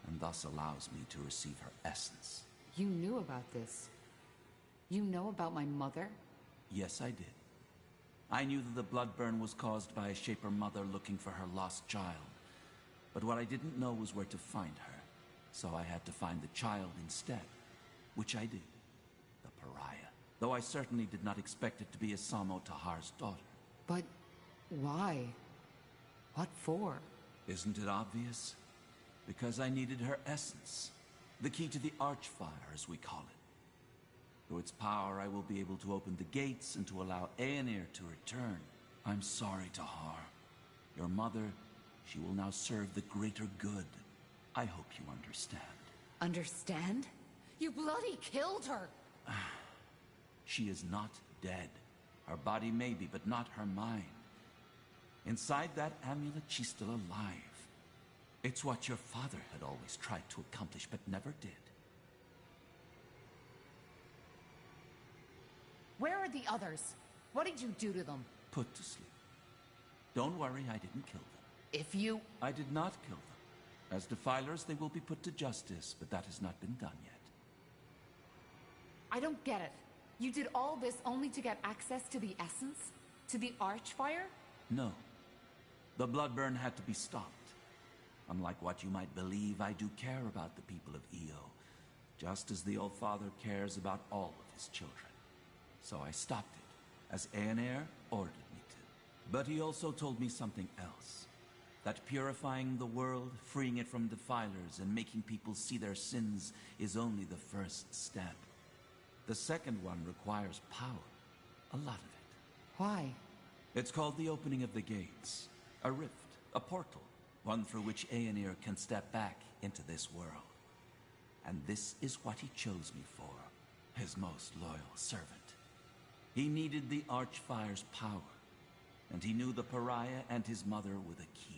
and thus allows me to receive her essence. You knew about this. You know about my mother? Yes, I did. I knew that the bloodburn was caused by a Shaper mother looking for her lost child. But what I didn't know was where to find her. So I had to find the child instead, which I did. The pariah. Though I certainly did not expect it to be Asamo Tahar's daughter. But why? What for? Isn't it obvious? Because I needed her essence. The key to the Archfire, as we call it. Through its power, I will be able to open the gates and to allow Aenir to return. I'm sorry, Tahar. Your mother, she will now serve the greater good. I hope you understand. Understand? You bloody killed her! She is not dead. Her body may be, but not her mind. Inside that amulet, she's still alive. It's what your father had always tried to accomplish, but never did. Where are the others? What did you do to them? Put to sleep. Don't worry, I didn't kill them. If you... I did not kill them. As defilers, they will be put to justice, but that has not been done yet. I don't get it. You did all this only to get access to the essence? To the Archfire? No. The bloodburn had to be stopped. Unlike what you might believe, I do care about the people of Io, just as the Old Father cares about all of his children. So I stopped it, as Aenair ordered me to. But he also told me something else. That purifying the world, freeing it from defilers, and making people see their sins is only the first step. The second one requires power. A lot of it. Why? It's called the opening of the gates. A rift, a portal, one through which Aenair can step back into this world. And this is what he chose me for, his most loyal servant. He needed the Archfire's power, and he knew the Pariah and his mother were the key.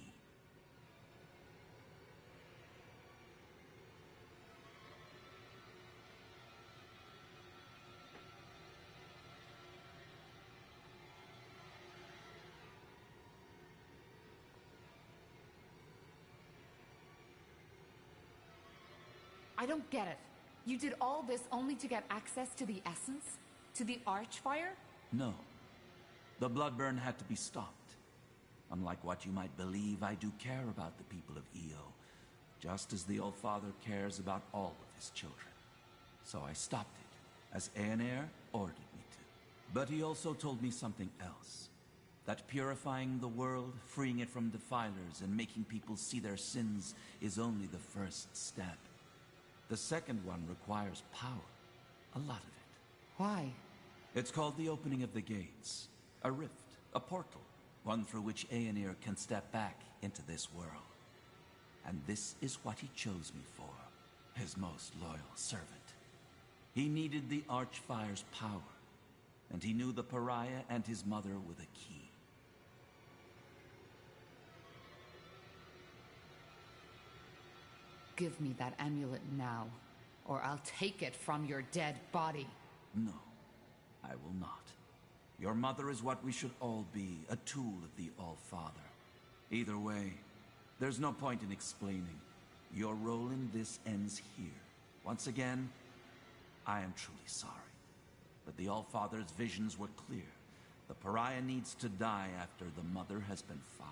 I don't get it. You did all this only to get access to the essence? To the Archfire? No. The bloodburn had to be stopped. Unlike what you might believe, I do care about the people of Io, just as the Old Father cares about all of his children. So I stopped it, as Aenair ordered me to. But he also told me something else. That purifying the world, freeing it from defilers, and making people see their sins is only the first step. The second one requires power. A lot of it. Why? It's called the opening of the gates. A rift, a portal, one through which Aenair can step back into this world. And this is what he chose me for, his most loyal servant. He needed the Archfire's power, and he knew the Pariah and his mother were the key. Give me that amulet now, or I'll take it from your dead body. No, I will not. Your mother is what we should all be, a tool of the All-Father. Either way, there's no point in explaining. Your role in this ends here. Once again, I am truly sorry. But the All-Father's visions were clear. The Pariah needs to die after the mother has been found.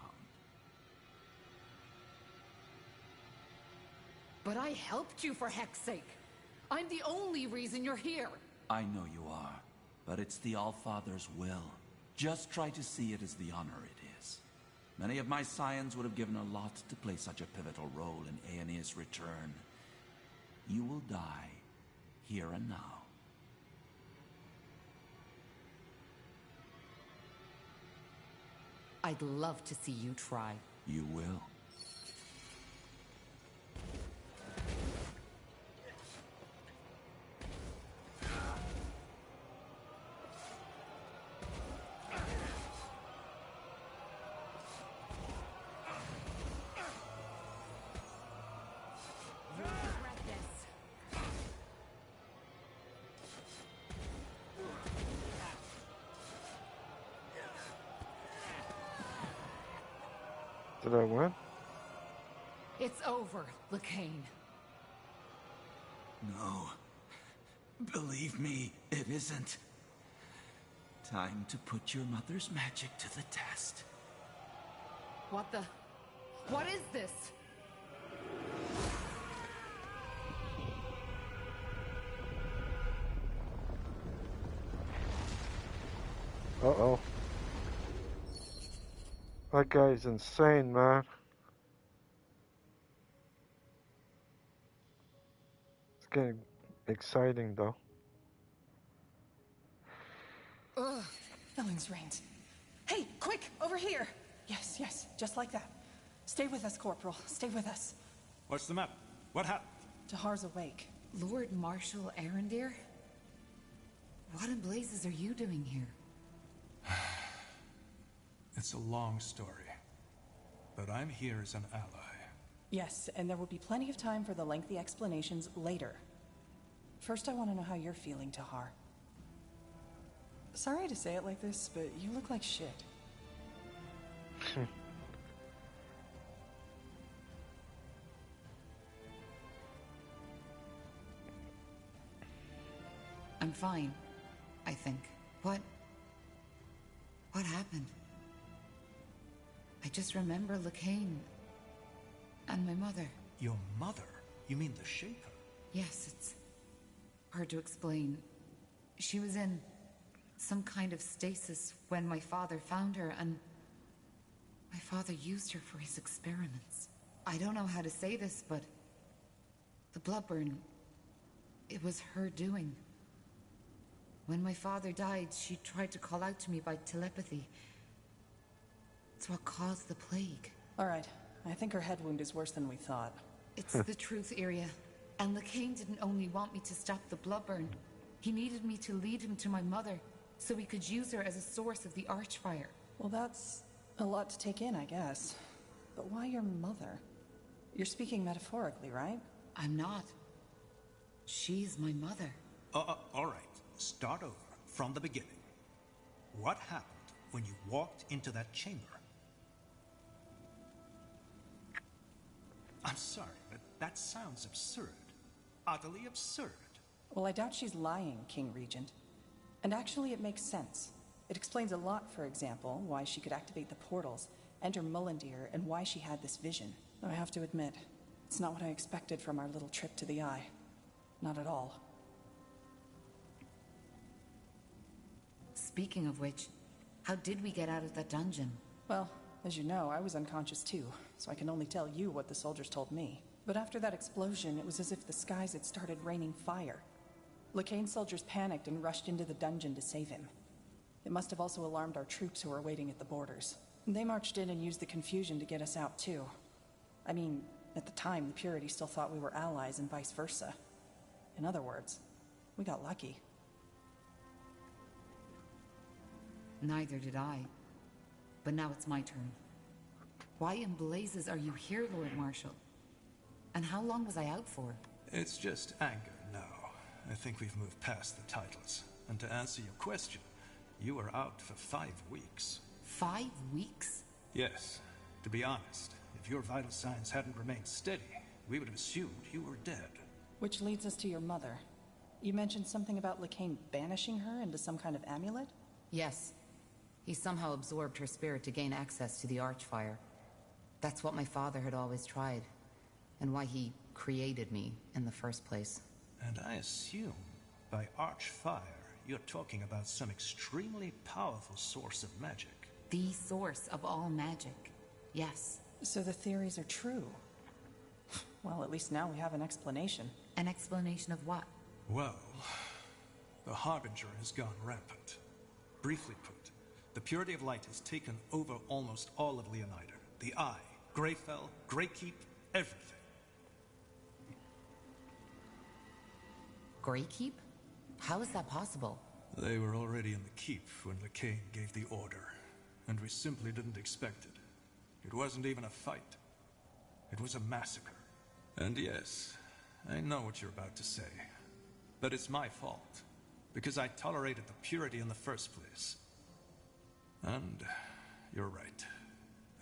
But I helped you for heck's sake. I'm the only reason you're here. I know you are, but it's the All-Father's will. Just try to see it as the honor it is. Many of my scions would have given a lot to play such a pivotal role in Aeneas' return. You will die, here and now. I'd love to see you try. You will. Did I win? It's over, Lacane. No. Believe me, it isn't. Time to put your mother's magic to the test. What the... What is this? Uh-oh. That guy's insane, man. It's getting exciting, though. Ugh, Felon's reins. Hey, quick, over here! Yes, yes, just like that. Stay with us, Corporal. Stay with us. What's the matter? What happened? Tahar's awake. Lord Marshal Arendir? What in blazes are you doing here? It's a long story, but I'm here as an ally. Yes, and there will be plenty of time for the lengthy explanations later. First, I want to know how you're feeling, Tahar. Sorry to say it like this, but you look like shit. I'm fine, I think. What happened? I just remember Lacane and my mother. Your mother? You mean the Shaper? Yes, it's hard to explain. She was in some kind of stasis when my father found her, and my father used her for his experiments. I don't know how to say this, but the bloodburn, it was her doing. When my father died, she tried to call out to me by telepathy. It's what caused the plague. All right. I think her head wound is worse than we thought. It's the truth, Iria. And Lacane didn't only want me to stop the bloodburn. He needed me to lead him to my mother, so we could use her as a source of the Archfire. Well, that's a lot to take in, I guess. But why your mother? You're speaking metaphorically, right? I'm not. She's my mother. All right. Start over from the beginning. What happened when you walked into that chamber? I'm sorry, but that sounds absurd. Utterly absurd. Well, I doubt she's lying, King Regent. And actually, it makes sense. It explains a lot, for example, why she could activate the portals, enter Mullendeer, and why she had this vision. Though I have to admit, it's not what I expected from our little trip to the Eye. Not at all. Speaking of which, how did we get out of that dungeon? Well, as you know, I was unconscious too, so I can only tell you what the soldiers told me. But after that explosion, it was as if the skies had started raining fire. Lacane's soldiers panicked and rushed into the dungeon to save him. It must have also alarmed our troops who were waiting at the borders. They marched in and used the confusion to get us out too. I mean, at the time, the Purity still thought we were allies and vice versa. In other words, we got lucky. Neither did I. But now it's my turn. Why in blazes are you here, Lord Marshal? And how long was I out for? It's just anger now. I think we've moved past the titles. And to answer your question, you were out for 5 weeks. 5 weeks? Yes. To be honest, if your vital signs hadn't remained steady, we would have assumed you were dead. Which leads us to your mother. You mentioned something about Lacane banishing her into some kind of amulet? Yes. He somehow absorbed her spirit to gain access to the Archfire. That's what my father had always tried, and why he created me in the first place. And I assume, by Archfire, you're talking about some extremely powerful source of magic. The source of all magic, yes. So the theories are true. Well, at least now we have an explanation. An explanation of what? Well, the Harbinger has gone rampant. Briefly put, the Purity of Light has taken over almost all of Leonider. The Eye, Greyfell, Greykeep, everything. Greykeep? How is that possible? They were already in the keep when Lacane gave the order, and we simply didn't expect it. It wasn't even a fight. It was a massacre. And yes, I know what you're about to say. But it's my fault, because I tolerated the Purity in the first place. And you're right.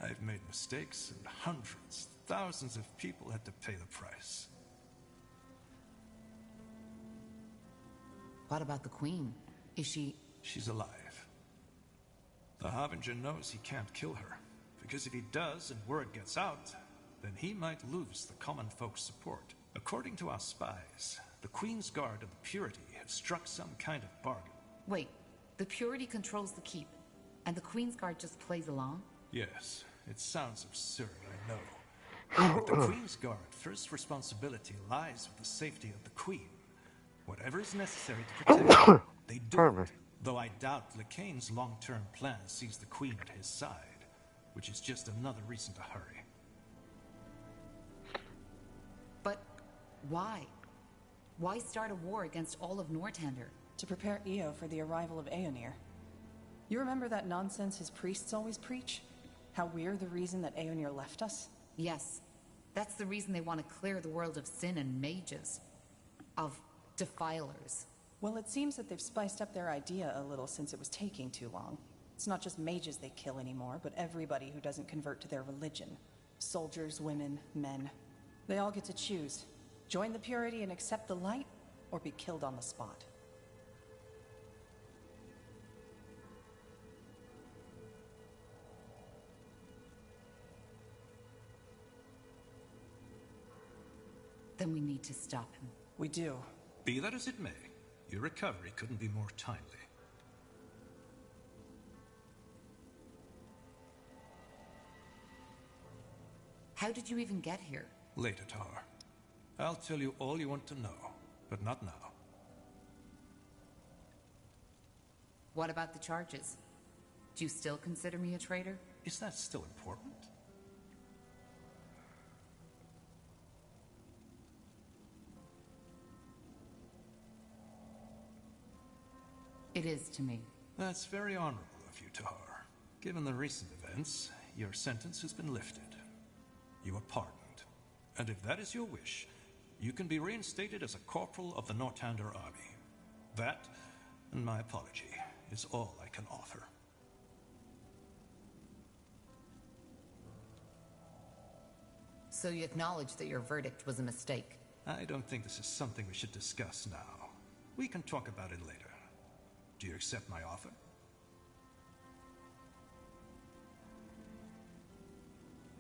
I've made mistakes, and hundreds, thousands of people had to pay the price. What about the Queen? Is she... She's alive. The Harbinger knows he can't kill her, because if he does and word gets out, then he might lose the common folk's support. According to our spies, the Queen's Guard and the Purity have struck some kind of bargain. Wait, the Purity controls the keep, and the Queen's Guard just plays along? Yes, it sounds absurd, I know. But the Queen's Guard first responsibility lies with the safety of the Queen. Whatever is necessary to protect her, they do it. Though I doubt Lacane's long-term plan sees the Queen at his side. which is just another reason to hurry. But why? Why start a war against all of Northander? To prepare Io for the arrival of Aeonir. You remember that nonsense his priests always preach? How we're the reason that Aeonir left us? Yes. That's the reason they want to clear the world of sin and mages. Of defilers. Well, it seems that they've spiced up their idea a little since it was taking too long. It's not just mages they kill anymore, but everybody who doesn't convert to their religion. Soldiers, women, men. They all get to choose. Join the purity and accept the light, or be killed on the spot. Then we need to stop him. We do. Be that as it may, your recovery couldn't be more timely. How did you even get here? Later, Tar. I'll tell you all you want to know, but not now. What about the charges? Do you still consider me a traitor? Is that still important? It is to me. That's very honorable of you, Tahar. Given the recent events, your sentence has been lifted. You are pardoned. And if that is your wish, you can be reinstated as a corporal of the Northander army. That, and my apology, is all I can offer. So you acknowledge that your verdict was a mistake? I don't think this is something we should discuss now. We can talk about it later. Do you accept my offer?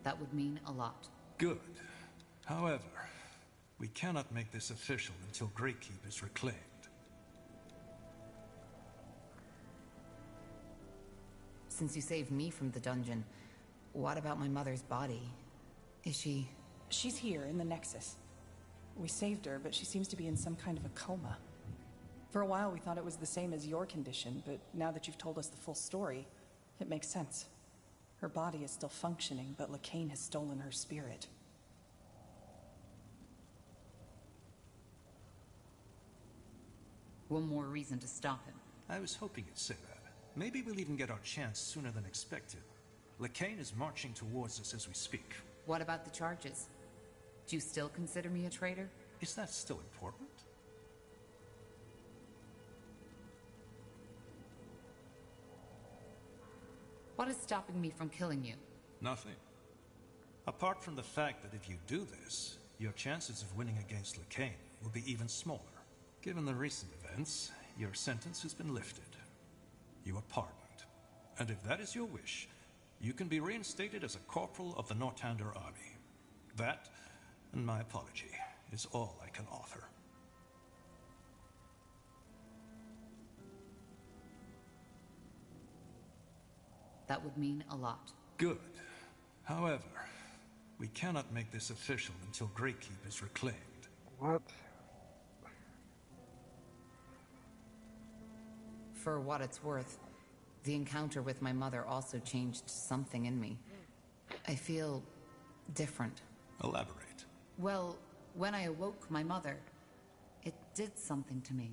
That would mean a lot. Good. However, we cannot make this official until Greykeep is reclaimed. Since you saved me from the dungeon, what about my mother's body? Is she... She's here in the Nexus. We saved her, but she seems to be in some kind of a coma. For a while we thought it was the same as your condition, but now that you've told us the full story, it makes sense. Her body is still functioning, but Lacane has stolen her spirit. One more reason to stop him. I was hoping you'd say that. Maybe we'll even get our chance sooner than expected. Lacane is marching towards us as we speak. What about the charges? Do you still consider me a traitor? Is that still important? What is stopping me from killing you? Nothing. Apart from the fact that if you do this, your chances of winning against Lacane will be even smaller. Given the recent events, your sentence has been lifted. You are pardoned. And if that is your wish, you can be reinstated as a corporal of the Northander army. That, and my apology, is all I can offer. That would mean a lot. Good. However, we cannot make this official until Greykeep is reclaimed. What? For what it's worth, the encounter with my mother also changed something in me. I feel different. Elaborate. Well, when I awoke my mother, it did something to me.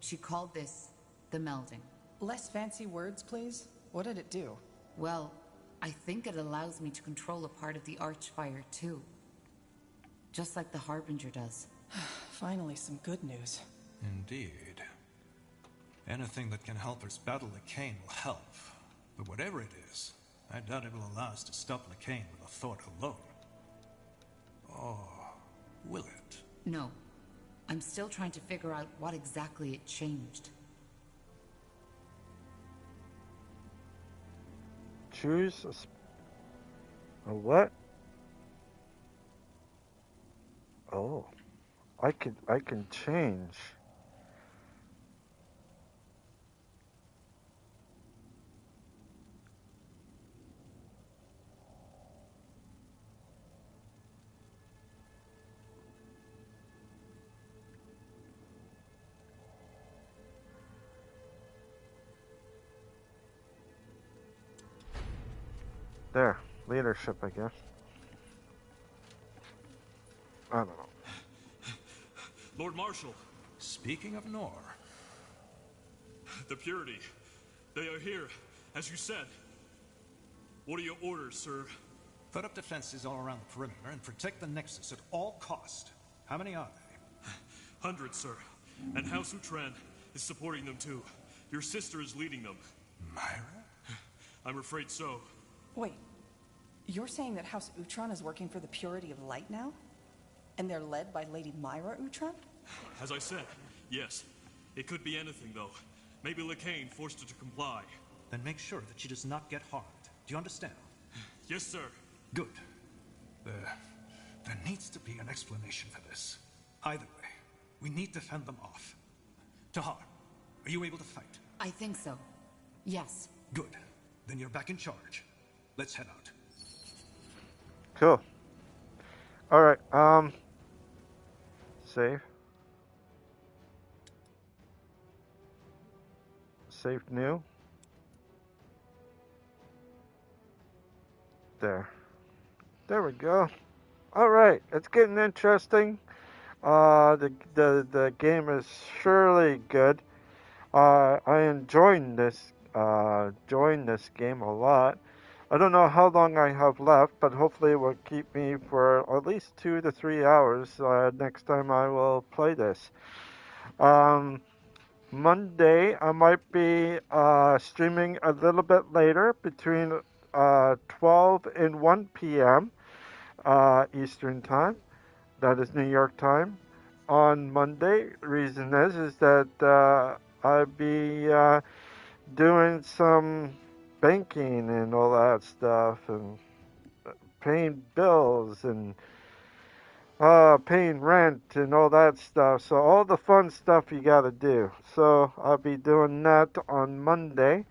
She called this the melding. Less fancy words, please. What did it do? Well, I think it allows me to control a part of the Archfire, too. Just like the Harbinger does. Finally, some good news. Indeed. Anything that can help us battle Lacane will help. But whatever it is, I doubt it will allow us to stop Lacane with a thought alone. Or will it? No. I'm still trying to figure out what exactly it changed. Choose a what? Oh, I can change. There, leadership, I guess. I don't know. Lord Marshal. Speaking of Nor. The Purity. They are here, as you said. What are your orders, sir? Put up defenses all around the perimeter and protect the Nexus at all cost. How many are they? Hundreds, sir. And House Utran is supporting them too. Your sister is leading them. Myra? I'm afraid so. Wait, you're saying that House Utran is working for the Purity of Light now? And they're led by Lady Myra Utran? As I said, yes. It could be anything, though. Maybe Lacane forced her to comply. Then make sure that she does not get harmed. Do you understand? Yes, sir. Good. There needs to be an explanation for this. Either way, we need to fend them off. Tahar, are you able to fight? I think so. Yes. Good. Then you're back in charge. Let's head out. Cool. Alright, save. Save new. There. There we go. Alright, it's getting interesting. The game is surely good. I enjoying this game a lot. I don't know how long I have left, but hopefully it will keep me for at least 2 to 3 hours next time I will play this. Monday I might be streaming a little bit later between 12 and 1 p.m. Eastern Time. That is New York time. On Monday, reason is that I'll be doing some banking and all that stuff, and paying bills and paying rent and all that stuff. So all the fun stuff you got to do. So I'll be doing that on Monday.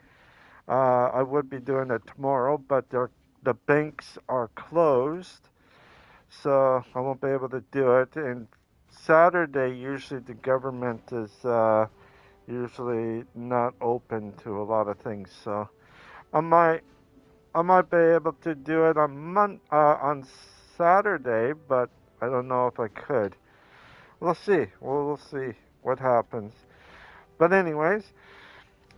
I would be doing it tomorrow, but the banks are closed, so I won't be able to do it. And Saturday, usually the government is usually not open to a lot of things, so I might be able to do it on Saturday, but I don't know if I could. We'll see. We'll see what happens. But anyways,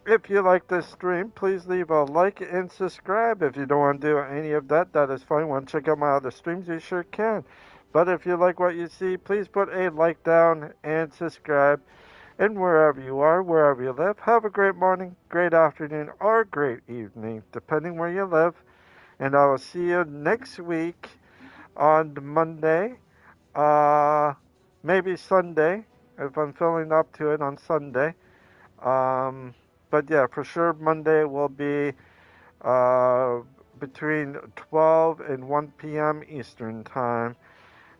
if you like this stream, please leave a like and subscribe. If you don't want to do any of that, that is fine. Want to check out my other streams, you sure can. But if you like what you see, please put a like down and subscribe. And wherever you are, wherever you live, have a great morning, great afternoon, or great evening, depending where you live. And I will see you next week on Monday, maybe Sunday, if I'm feeling up to it on Sunday. But yeah, for sure Monday will be between 12 and 1 p.m. Eastern Time.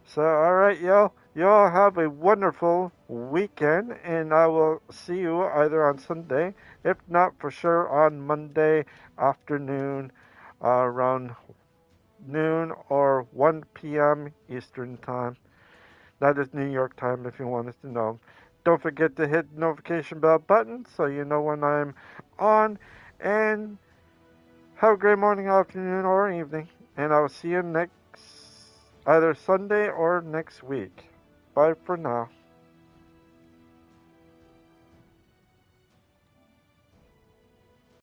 So, alright, y'all. Y'all have a wonderful weekend, and I will see you either on Sunday, if not for sure on Monday afternoon, around noon or 1 p.m. Eastern Time. That is New York time if you want us to know. Don't forget to hit the notification bell button so you know when I'm on, and have a great morning, afternoon, or evening, and I will see you next either Sunday or next week. Bye for now.